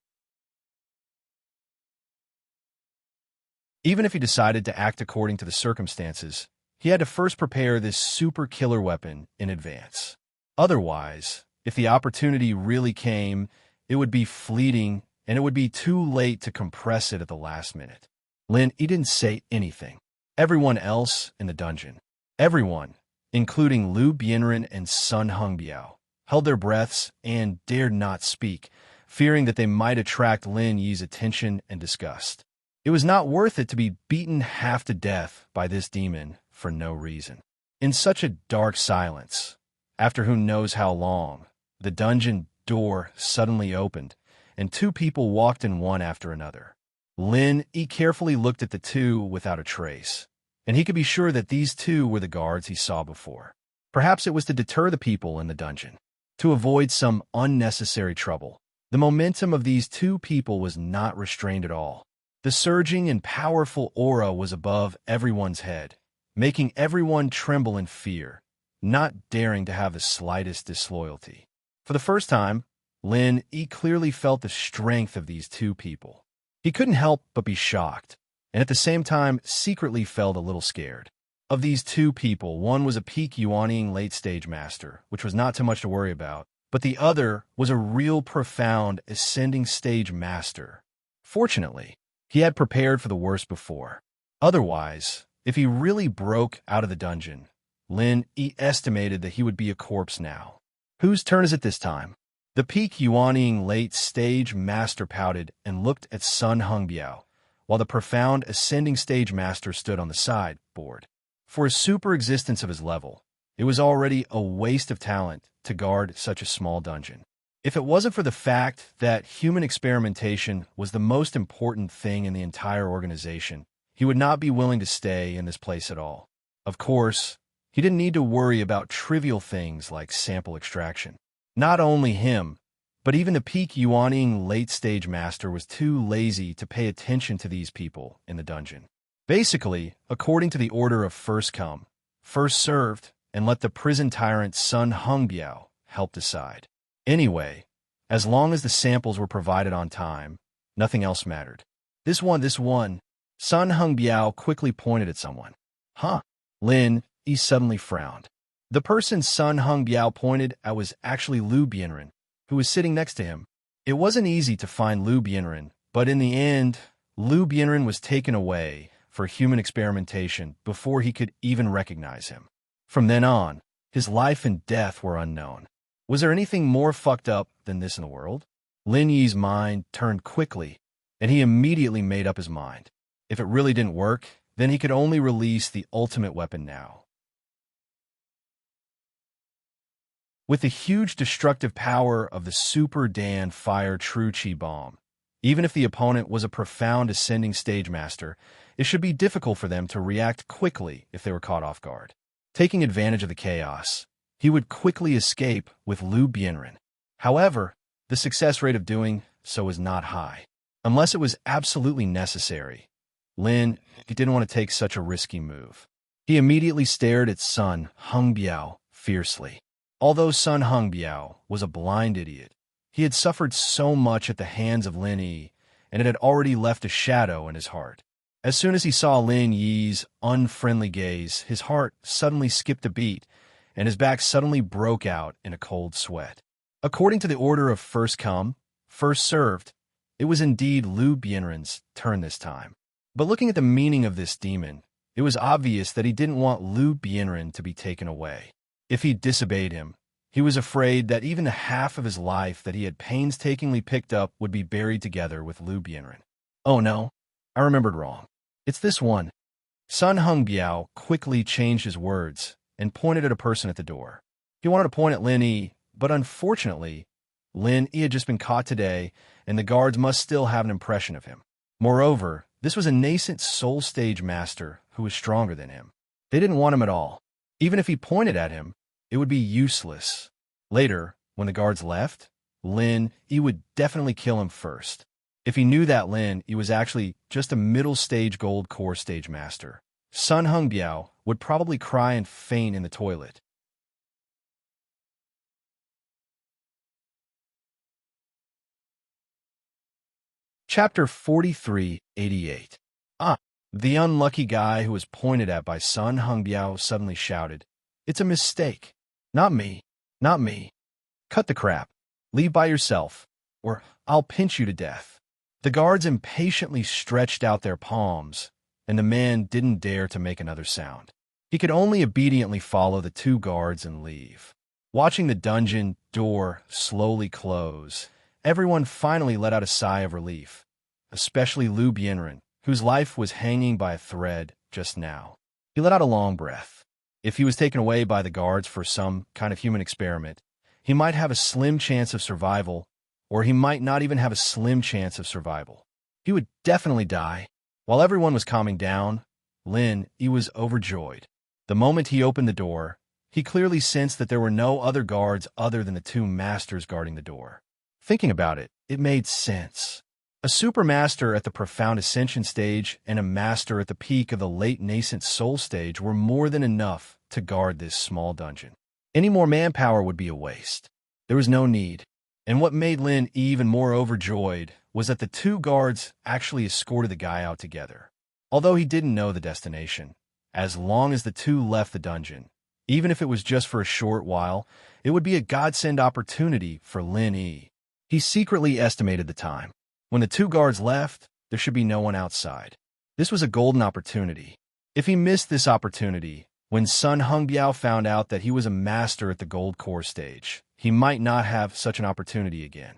Even if he decided to act according to the circumstances, he had to first prepare this super killer weapon in advance. Otherwise, if the opportunity really came, it would be fleeting, and it would be too late to compress it at the last minute. He didn't say anything. Everyone else in the dungeon, everyone, including Liu Bianren and Sun Hongbiao, held their breaths and dared not speak, fearing that they might attract Lin Yi's attention and disgust. It was not worth it to be beaten half to death by this demon for no reason. In such a dark silence, after who knows how long, the dungeon door suddenly opened, and two people walked in one after another. Lin Yi carefully looked at the two without a trace, and he could be sure that these two were the guards he saw before. Perhaps it was to deter the people in the dungeon, to avoid some unnecessary trouble. The momentum of these two people was not restrained at all. The surging and powerful aura was above everyone's head, making everyone tremble in fear, not daring to have the slightest disloyalty. For the first time, Lin Yi clearly felt the strength of these two people. He couldn't help but be shocked, and at the same time secretly felt a little scared. Of these two people, one was a peak Yuanying late-stage master, which was not too much to worry about, but the other was a real profound ascending stage master. Fortunately, he had prepared for the worst before. Otherwise, if he really broke out of the dungeon, Lin Yi estimated that he would be a corpse now. Whose turn is it this time? The peak Yuanying late-stage master pouted and looked at Sun Hongbiao, while the profound ascending stage master stood on the side, bored. For a super existence of his level, it was already a waste of talent to guard such a small dungeon. If it wasn't for the fact that human experimentation was the most important thing in the entire organization, he would not be willing to stay in this place at all. Of course, he didn't need to worry about trivial things like sample extraction. Not only him, but even the peak Yuanying late-stage master was too lazy to pay attention to these people in the dungeon. Basically, according to the order of first come, first served, and let the prison tyrant Sun Hongbiao help decide. Anyway, as long as the samples were provided on time, nothing else mattered. This one, Sun Hongbiao quickly pointed at someone. Huh? Lin Yi suddenly frowned. The person Sun Hongbiao pointed at was actually Liu Bianren, who was sitting next to him. It wasn't easy to find Liu Bianren, but in the end, Liu Bianren was taken away for human experimentation before he could even recognize him. From then on, his life and death were unknown. Was there anything more fucked up than this in the world? Lin Yi's mind turned quickly, and he immediately made up his mind. If it really didn't work, then he could only release the ultimate weapon now. With the huge destructive power of the Super Dan Fire True Chi Bomb, even if the opponent was a profound ascending stage master, it should be difficult for them to react quickly if they were caught off guard. Taking advantage of the chaos, he would quickly escape with Liu Bianren. However, the success rate of doing so was not high. Unless it was absolutely necessary, Lin didn't want to take such a risky move. He immediately stared at Sun Hongbiao fiercely. Although Sun Hongbiao was a blind idiot, he had suffered so much at the hands of Lin Yi, and it had already left a shadow in his heart. As soon as he saw Lin Yi's unfriendly gaze, his heart suddenly skipped a beat, and his back suddenly broke out in a cold sweat. According to the order of first come, first served, it was indeed Liu Bianren's turn this time. But looking at the meaning of this demon, it was obvious that he didn't want Liu Bianren to be taken away. If he disobeyed him, he was afraid that even the half of his life that he had painstakingly picked up would be buried together with Liu Bianren. Oh no, I remembered wrong. It's this one. Sun Hongbiao quickly changed his words and pointed at a person at the door. He wanted to point at Lin Yi, but unfortunately, Lin Yi had just been caught today, and the guards must still have an impression of him. Moreover, this was a nascent soul stage master who was stronger than him. They didn't want him at all. Even if he pointed at him, it would be useless. Later, when the guards left, Lin Yi would definitely kill him first. If he knew that Lin Yi was actually just a middle stage gold core stage master, Sun Hongbiao would probably cry and faint in the toilet. Chapter 4388. The unlucky guy who was pointed at by Sun Hongbiao suddenly shouted, "It's a mistake. Not me. Not me. Cut the crap. Leave by yourself, or I'll pinch you to death. The guards impatiently stretched out their palms, and the man didn't dare to make another sound. He could only obediently follow the two guards and leave. Watching the dungeon door slowly close, everyone finally let out a sigh of relief, especially Lu Bienren, whose life was hanging by a thread just now. He let out a long breath. If he was taken away by the guards for some kind of human experiment, he might have a slim chance of survival, or he might not even have a slim chance of survival. He would definitely die. While everyone was calming down, he was overjoyed. The moment he opened the door, he clearly sensed that there were no other guards other than the two masters guarding the door. Thinking about it, it made sense. A supermaster at the profound ascension stage and a master at the peak of the late nascent soul stage were more than enough to guard this small dungeon. Any more manpower would be a waste. There was no need. And what made Lin even more overjoyed was that the two guards actually escorted the guy out together. Although he didn't know the destination, as long as the two left the dungeon, even if it was just for a short while, it would be a godsend opportunity for Lin Yi. He secretly estimated the time. When the two guards left, there should be no one outside. This was a golden opportunity. If he missed this opportunity, when Sun Hongbiao found out that he was a master at the gold core stage, he might not have such an opportunity again.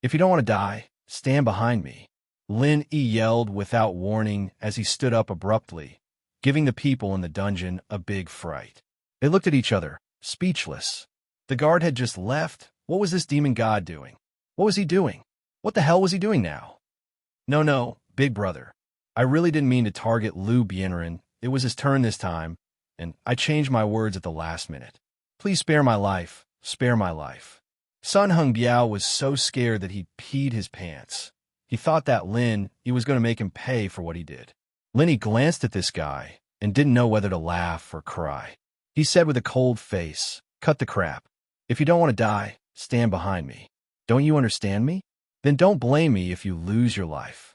If you don't want to die, stand behind me, Lin Yi yelled without warning as he stood up abruptly, giving the people in the dungeon a big fright. They looked at each other, speechless. The guard had just left. What was this demon god doing? What was he doing? What the hell was he doing now? No, big brother. I really didn't mean to target Lu Bienren. It was his turn this time, and I changed my words at the last minute. Please spare my life. Spare my life. Sun Hongbiao was so scared that he peed his pants. He thought that he was going to make him pay for what he did. Lin glanced at this guy and didn't know whether to laugh or cry. He said with a cold face, "Cut the crap. If you don't want to die, stand behind me. Don't you understand me? Then don't blame me if you lose your life."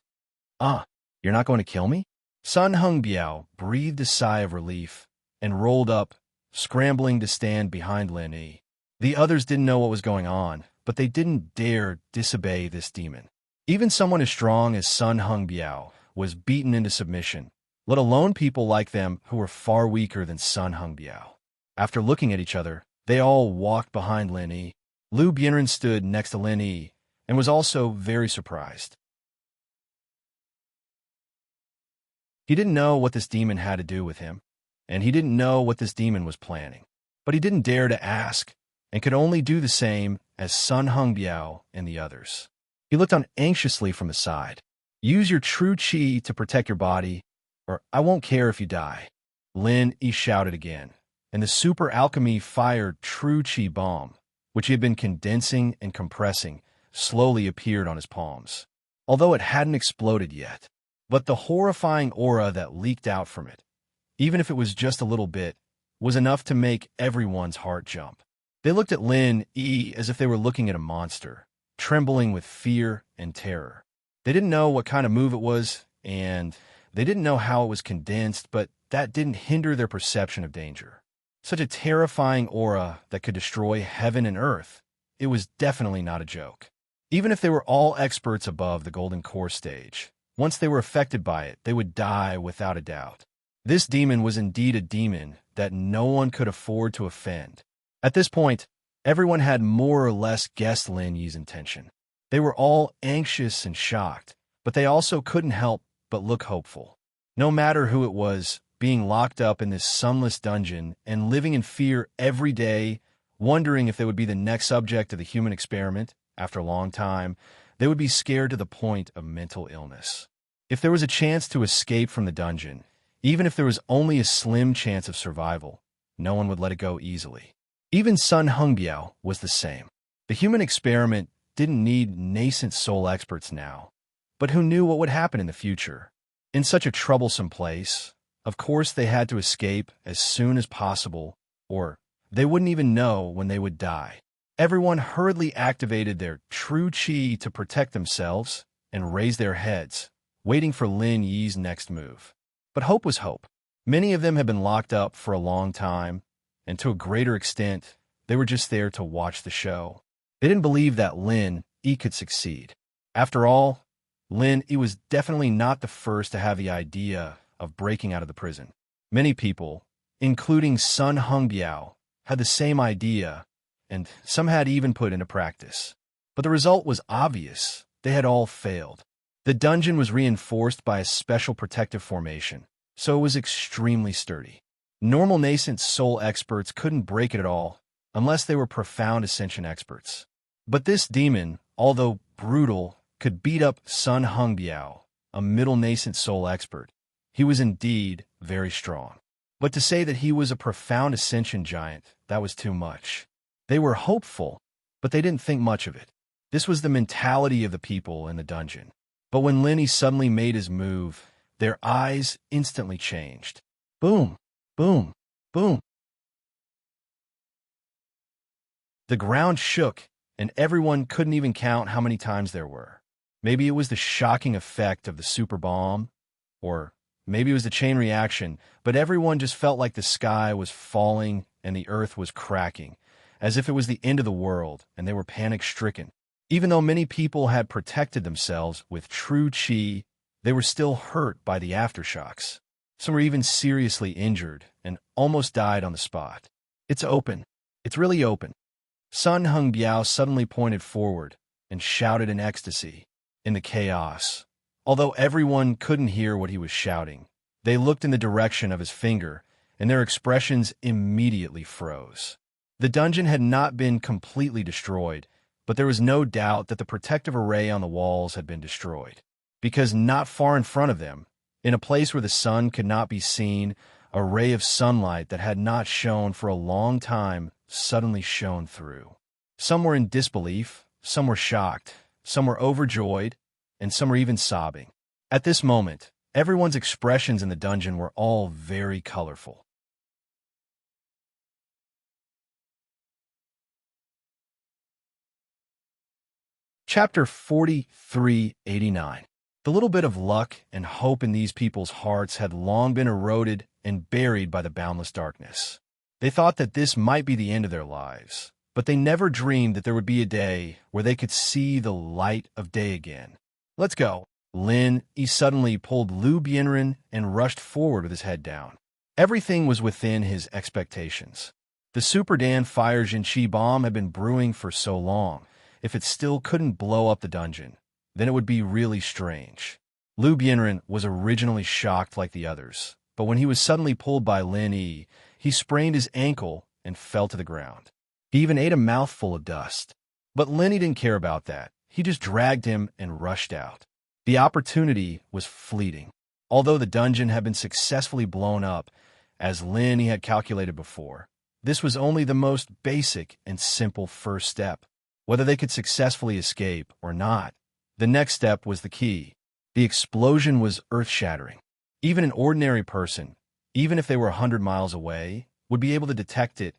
You're not going to kill me? Sun Hongbiao breathed a sigh of relief and rolled up, scrambling to stand behind Lin Yi. The others didn't know what was going on, but they didn't dare disobey this demon. Even someone as strong as Sun Hongbiao was beaten into submission, let alone people like them who were far weaker than Sun Hongbiao. After looking at each other, they all walked behind Lin Yi. Lu Bienren stood next to Lin Yi and was also very surprised. He didn't know what this demon had to do with him, and he didn't know what this demon was planning. But he didn't dare to ask, and could only do the same as Sun Hongbiao and the others. He looked on anxiously from the side. "Use your true qi to protect your body, or I won't care if you die." Lin Yi shouted again, and the super alchemy fired true qi bomb, which he had been condensing and compressing, slowly appeared on his palms, although it hadn't exploded yet. But the horrifying aura that leaked out from it, even if it was just a little bit, was enough to make everyone's heart jump. They looked at Lin Yi as if they were looking at a monster, trembling with fear and terror. They didn't know what kind of move it was, and they didn't know how it was condensed, but that didn't hinder their perception of danger. Such a terrifying aura that could destroy heaven and earth, it was definitely not a joke. Even if they were all experts above the Golden Core stage, once they were affected by it, they would die without a doubt. This demon was indeed a demon that no one could afford to offend. At this point, everyone had more or less guessed Lin Yi's intention. They were all anxious and shocked, but they also couldn't help but look hopeful. No matter who it was, being locked up in this sunless dungeon and living in fear every day, wondering if they would be the next subject of the human experiment, after a long time, they would be scared to the point of mental illness. If there was a chance to escape from the dungeon, even if there was only a slim chance of survival, no one would let it go easily. Even Sun Hongbiao was the same. The human experiment didn't need nascent soul experts now, but who knew what would happen in the future? In such a troublesome place, of course they had to escape as soon as possible, or they wouldn't even know when they would die. Everyone hurriedly activated their true qi to protect themselves and raise their heads, waiting for Lin Yi's next move. But hope was hope. Many of them had been locked up for a long time, and to a greater extent, They were just there to watch the show. They didn't believe that Lin Yi could succeed. After all, Lin Yi was definitely not the first to have the idea of breaking out of the prison. Many people, including Sun Hongbiao, had the same idea, and some had even put into practice. But the result was obvious. They had all failed. The dungeon was reinforced by a special protective formation, so it was extremely sturdy. Normal nascent soul experts couldn't break it at all, unless they were profound ascension experts. But this demon, although brutal, could beat up Sun Hongbiao, a middle nascent soul expert. He was indeed very strong. But to say that he was a profound ascension giant, that was too much. They were hopeful, but they didn't think much of it. This was the mentality of the people in the dungeon. But when Lin Yi suddenly made his move, their eyes instantly changed. Boom, boom, boom. The ground shook, and everyone couldn't even count how many times there were. Maybe it was the shocking effect of the super bomb, or maybe it was the chain reaction, but everyone just felt like the sky was falling and the earth was cracking, as if it was the end of the world, and they were panic-stricken. Even though many people had protected themselves with true qi, they were still hurt by the aftershocks. Some were even seriously injured and almost died on the spot. It's open. It's really open. Sun Hongbiao suddenly pointed forward and shouted in ecstasy. In the chaos, although everyone couldn't hear what he was shouting, they looked in the direction of his finger, and their expressions immediately froze. The dungeon had not been completely destroyed, but there was no doubt that the protective array on the walls had been destroyed. Because not far in front of them, in a place where the sun could not be seen, a ray of sunlight that had not shone for a long time suddenly shone through. Some were in disbelief, some were shocked, some were overjoyed, and some were even sobbing. At this moment, everyone's expressions in the dungeon were all very colorful. Chapter 4389. The little bit of luck and hope in these people's hearts had long been eroded and buried by the boundless darkness. They thought that this might be the end of their lives, but they never dreamed that there would be a day where they could see the light of day again. Let's go. Lin Yi suddenly pulled Lu Bianren and rushed forward with his head down. Everything was within his expectations. The Super Dan Fire Jinqi bomb had been brewing for so long. If it still couldn't blow up the dungeon, then it would be really strange. Lu Bianren was originally shocked like the others, but when he was suddenly pulled by Lin Yi, he sprained his ankle and fell to the ground. He even ate a mouthful of dust. But Lin Yi didn't care about that. He just dragged him and rushed out. The opportunity was fleeting. Although the dungeon had been successfully blown up, as Lin Yi had calculated before, this was only the most basic and simple first step. Whether they could successfully escape or not, the next step was the key. The explosion was earth-shattering. Even an ordinary person, even if they were 100 miles away, would be able to detect it,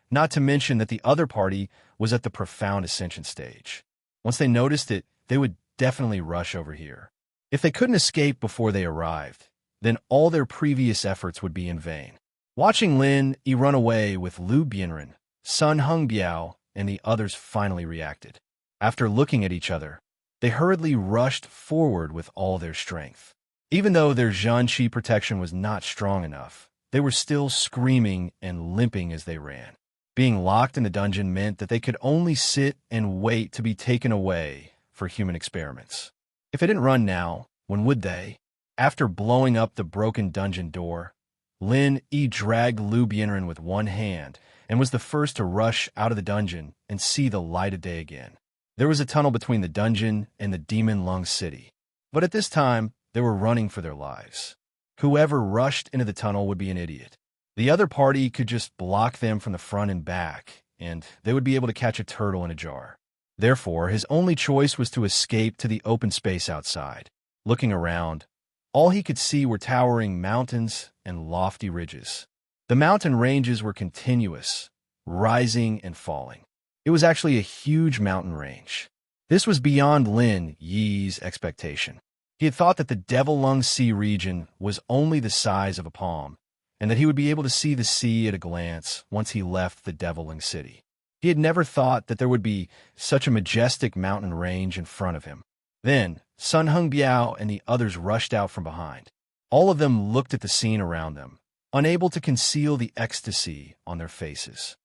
not to mention that the other party was at the profound ascension stage. Once they noticed it, they would definitely rush over here. If they couldn't escape before they arrived, then all their previous efforts would be in vain. Watching Lin Yi run away with Lu Bianren, Sun Hongbiao, and the others finally reacted. After looking at each other, they hurriedly rushed forward with all their strength. Even though their Zhanqi protection was not strong enough, they were still screaming and limping as they ran. Being locked in the dungeon meant that they could only sit and wait to be taken away for human experiments. If they didn't run now, when would they? After blowing up the broken dungeon door, Lin Yi dragged Lu Bianren with one hand and was the first to rush out of the dungeon and see the light of day again. There was a tunnel between the dungeon and the Demon Lung City, but at this time, they were running for their lives. Whoever rushed into the tunnel would be an idiot. The other party could just block them from the front and back, and they would be able to catch a turtle in a jar. Therefore, his only choice was to escape to the open space outside. Looking around, all he could see were towering mountains and lofty ridges. The mountain ranges were continuous, rising and falling. It was actually a huge mountain range. This was beyond Lin Yi's expectation. He had thought that the Devil Lung Sea region was only the size of a palm, and that he would be able to see the sea at a glance once he left the Devil Lung City. He had never thought that there would be such a majestic mountain range in front of him. Then, Sun Hung Biao and the others rushed out from behind. All of them looked at the scene around them, unable to conceal the ecstasy on their faces.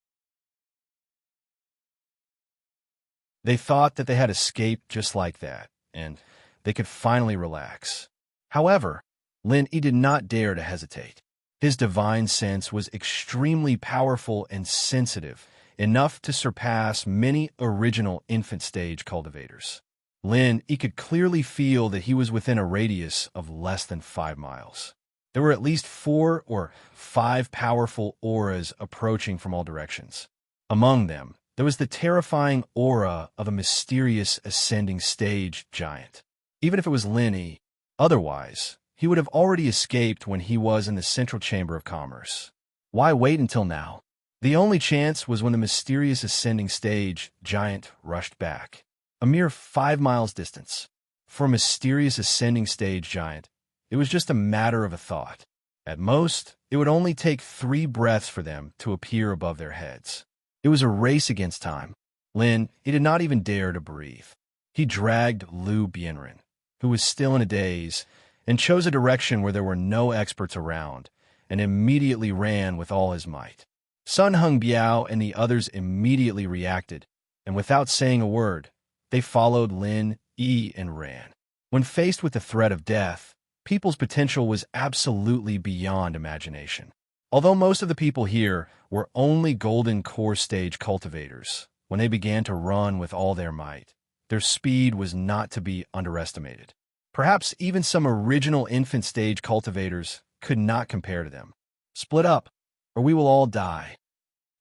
They thought that they had escaped just like that, and they could finally relax. However, Lin Yi did not dare to hesitate. His divine sense was extremely powerful and sensitive, enough to surpass many original infant stage cultivators. Lin Yi could clearly feel that he was within a radius of less than 5 miles. There were at least 4 or 5 powerful auras approaching from all directions. Among them, there was the terrifying aura of a mysterious ascending stage giant. Even if it was Lin Yi, otherwise, he would have already escaped when he was in the Central Chamber of Commerce. Why wait until now? The only chance was when the mysterious ascending stage giant rushed back. A mere 5 miles distance. For a mysterious ascending stage giant, it was just a matter of a thought. At most, it would only take 3 breaths for them to appear above their heads. It was a race against time. Lin, he did not even dare to breathe. He dragged Lu Bianren, who was still in a daze, and chose a direction where there were no experts around, and immediately ran with all his might. Sun Hung Biao and the others immediately reacted, and without saying a word, they followed Lin Yi and ran. When faced with the threat of death, people's potential was absolutely beyond imagination. Although most of the people here were only golden core stage cultivators, when they began to run with all their might, their speed was not to be underestimated. Perhaps even some original infant stage cultivators could not compare to them. Split up, or we will all die.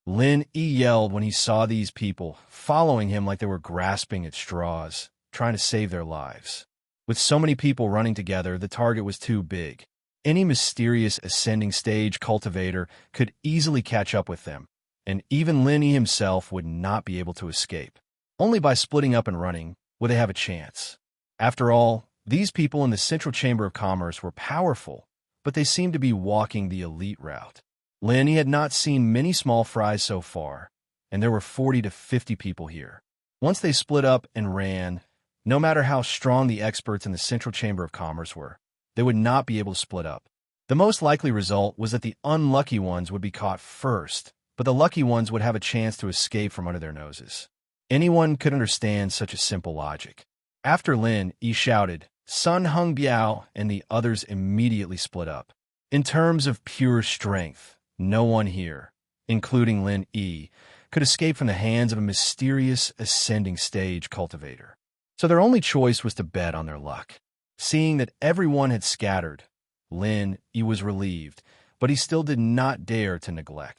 Lin Yi yelled when he saw these people following him like they were grasping at straws, trying to save their lives. With so many people running together, the target was too big. Any mysterious ascending stage cultivator could easily catch up with them, and even Lin Yi himself would not be able to escape. Only by splitting up and running would they have a chance. After all, these people in the Central Chamber of Commerce were powerful, but they seemed to be walking the elite route. Lin Yi had not seen many small fries so far, and there were 40 to 50 people here. Once they split up and ran, no matter how strong the experts in the Central Chamber of Commerce were, they would not be able to split up. The most likely result was that the unlucky ones would be caught first, but the lucky ones would have a chance to escape from under their noses. Anyone could understand such a simple logic. After Lin Yi shouted, Sun Hung Biao and the others immediately split up. In terms of pure strength, no one here, including Lin Yi, could escape from the hands of a mysterious ascending stage cultivator. So their only choice was to bet on their luck. Seeing that everyone had scattered, Lin Yi was relieved, but he still did not dare to neglect.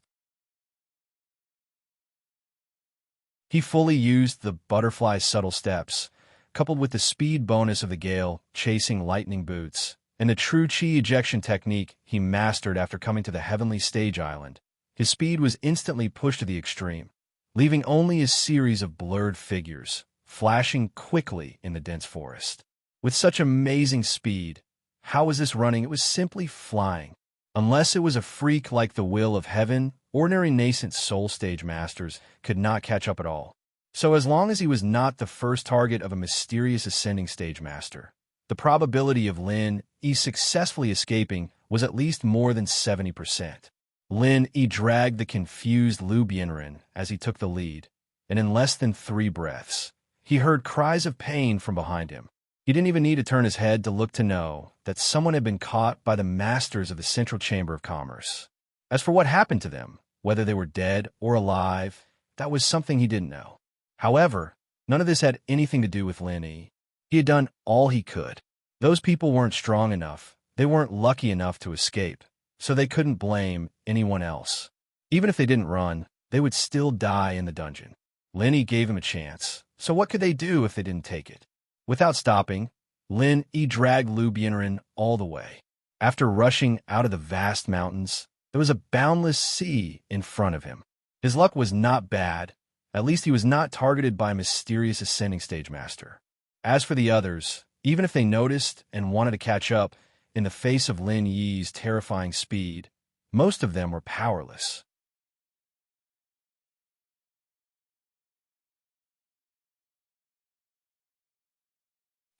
He fully used the butterfly's subtle steps, coupled with the speed bonus of the gale chasing lightning boots, and the true chi ejection technique he mastered after coming to the heavenly stage island. His speed was instantly pushed to the extreme, leaving only a series of blurred figures, flashing quickly in the dense forest. With such amazing speed, how was this running? It was simply flying. Unless it was a freak like the will of heaven, ordinary nascent soul stage masters could not catch up at all. So as long as he was not the first target of a mysterious ascending stage master, the probability of Lin Yi successfully escaping was at least more than 70%. Lin Yi dragged the confused Lu Bianren as he took the lead, and in less than 3 breaths, he heard cries of pain from behind him. He didn't even need to turn his head to look to know that someone had been caught by the masters of the Central Chamber of Commerce. As for what happened to them, whether they were dead or alive, that was something he didn't know. However, none of this had anything to do with Lin Yi. He had done all he could. Those people weren't strong enough, they weren't lucky enough to escape, so they couldn't blame anyone else. Even if they didn't run, they would still die in the dungeon. Lin Yi gave him a chance, so what could they do if they didn't take it? Without stopping, Lin Yi dragged Lu Bianren all the way. After rushing out of the vast mountains, there was a boundless sea in front of him. His luck was not bad. At least he was not targeted by a mysterious ascending stage master. As for the others, even if they noticed and wanted to catch up in the face of Lin Yi's terrifying speed, most of them were powerless.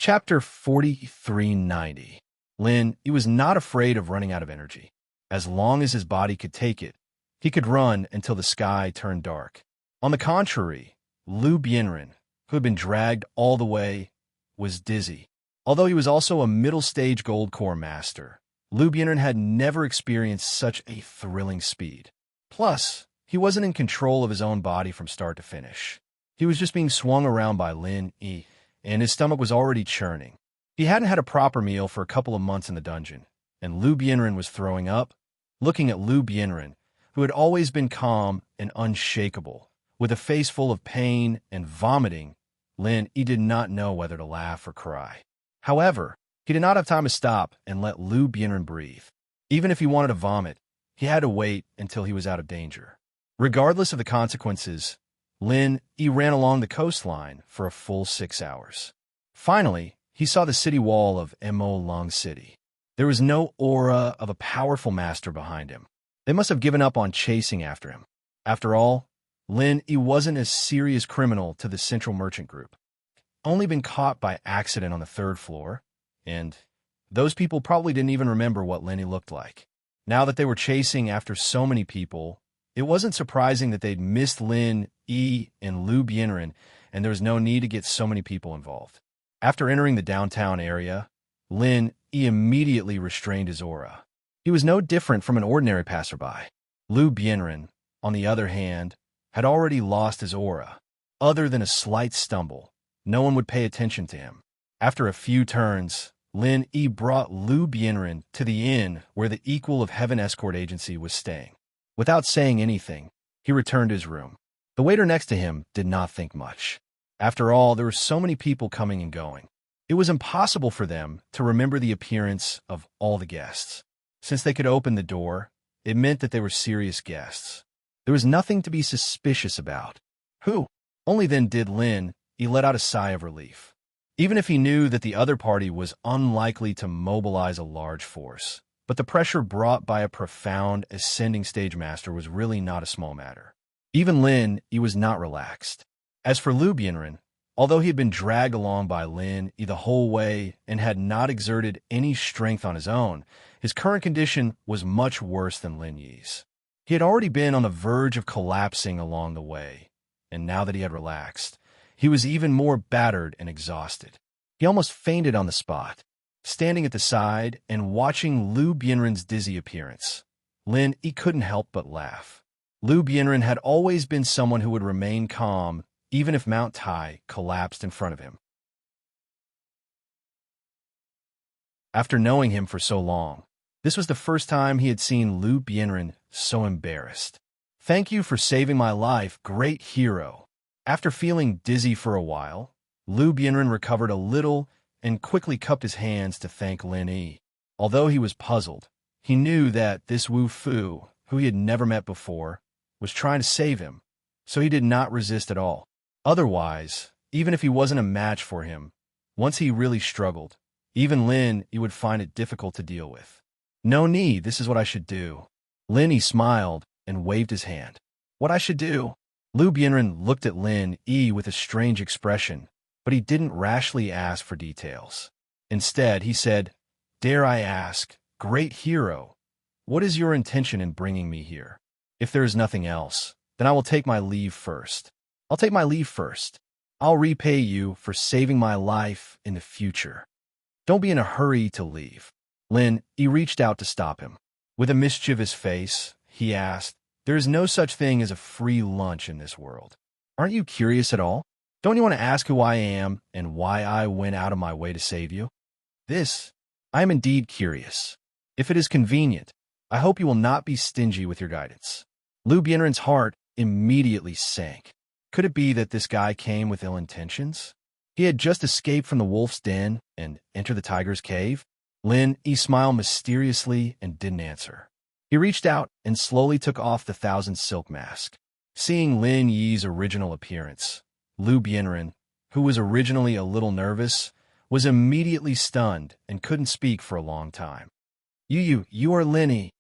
Chapter 4390. Lin, he was not afraid of running out of energy. As long as his body could take it, he could run until the sky turned dark. On the contrary, Lu Bianren, who had been dragged all the way, was dizzy. Although he was also a middle-stage Gold Core master, Lu Bianren had never experienced such a thrilling speed. Plus, he wasn't in control of his own body from start to finish. He was just being swung around by Lin Yi, and his stomach was already churning. He hadn't had a proper meal for a couple of months in the dungeon, and Lu Bianren was throwing up. Looking at Lu Bianren, who had always been calm and unshakable, with a face full of pain and vomiting, Lin Yi did not know whether to laugh or cry. However, he did not have time to stop and let Lu Bianren breathe. Even if he wanted to vomit, he had to wait until he was out of danger. Regardless of the consequences, Lin Yi ran along the coastline for a full 6 hours. Finally, he saw the city wall of Mo Long City. There was no aura of a powerful master behind him. They must have given up on chasing after him. After all, Lin Yi wasn't a serious criminal to the Central Merchant Group. Only been caught by accident on the 3rd floor, and those people probably didn't even remember what Lin Yi looked like. Now that they were chasing after so many people, it wasn't surprising that they'd missed Lin Yi and Lu Bianren, and there was no need to get so many people involved. After entering the downtown area, Lin Yi immediately restrained his aura. He was no different from an ordinary passerby. Lu Bianren, on the other hand, had already lost his aura. Other than a slight stumble, no one would pay attention to him. After a few turns, Lin Yi brought Lu Bianren to the inn where the equal of Heaven Escort Agency was staying. Without saying anything, he returned to his room. The waiter next to him did not think much. After all, there were so many people coming and going. It was impossible for them to remember the appearance of all the guests. Since they could open the door, it meant that they were serious guests. There was nothing to be suspicious about. Who? Only then did Lin Yi let out a sigh of relief. Even if he knew that the other party was unlikely to mobilize a large force. But the pressure brought by a profound ascending stage master was really not a small matter. Even Lin Yi was not relaxed. As for Lu Bianren, although he had been dragged along by Lin Yi the whole way and had not exerted any strength on his own, his current condition was much worse than Lin Yi's. He had already been on the verge of collapsing along the way, and now that he had relaxed, he was even more battered and exhausted. He almost fainted on the spot. Standing at the side and watching Lu Bianren's dizzy appearance, Lin Yi couldn't help but laugh. Lu Bianren had always been someone who would remain calm even if Mount Tai collapsed in front of him. After knowing him for so long, this was the first time he had seen Lu Bianren so embarrassed. "Thank you for saving my life, great hero." After feeling dizzy for a while, Lu Bianren recovered a little and quickly cupped his hands to thank Lin Yi. Although he was puzzled, he knew that this Wu Fu, who he had never met before, was trying to save him, so he did not resist at all. Otherwise, even if he wasn't a match for him, once he really struggled, even Lin Yi would find it difficult to deal with. "No need, this is what I should do." Lin Yi smiled and waved his hand. "What I should do?" Lu Bianren looked at Lin Yi with a strange expression, but he didn't rashly ask for details. Instead, he said, "Dare I ask, great hero, what is your intention in bringing me here? If there is nothing else, then I will take my leave first. I'll take my leave first. I'll repay you for saving my life in the future. Don't be in a hurry to leave." Lin Yi reached out to stop him. With a mischievous face, he asked, "There is no such thing as a free lunch in this world. Aren't you curious at all? Don't you want to ask who I am and why I went out of my way to save you?" I am indeed curious. If it is convenient, I hope you will not be stingy with your guidance." Lu Bianren's heart immediately sank. Could it be that this guy came with ill intentions? He had just escaped from the wolf's den and entered the tiger's cave. Lin Yi smiled mysteriously and didn't answer. He reached out and slowly took off the 1,000 silk mask. Seeing Lin Yi's original appearance, Lu Bianren, who was originally a little nervous, was immediately stunned and couldn't speak for a long time. You are Lin Yi."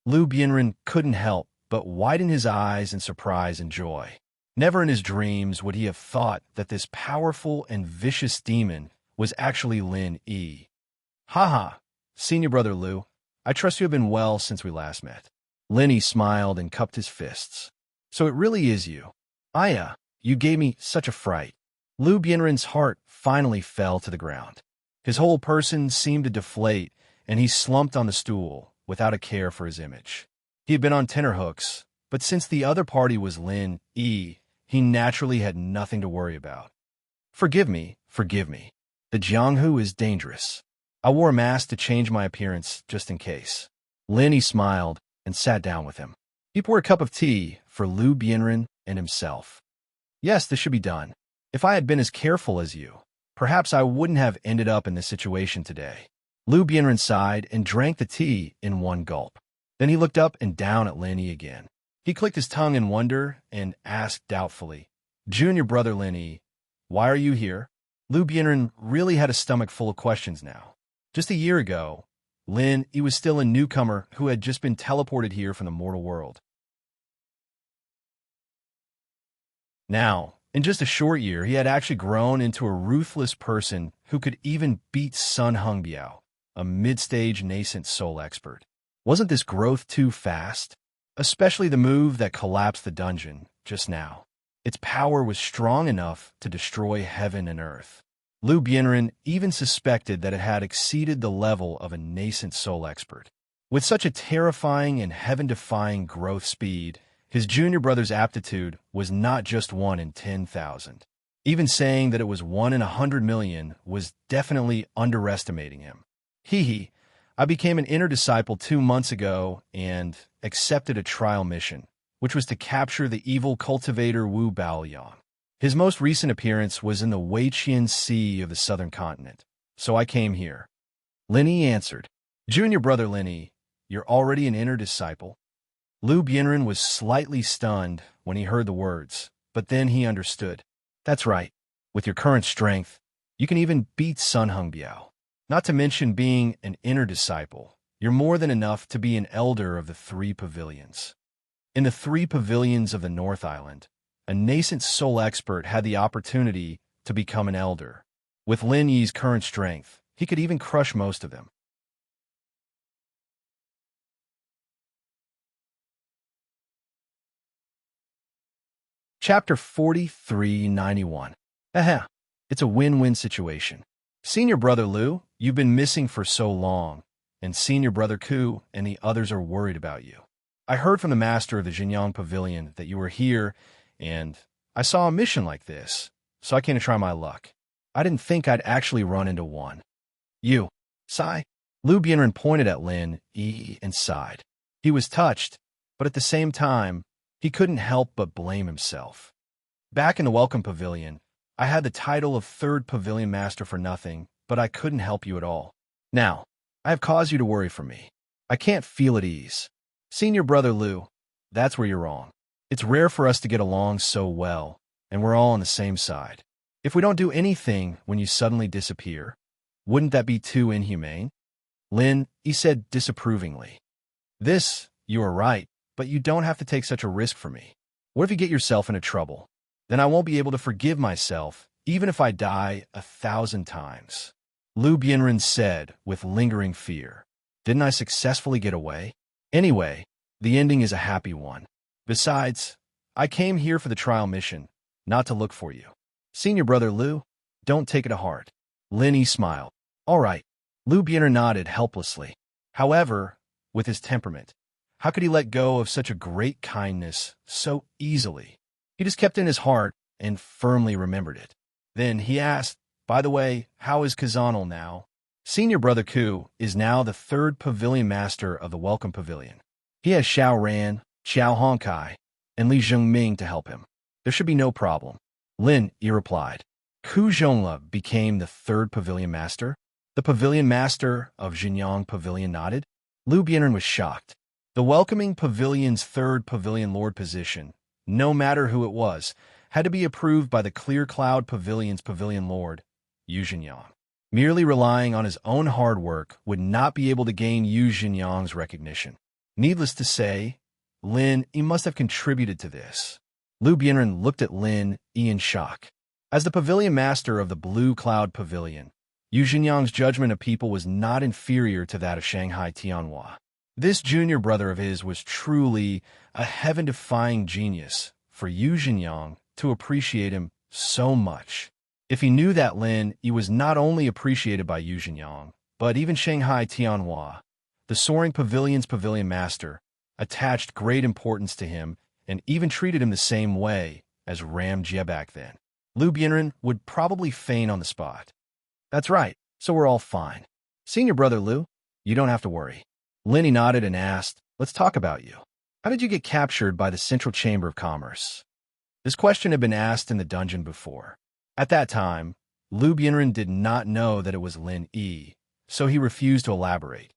Lu Bianren couldn't help but widen his eyes in surprise and joy. Never in his dreams would he have thought that this powerful and vicious demon was actually Lin E. Haha, senior brother Lu, I trust you have been well since we last met. Lin E smiled and cupped his fists. So it really is you. Aya, you gave me such a fright. Lu Bianren's heart finally fell to the ground. His whole person seemed to deflate, and he slumped on the stool without a care for his image. He had been on tenterhooks, but since the other party was Lin E, he naturally had nothing to worry about. Forgive me, forgive me. The Jianghu is dangerous. I wore a mask to change my appearance just in case. Lin E smiled and sat down with him. He poured a cup of tea for Lu Bianren and himself. Yes, this should be done. If I had been as careful as you, perhaps I wouldn't have ended up in this situation today. Lu Bianren sighed and drank the tea in one gulp. Then he looked up and down at Lin E again. He clicked his tongue in wonder and asked doubtfully, Junior brother Lin E, why are you here? Lu Bianren really had a stomach full of questions now. Just a year ago, Lin E was still a newcomer who had just been teleported here from the mortal world. Now, in just a short year, he had actually grown into a ruthless person who could even beat Sun Hongbiao, a mid-stage nascent soul expert. Wasn't this growth too fast? Especially the move that collapsed the dungeon just now. Its power was strong enough to destroy heaven and earth. Lu Bianren even suspected that it had exceeded the level of a nascent soul expert. With such a terrifying and heaven-defying growth speed, his junior brother's aptitude was not just 1 in 10,000. Even saying that it was 1 in 100 million was definitely underestimating him. Hee, I became an inner disciple 2 months ago and accepted a trial mission, which was to capture the evil cultivator Wu Baoyang. His most recent appearance was in the Weiqian Sea of the southern continent, so I came here. Lin E answered. Junior brother Lin E, you're already an inner disciple? Lu Bianren was slightly stunned when he heard the words, but then he understood. That's right. With your current strength, you can even beat Sun Hongbiao. Not to mention being an inner disciple, you're more than enough to be an elder of the 3 pavilions. In the 3 pavilions of the North Island, a nascent soul expert had the opportunity to become an elder. With Lin Yi's current strength, he could even crush most of them. Chapter 4391. It's a win-win situation. Senior brother Lu, you've been missing for so long, and senior brother Ku and the others are worried about you. I heard from the master of the Jinyang Pavilion that you were here, and I saw a mission like this, so I came to try my luck. I didn't think I'd actually run into one. You, sigh. Lu Bianren pointed at Lin E and sighed. He was touched, but at the same time, he couldn't help but blame himself. Back in the Welcome Pavilion, I had the title of 3rd Pavilion Master for nothing, but I couldn't help you at all. Now, I have caused you to worry for me. I can't feel at ease. Senior brother Lu, that's where you're wrong. It's rare for us to get along so well, and we're all on the same side. If we don't do anything when you suddenly disappear, wouldn't that be too inhumane? Lin, he said disapprovingly. You are right, but you don't have to take such a risk for me. What if you get yourself into trouble? Then I won't be able to forgive myself, even if I die 1,000 times. Lu Bianren said with lingering fear. Didn't I successfully get away? Anyway, the ending is a happy one. Besides, I came here for the trial mission, not to look for you. Senior brother Lu, don't take it to heart. Lin E smiled. All right. Lu Bianren nodded helplessly. However, with his temperament, how could he let go of such a great kindness so easily? He just kept it in his heart and firmly remembered it. Then he asked, by the way, how is Kazanal now? Senior brother Ku is now the 3rd Pavilion Master of the Welcome Pavilion. He has Xiao Ran, Xiao Hongkai, and Li Zhongming to help him. There should be no problem. Lin Yi replied. Ku Zhongla became the 3rd Pavilion Master? The Pavilion Master of Jinyang Pavilion nodded. Lu Bianren was shocked. The Welcoming Pavilion's 3rd Pavilion Lord position, no matter who it was, had to be approved by the Clear Cloud Pavilion's Pavilion Lord, Yu Jinyang. Merely relying on his own hard work would not be able to gain Yu Jinyang's recognition. Needless to say, Lin Yi must have contributed to this. Lu Bianren looked at Lin Yi in shock. As the Pavilion Master of the Blue Cloud Pavilion, Yu Xinjiang's judgment of people was not inferior to that of Shanghai Tianhua. This junior brother of his was truly a heaven-defying genius for Yu Xinjiang to appreciate him so much. If he knew that Lin Yi was not only appreciated by Yu Xinjiang, but even Shanghai Tianhua, the soaring pavilion's pavilion master, attached great importance to him and even treated him the same way as Ram Jie back then. Lu Bianren would probably faint on the spot. That's right, so we're all fine. Senior brother Lu, you don't have to worry. Lin Yi nodded and asked, let's talk about you. How did you get captured by the Central Chamber of Commerce? This question had been asked in the dungeon before. At that time, Lu Bianren did not know that it was Lin Yi, so he refused to elaborate.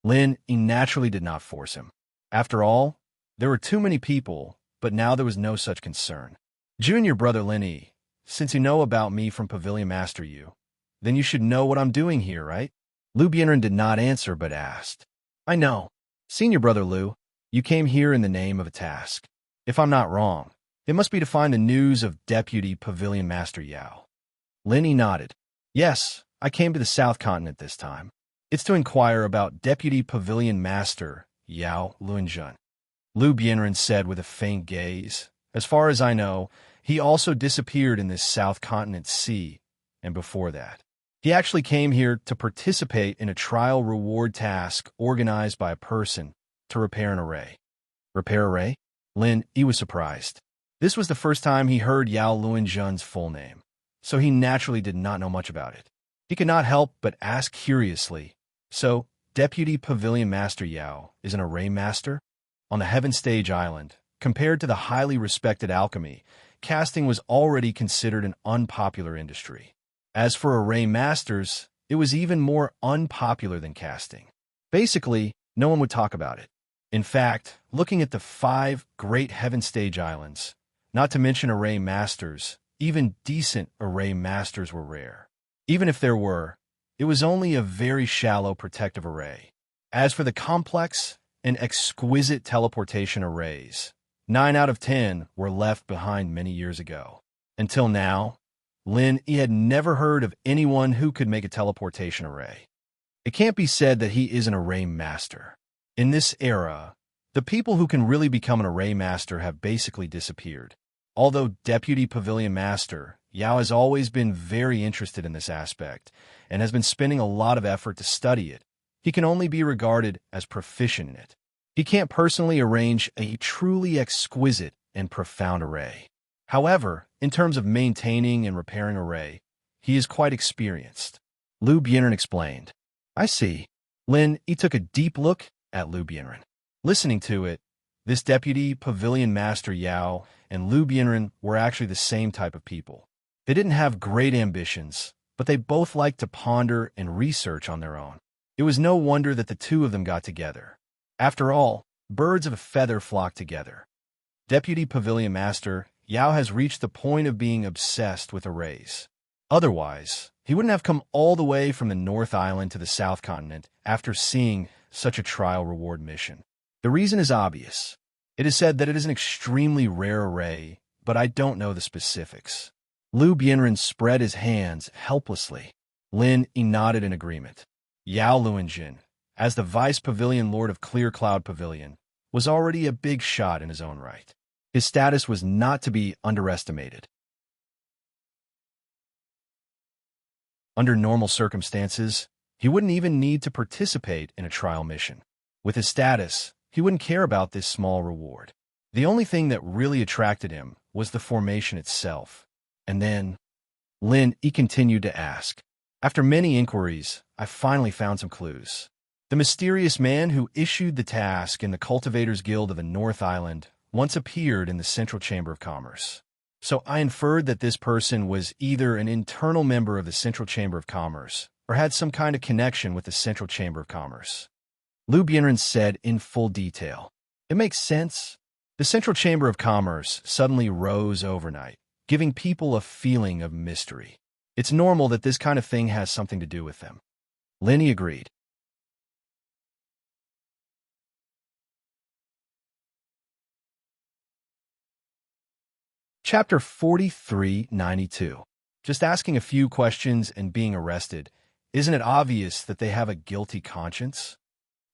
Lin Yi naturally did not force him. After all, there were too many people, but now there was no such concern. Junior brother Lin Yi, since you know about me from Pavilion Master Yu, then you should know what I'm doing here, right? Lu Bianren did not answer but asked. I know. Senior brother Lu, you came here in the name of a task. If I'm not wrong, it must be to find the news of Deputy Pavilion Master Yao. Lin Yi nodded. Yes, I came to the South Continent this time. It's to inquire about Deputy Pavilion Master Yao Luanzhen. Lu Bianren said with a faint gaze. As far as I know, he also disappeared in this South Continent sea, and before that. He actually came here to participate in a trial reward task organized by a person to repair an array. Repair array? Lin Yi was surprised. This was the first time he heard Yao Luanzhen's full name, so he naturally did not know much about it. He could not help but ask curiously, so, Deputy Pavilion Master Yao is an array master? On the Heaven Stage Island, compared to the highly respected alchemy, casting was already considered an unpopular industry. As for array masters, it was even more unpopular than casting. Basically, no one would talk about it. In fact, looking at the 5 great Heaven Stage Islands, not to mention array masters, even decent array masters were rare. Even if there were, it was only a very shallow protective array. As for the complex and exquisite teleportation arrays, 9 out of 10 were left behind many years ago. Until now, Lin Yi had never heard of anyone who could make a teleportation array. It can't be said that he is an array master. In this era, the people who can really become an array master have basically disappeared. Although Deputy Pavilion Master Yao has always been very interested in this aspect and has been spending a lot of effort to study it, he can only be regarded as proficient in it. He can't personally arrange a truly exquisite and profound array. However, in terms of maintaining and repairing array, he is quite experienced. Lu Bianren explained. I see. Lin Yi took a deep look at Lu Bianren. Listening to it, this Deputy Pavilion Master Yao and Lu Bianren were actually the same type of people. They didn't have great ambitions, but they both liked to ponder and research on their own. It was no wonder that the two of them got together. After all, birds of a feather flock together. Deputy Pavilion Master Yao has reached the point of being obsessed with arrays. Otherwise, he wouldn't have come all the way from the North Island to the South Continent after seeing such a trial reward mission. The reason is obvious. It is said that it is an extremely rare array, but I don't know the specifics. Lu Bianren spread his hands helplessly. Lin Yi nodded in agreement. Yao Luanzhen, as the Vice Pavilion Lord of Clear Cloud Pavilion, was already a big shot in his own right. His status was not to be underestimated. Under normal circumstances, he wouldn't even need to participate in a trial mission. With his status, he wouldn't care about this small reward. The only thing that really attracted him was the formation itself. And then, Lin Yi continued to ask. After many inquiries, I finally found some clues. The mysterious man who issued the task in the Cultivators Guild of the North Island once appeared in the Central Chamber of Commerce. So I inferred that this person was either an internal member of the Central Chamber of Commerce or had some kind of connection with the Central Chamber of Commerce. Lu Bianren said in full detail. It makes sense. The Central Chamber of Commerce suddenly rose overnight, giving people a feeling of mystery. It's normal that this kind of thing has something to do with them. Lin Yi agreed. Chapter 4392. Just asking a few questions and being arrested, isn't it obvious that they have a guilty conscience?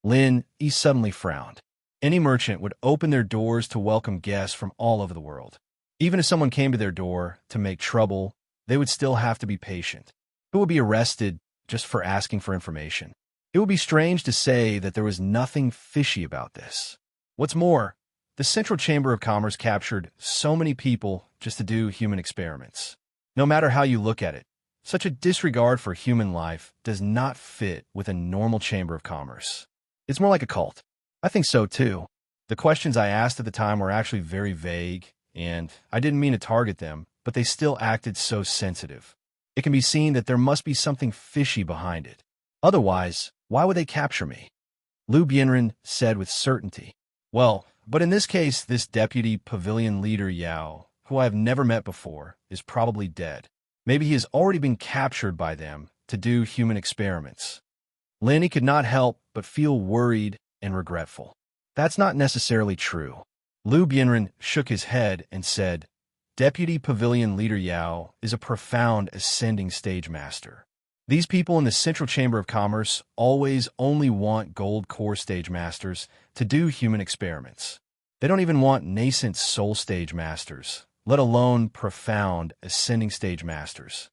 Lin Yi suddenly frowned. Any merchant would open their doors to welcome guests from all over the world. Even if someone came to their door to make trouble, they would still have to be patient. Who would be arrested just for asking for information? It would be strange to say that there was nothing fishy about this. What's more, the Central Chamber of Commerce captured so many people just to do human experiments. No matter how you look at it, such a disregard for human life does not fit with a normal Chamber of Commerce. It's more like a cult. I think so too. The questions I asked at the time were actually very vague, and I didn't mean to target them, but they still acted so sensitive. It can be seen that there must be something fishy behind it. Otherwise, why would they capture me? Liu Bianren said with certainty. Well, but in this case, this deputy pavilion leader Yao, who I have never met before, is probably dead. Maybe he has already been captured by them to do human experiments. Lin could not help but feel worried and regretful. That's not necessarily true. Liu Bianren shook his head and said, Deputy Pavilion Leader Yao is a profound ascending stage master. These people in the Central Chamber of Commerce always only want gold core stage masters to do human experiments. They don't even want nascent soul stage masters, let alone profound ascending stage masters.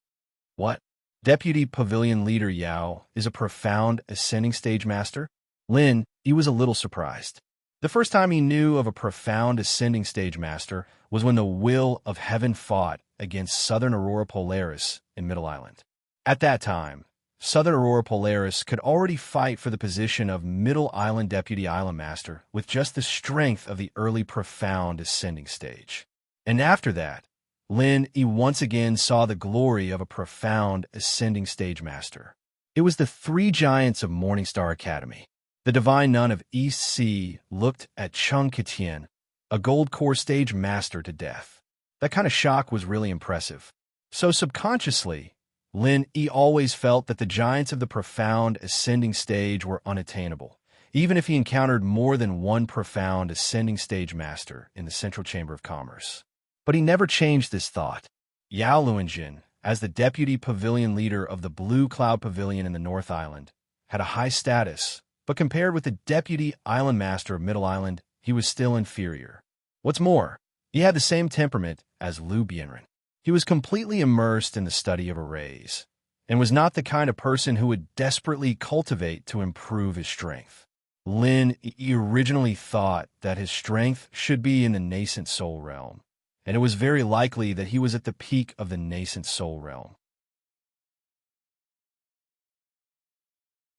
What? Deputy Pavilion Leader Yao is a profound ascending stage master? Lin, he was a little surprised. The first time he knew of a profound ascending stage master was when the Will of Heaven fought against Southern Aurora Polaris in Middle Island. At that time, Southern Aurora Polaris could already fight for the position of Middle Island Deputy Island Master with just the strength of the early profound ascending stage. And after that, Lin Yi once again saw the glory of a profound ascending stage master. It was the three giants of Morningstar Academy. The divine nun of East Sea looked at Chung Katian, a gold core stage master, to death. That kind of shock was really impressive. So subconsciously, Lin Yi always felt that the giants of the profound ascending stage were unattainable, even if he encountered more than one profound ascending stage master in the Central Chamber of Commerce. But he never changed this thought. Yao Luanjin, as the deputy pavilion leader of the Blue Cloud Pavilion in the North Island, had a high status, but compared with the deputy island master of Middle Island, he was still inferior. What's more, he had the same temperament as Liu Bianren. He was completely immersed in the study of arrays, and was not the kind of person who would desperately cultivate to improve his strength. Lin originally thought that his strength should be in the nascent soul realm, and it was very likely that he was at the peak of the nascent soul realm.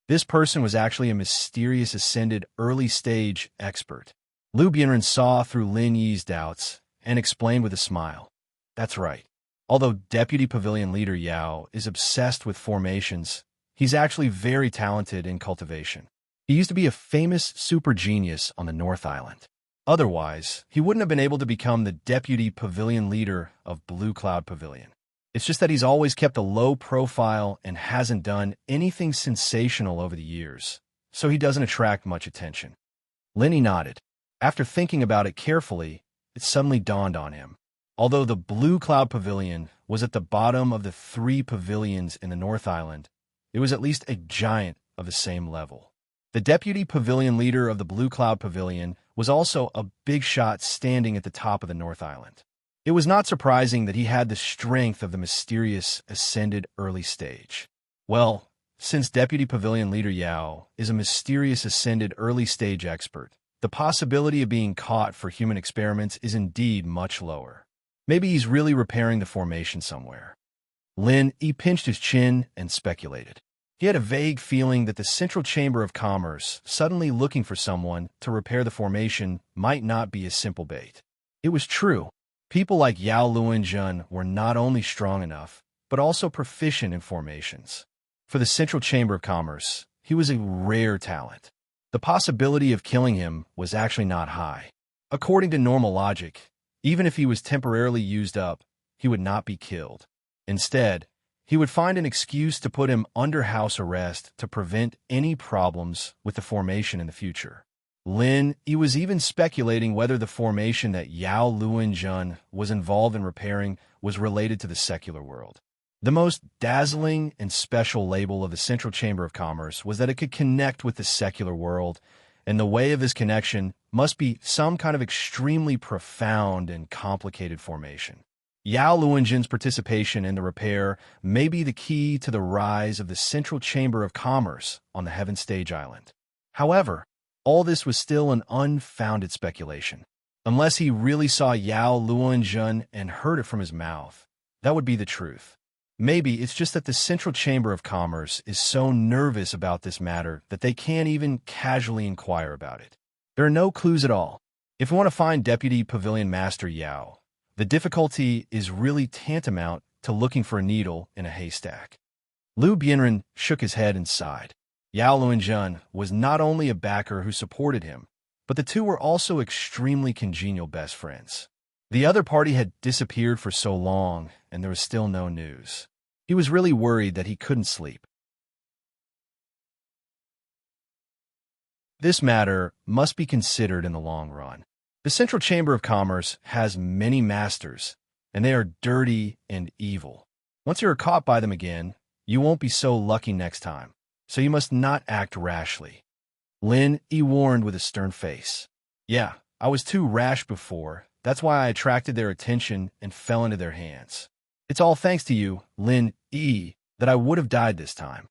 This person was actually a mysterious ascended early-stage expert. Liu Bianren saw through Lin Yi's doubts and explained with a smile. That's right. Although Deputy Pavilion Leader Yao is obsessed with formations, he's actually very talented in cultivation. He used to be a famous super genius on the North Island. Otherwise, he wouldn't have been able to become the Deputy Pavilion Leader of Blue Cloud Pavilion. It's just that he's always kept a low profile and hasn't done anything sensational over the years, so he doesn't attract much attention. Lenny nodded. After thinking about it carefully, it suddenly dawned on him. Although the Blue Cloud Pavilion was at the bottom of the three pavilions in the North Island, it was at least a giant of the same level. The Deputy Pavilion Leader of the Blue Cloud Pavilion was also a big shot standing at the top of the North Island. It was not surprising that he had the strength of the mysterious ascended early stage. Well, since Deputy Pavilion Leader Yao is a mysterious ascended early stage expert, the possibility of being caught for human experiments is indeed much lower. Maybe he's really repairing the formation somewhere. Lin Yi pinched his chin and speculated. He had a vague feeling that the Central Chamber of Commerce, suddenly looking for someone to repair the formation, might not be a simple bait. It was true. People like Yao Luanjun were not only strong enough, but also proficient in formations. For the Central Chamber of Commerce, he was a rare talent. The possibility of killing him was actually not high. According to normal logic, even if he was temporarily used up, he would not be killed. Instead, he would find an excuse to put him under house arrest to prevent any problems with the formation in the future. Lin Yi was even speculating whether the formation that Yao Luanjun was involved in repairing was related to the secular world. The most dazzling and special label of the Central Chamber of Commerce was that it could connect with the secular world, and the way of this connection must be some kind of extremely profound and complicated formation. Yao Luanjin's participation in the repair may be the key to the rise of the Central Chamber of Commerce on the Heaven Stage Island. However, all this was still an unfounded speculation. Unless he really saw Yao Luanjin and heard it from his mouth, that would be the truth. Maybe it's just that the Central Chamber of Commerce is so nervous about this matter that they can't even casually inquire about it. There are no clues at all. If we want to find Deputy Pavilion Master Yao, the difficulty is really tantamount to looking for a needle in a haystack. Lu Bianren shook his head and sighed. Yao Luanjun was not only a backer who supported him, but the two were also extremely congenial best friends. The other party had disappeared for so long, and there was still no news. He was really worried that he couldn't sleep. This matter must be considered in the long run. The Central Chamber of Commerce has many masters, and they are dirty and evil. Once you are caught by them again, you won't be so lucky next time, so you must not act rashly. Lin Yi warned with a stern face. Yeah, I was too rash before. That's why I attracted their attention and fell into their hands. It's all thanks to you, Lin Yi, that I would have died this time.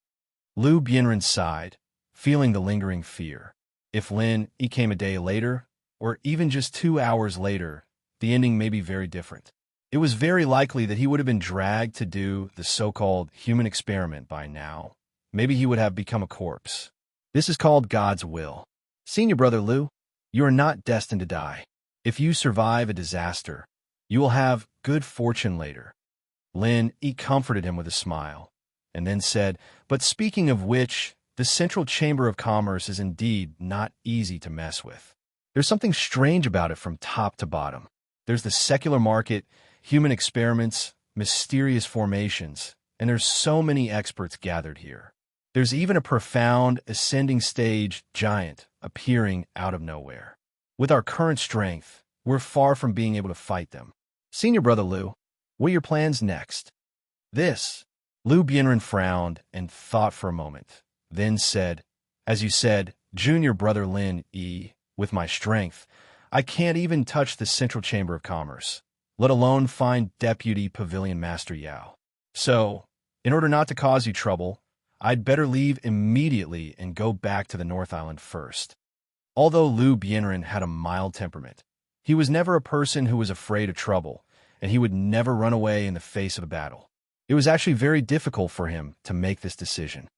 Lu Bianren sighed, feeling the lingering fear. If Lin Yi came a day later, or even just 2 hours later, the ending may be very different. It was very likely that he would have been dragged to do the so-called human experiment by now. Maybe he would have become a corpse. This is called God's will. Senior brother Lu, you are not destined to die. If you survive a disaster, you will have good fortune later. Lin Yi comforted him with a smile, and then said, but speaking of which, the Central Chamber of Commerce is indeed not easy to mess with. There's something strange about it from top to bottom. There's the secular market, human experiments, mysterious formations, and there's so many experts gathered here. There's even a profound ascending stage giant appearing out of nowhere. With our current strength, we're far from being able to fight them. Senior brother Lu, what are your plans next? This. Lu Bianren frowned and thought for a moment, then said, as you said, junior brother Lin Yi, with my strength, I can't even touch the Central Chamber of Commerce, let alone find Deputy Pavilion Master Yao. So, in order not to cause you trouble, I'd better leave immediately and go back to the North Island first. Although Lu Bianren had a mild temperament, he was never a person who was afraid of trouble, and he would never run away in the face of a battle. It was actually very difficult for him to make this decision.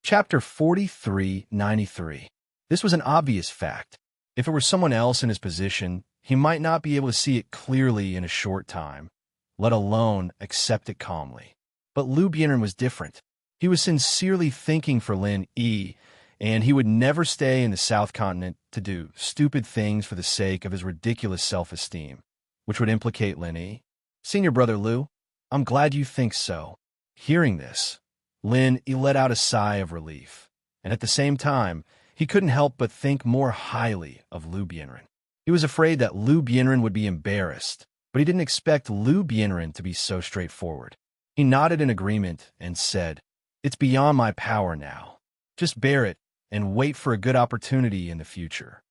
Chapter 4393. This was an obvious fact. If it were someone else in his position, he might not be able to see it clearly in a short time, let alone accept it calmly. But Lu Bianren was different. He was sincerely thinking for Lin Yi, and he would never stay in the South Continent to do stupid things for the sake of his ridiculous self-esteem, which would implicate Lin Yi. Senior brother Lu, I'm glad you think so. Hearing this, Lin Yi let out a sigh of relief, and at the same time, he couldn't help but think more highly of Lu Bianren. He was afraid that Lu Bianren would be embarrassed, but he didn't expect Lu Bianren to be so straightforward. He nodded in agreement and said, it's beyond my power now. Just bear it and wait for a good opportunity in the future.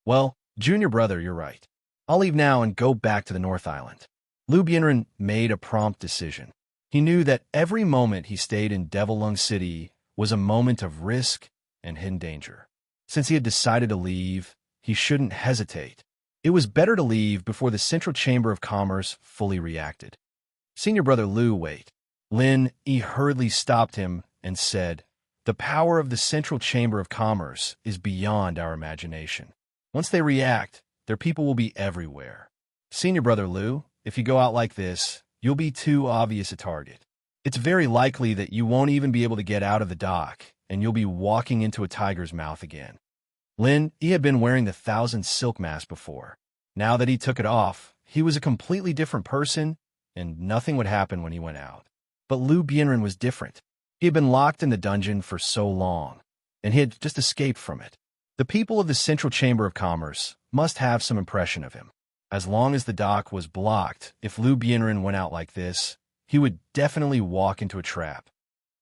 Well, junior brother, you're right. I'll leave now and go back to the North Island. Lu Bianren made a prompt decision. He knew that every moment he stayed in Devil Lung City was a moment of risk and hidden danger. Since he had decided to leave, he shouldn't hesitate. It was better to leave before the Central Chamber of Commerce fully reacted. Senior brother Lu, wait. Lin Yi hurriedly stopped him and said, the power of the Central Chamber of Commerce is beyond our imagination. Once they react, their people will be everywhere. Senior brother Lu, if you go out like this, you'll be too obvious a target. It's very likely that you won't even be able to get out of the dock, and you'll be walking into a tiger's mouth again. Lin Yi had been wearing the 1,000 silk mask before. Now that he took it off, he was a completely different person, and nothing would happen when he went out. But Lu Bianren was different. He had been locked in the dungeon for so long, and he had just escaped from it. The people of the Central Chamber of Commerce must have some impression of him. As long as the dock was blocked, if Liu Bianren went out like this, he would definitely walk into a trap.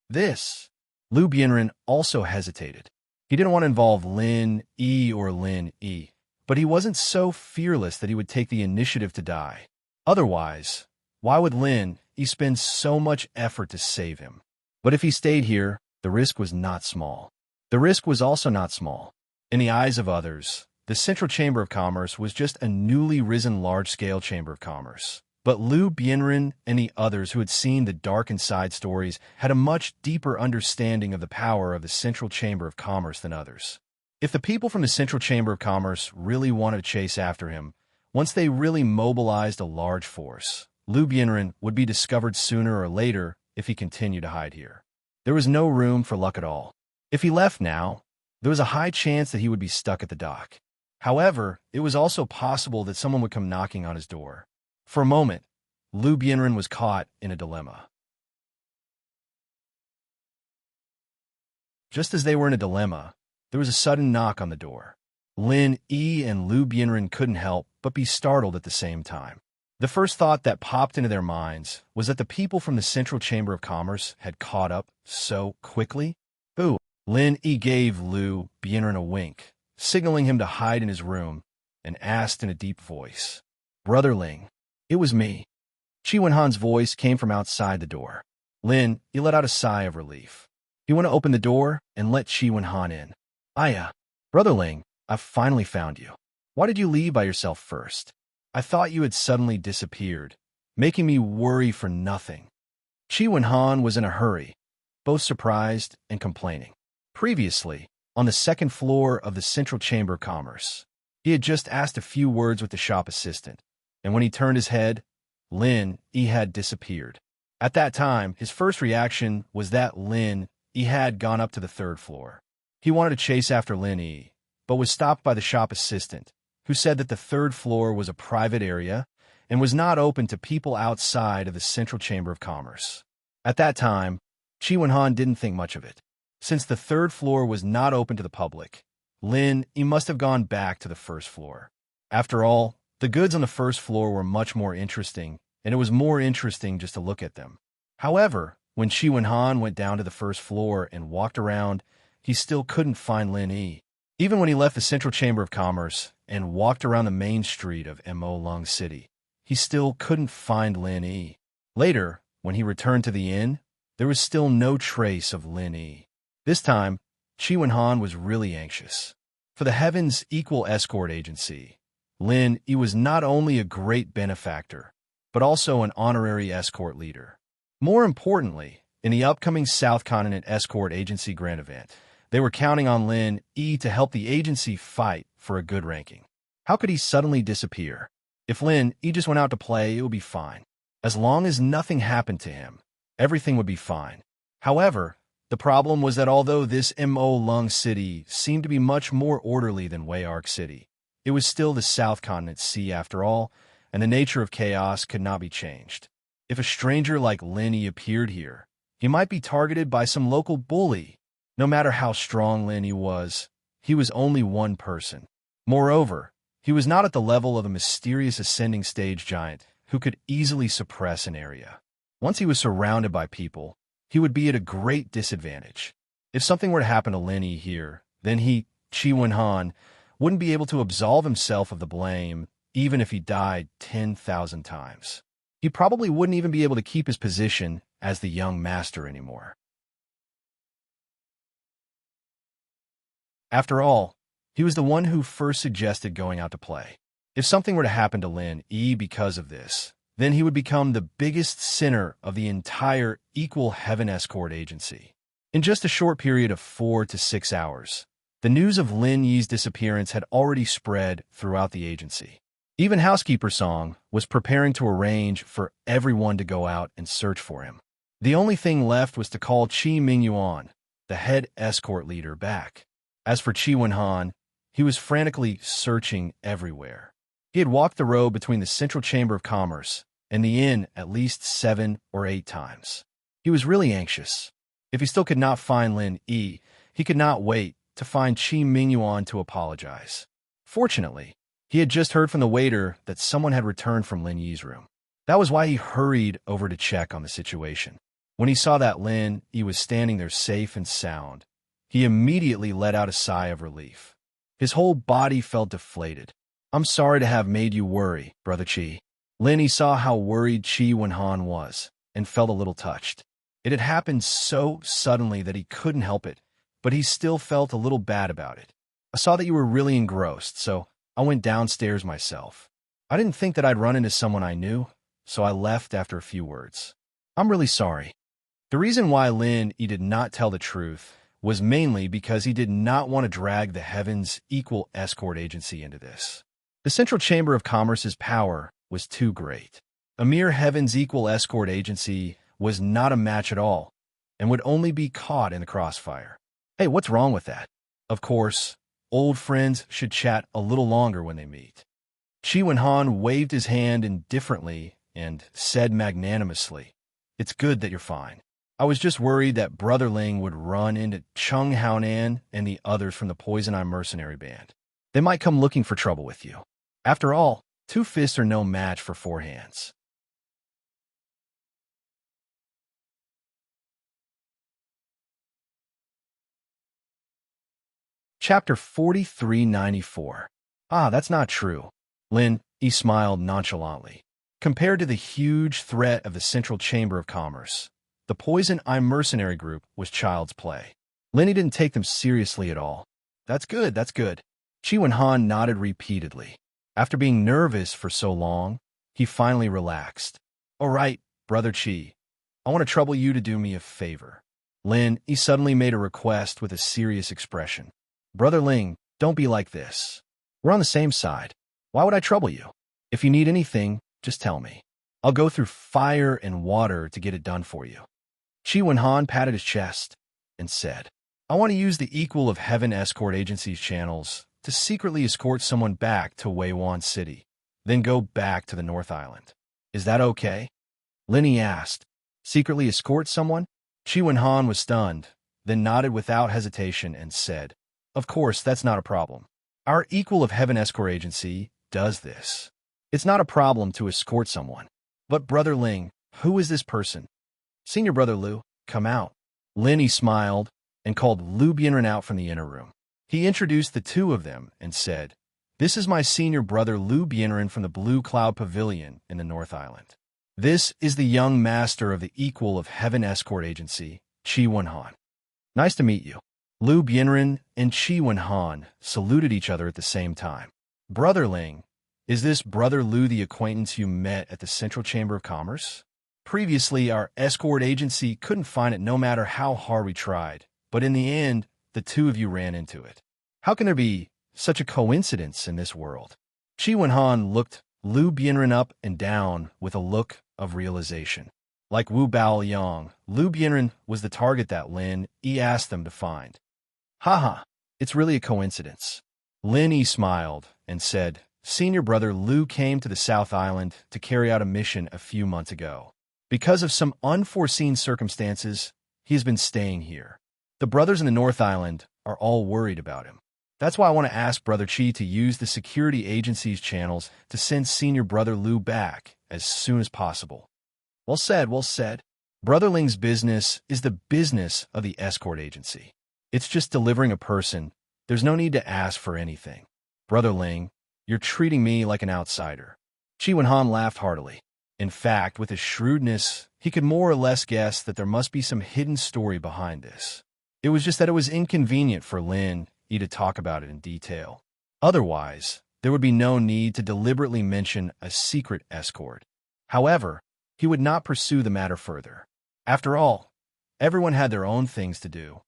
Liu Bianren also hesitated. He didn't want to involve Lin Yi or Lin Yi, but he wasn't so fearless that he would take the initiative to die. Otherwise, why would Lin Yi spend so much effort to save him? But if he stayed here, the risk was not small. The risk was also not small. In the eyes of others, the Central Chamber of Commerce was just a newly risen large-scale Chamber of Commerce. But Liu Bianren and the others who had seen the dark and side stories had a much deeper understanding of the power of the Central Chamber of Commerce than others. If the people from the Central Chamber of Commerce really wanted to chase after him, once they really mobilized a large force, Liu Bianren would be discovered sooner or later if he continued to hide here. There was no room for luck at all. If he left now, there was a high chance that he would be stuck at the dock. However, it was also possible that someone would come knocking on his door. For a moment, Liu Bianren was caught in a dilemma. Just as they were in a dilemma, there was a sudden knock on the door. Lin Yi and Liu Bianren couldn't help but be startled at the same time. The first thought that popped into their minds was that the people from the Central Chamber of Commerce had caught up so quickly. Ooh! Lin Yi gave Liu Bianren a wink, signaling him to hide in his room, and asked in a deep voice, "Brother Ling." "It was me." Qi Wenhan's voice came from outside the door. Lin Yi let out a sigh of relief. He went to open the door and let Qi Wenhan in. "Aya, Brother Ling, I've finally found you. Why did you leave by yourself first? I thought you had suddenly disappeared, making me worry for nothing." Qi Wenhan was in a hurry, both surprised and complaining. Previously, on the second floor of the Central Chamber of Commerce, he had just asked a few words with the shop assistant, and when he turned his head, Lin Yi had disappeared. At that time, his first reaction was that Lin Yi had gone up to the third floor. He wanted to chase after Lin Yi, but was stopped by the shop assistant, who said that the third floor was a private area and was not open to people outside of the Central Chamber of Commerce. At that time, Qi Wenhan didn't think much of it. Since the third floor was not open to the public, Lin Yi must have gone back to the first floor. After all, the goods on the first floor were much more interesting, and it was more interesting just to look at them. However, when Qi Wenhan went down to the first floor and walked around, he still couldn't find Lin Yi. Even when he left the Central Chamber of Commerce and walked around the main street of Mo Lung City, he still couldn't find Lin Yi. Later, when he returned to the inn, there was still no trace of Lin Yi. This time, Qi Wenhan was really anxious. For the Heaven's Equal Escort Agency, Lin Yi was not only a great benefactor, but also an honorary escort leader. More importantly, in the upcoming South Continent Escort Agency Grand event, they were counting on Lin Yi to help the agency fight for a good ranking. How could he suddenly disappear? If Lin Yi just went out to play, it would be fine. As long as nothing happened to him, everything would be fine. However, the problem was that although this Mo Lung City seemed to be much more orderly than Wayark City, it was still the South Continent Sea after all, and the nature of chaos could not be changed. If a stranger like Lin Yi appeared here, he might be targeted by some local bully. No matter how strong Lin Yi was, he was only one person. Moreover, he was not at the level of a mysterious ascending stage giant who could easily suppress an area. Once he was surrounded by people, he would be at a great disadvantage. If something were to happen to Lin Yi here, then he, Qi Wenhan, wouldn't be able to absolve himself of the blame, even if he died 10,000 times. He probably wouldn't even be able to keep his position as the young master anymore. After all, he was the one who first suggested going out to play. If something were to happen to Lin Yi because of this, then he would become the biggest sinner of the entire Equal Heaven Escort Agency. In just a short period of 4 to 6 hours, the news of Lin Yi's disappearance had already spread throughout the agency. Even Housekeeper Song was preparing to arrange for everyone to go out and search for him. The only thing left was to call Qi Mingyuan, the head escort leader, back. As for Qi Wenhan, he was frantically searching everywhere. He had walked the road between the Central Chamber of Commerce and the inn at least 7 or 8 times. He was really anxious. If he still could not find Lin Yi, he could not wait to find Chi Mingyuan to apologize. Fortunately, he had just heard from the waiter that someone had returned from Lin Yi's room. That was why he hurried over to check on the situation. When he saw that Lin Yi was standing there safe and sound, he immediately let out a sigh of relief. His whole body felt deflated. "I'm sorry to have made you worry, Brother Chi." Lin Yi saw how worried Chi Wenhan was and felt a little touched. It had happened so suddenly that he couldn't help it, but he still felt a little bad about it. "I saw that you were really engrossed, so I went downstairs myself. I didn't think that I'd run into someone I knew, so I left after a few words. I'm really sorry." The reason why Lin Yi did not tell the truth was mainly because he did not want to drag the Heaven's Equal Escort Agency into this. The Central Chamber of Commerce's power was too great. A mere Heaven's Equal Escort Agency was not a match at all, and would only be caught in the crossfire. Hey, what's wrong with that? Of course, old friends should chat a little longer when they meet. Chi Wenhan waved his hand indifferently and said magnanimously, "It's good that you're fine. I was just worried that Brother Ling would run into Chung Haonan and the others from the Poison Eye mercenary band. They might come looking for trouble with you. After all, 2 fists are no match for 4 hands." Chapter 4394. "Ah, that's not true." Lin Yi smiled nonchalantly. Compared to the huge threat of the Central Chamber of Commerce, the Poison Eye mercenary group was child's play. Lin Yi didn't take them seriously at all. That's good, that's good." Chi Wenhan nodded repeatedly. After being nervous for so long, he finally relaxed. "All right, Brother Chi, I want to trouble you to do me a favor." Lin Yi suddenly made a request with a serious expression. "Brother Ling, don't be like this. We're on the same side. Why would I trouble you? If you need anything, just tell me. I'll go through fire and water to get it done for you." Chi Wenhan patted his chest and said, "I want to use the Equal of Heaven Escort Agency's channels to secretly escort someone back to Weiwan City, then go back to the North Island. Is that okay?" Lin Yi asked. "Secretly escort someone?" Chi Wenhan was stunned, then nodded without hesitation and said, "Of course, that's not a problem. Our Equal of Heaven Escort Agency does this. It's not a problem to escort someone. But Brother Ling, who is this person?" "Senior Brother Liu, come out." Lin Yi smiled and called Liu Bianren out from the inner room. He introduced the 2 of them and said, "This is my senior brother Liu Bianren from the Blue Cloud Pavilion in the North Island. This is the young master of the Equal of Heaven Escort Agency, Chi Wenhan. Nice to meet you." Liu Bianren and Chi Wenhan saluted each other at the same time. "Brother Ling, is this Brother Liu the acquaintance you met at the Central Chamber of Commerce? Previously, our escort agency couldn't find it no matter how hard we tried, but in the end, the 2 of you ran into it. How can there be such a coincidence in this world?" Chi Wenhan looked Liu Bianren up and down with a look of realization. Like Wu Baoyang, Liu Bianren was the target that Lin Yi asked them to find. "Haha, it's really a coincidence." Lin Yi smiled and said, "Senior Brother Liu came to the South Island to carry out a mission a few months ago. Because of some unforeseen circumstances, he has been staying here. The brothers in the North Island are all worried about him. That's why I want to ask Brother Chi to use the security agency's channels to send Senior Brother Liu back as soon as possible." Well said, well said. Brother Ling's business is the business of the escort agency. It's just delivering a person. There's no need to ask for anything. Brother Ling, you're treating me like an outsider." Chi Wenhan laughed heartily. In fact, with his shrewdness, he could more or less guess that there must be some hidden story behind this. It was just that it was inconvenient for Lin Yi to talk about it in detail. Otherwise, there would be no need to deliberately mention a secret escort. However, he would not pursue the matter further. After all, everyone had their own things to do.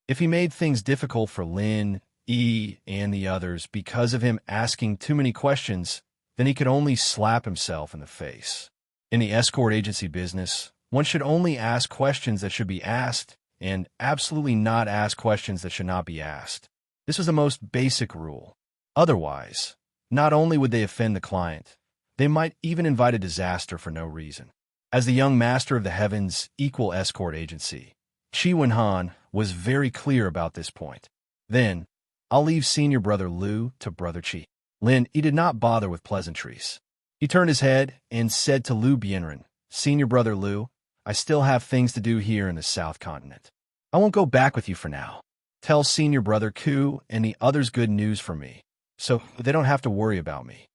If he made things difficult for Lin Yi and the others because of him asking too many questions, then he could only slap himself in the face. In the escort agency business, one should only ask questions that should be asked and absolutely not ask questions that should not be asked. This was the most basic rule. Otherwise, not only would they offend the client, they might even invite a disaster for no reason. As the young master of the Heavens Equal Escort Agency, Chi Wen-han was very clear about this point. Then, I'll leave senior brother Liu to brother Chi. Lin Yi did not bother with pleasantries. He turned his head and said to Liu Bianren, "Senior brother Liu, I still have things to do here in the South Continent. I won't go back with you for now. Tell senior brother Ku and the others good news from me, so they don't have to worry about me.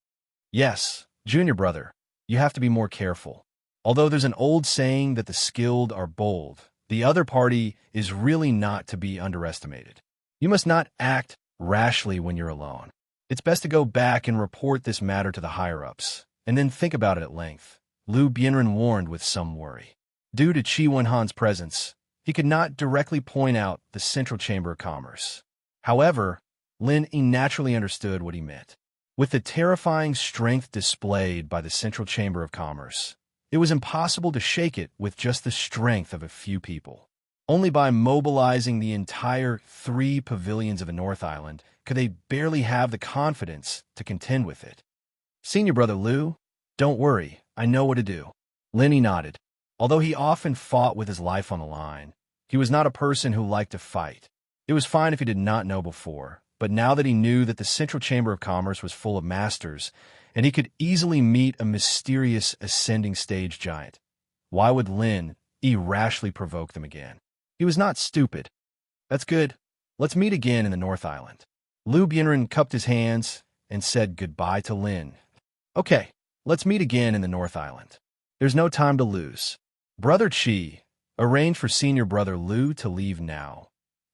Yes, junior brother, you have to be more careful. Although there's an old saying that the skilled are bold, the other party is really not to be underestimated. You must not act rashly when you're alone. It's best to go back and report this matter to the higher-ups, and then think about it at length," Liu Bianren warned with some worry. Due to Chi Wen-han's presence, he could not directly point out the Central Chamber of Commerce. However, Lin Yi naturally understood what he meant. With the terrifying strength displayed by the Central Chamber of Commerce, it was impossible to shake it with just the strength of a few people. Only by mobilizing the entire 3 pavilions of the North Island could they barely have the confidence to contend with it. "Senior brother Liu, don't worry, I know what to do." Lin Yi nodded. Although he often fought with his life on the line, he was not a person who liked to fight. It was fine if he did not know before, but now that he knew that the Central Chamber of Commerce was full of masters, and he could easily meet a mysterious ascending stage giant, why would Lin Yi rashly provoke them again? He was not stupid. "That's good. Let's meet again in the North Island." Liu Bianren cupped his hands and said goodbye to Lin. "Okay, let's meet again in the North Island. There's no time to lose." Brother Chi arranged for senior brother Liu to leave now.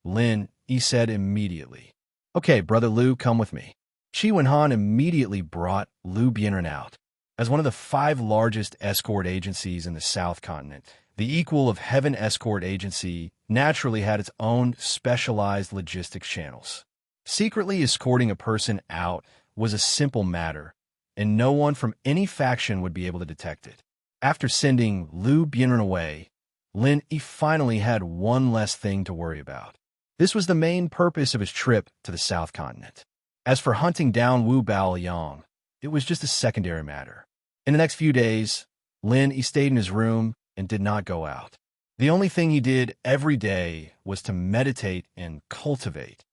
Lin Yi said immediately, "Okay, brother Liu, come with me." Chi Wen-han immediately brought Liu Bianren out. As one of the 5 largest escort agencies in the South Continent, the equal of Heaven Escort Agency naturally had its own specialized logistics channels. Secretly escorting a person out was a simple matter, and no one from any faction would be able to detect it. After sending Liu Bianren away, Lin Yi finally had one less thing to worry about. This was the main purpose of his trip to the South Continent. As for hunting down Wu Baoyong, it was just a secondary matter. In the next few days, Lin Yi stayed in his room and did not go out. The only thing he did every day was to meditate and cultivate.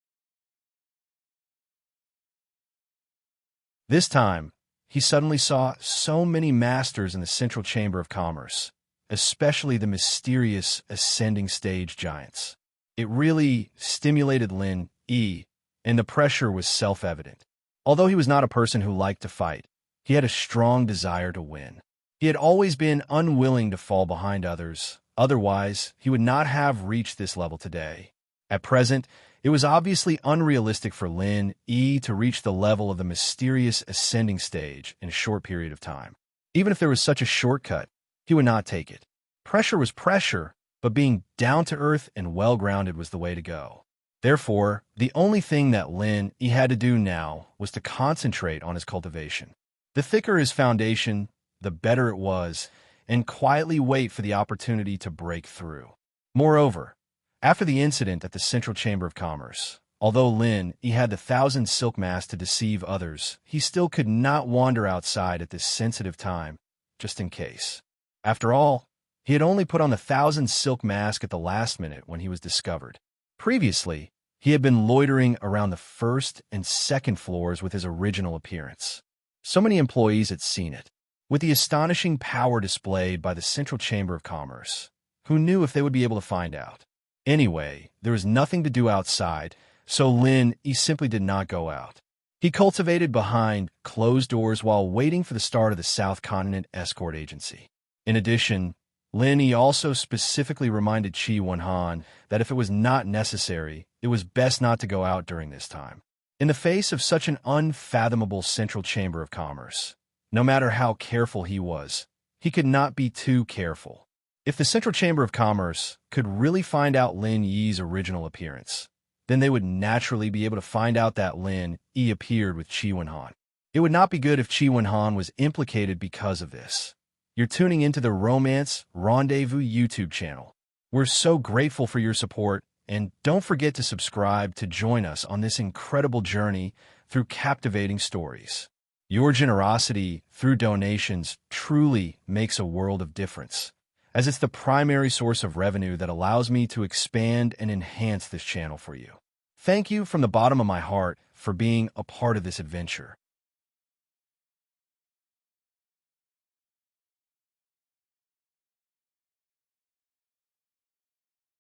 This time, he suddenly saw so many masters in the Central Chamber of Commerce, especially the mysterious ascending stage giants. It really stimulated Lin Yi, and the pressure was self-evident. Although he was not a person who liked to fight, he had a strong desire to win. He had always been unwilling to fall behind others, otherwise he would not have reached this level today. At present, it was obviously unrealistic for Lin Yi to reach the level of the mysterious ascending stage in a short period of time. Even if there was such a shortcut, he would not take it. Pressure was pressure, but being down-to-earth and well-grounded was the way to go. Therefore, the only thing that Lin Yi had to do now was to concentrate on his cultivation. The thicker his foundation, the better it was, and quietly wait for the opportunity to break through. Moreover, after the incident at the Central Chamber of Commerce, although Lin Yi had the 1,000 silk mask to deceive others, he still could not wander outside at this sensitive time, just in case. After all, he had only put on the 1,000 silk mask at the last minute when he was discovered. Previously, he had been loitering around the 1st and 2nd floors with his original appearance. So many employees had seen it. With the astonishing power displayed by the Central Chamber of Commerce, who knew if they would be able to find out? Anyway, there was nothing to do outside, so Lin Yi simply did not go out. He cultivated behind closed doors while waiting for the start of the South Continent Escort Agency. In addition, Lin Yi also specifically reminded Chi Wen-han that if it was not necessary, it was best not to go out during this time. In the face of such an unfathomable Central Chamber of Commerce, no matter how careful he was, he could not be too careful. If the Central Chamber of Commerce could really find out Lin Yi's original appearance, then they would naturally be able to find out that Lin Yi appeared with Chi Wen-han. It would not be good if Chi Wen-han was implicated because of this. You're tuning into the Romance Rendezvous YouTube channel. We're so grateful for your support, and don't forget to subscribe to join us on this incredible journey through captivating stories. Your generosity through donations truly makes a world of difference. as it's the primary source of revenue that allows me to expand and enhance this channel for you. Thank you from the bottom of my heart for being a part of this adventure.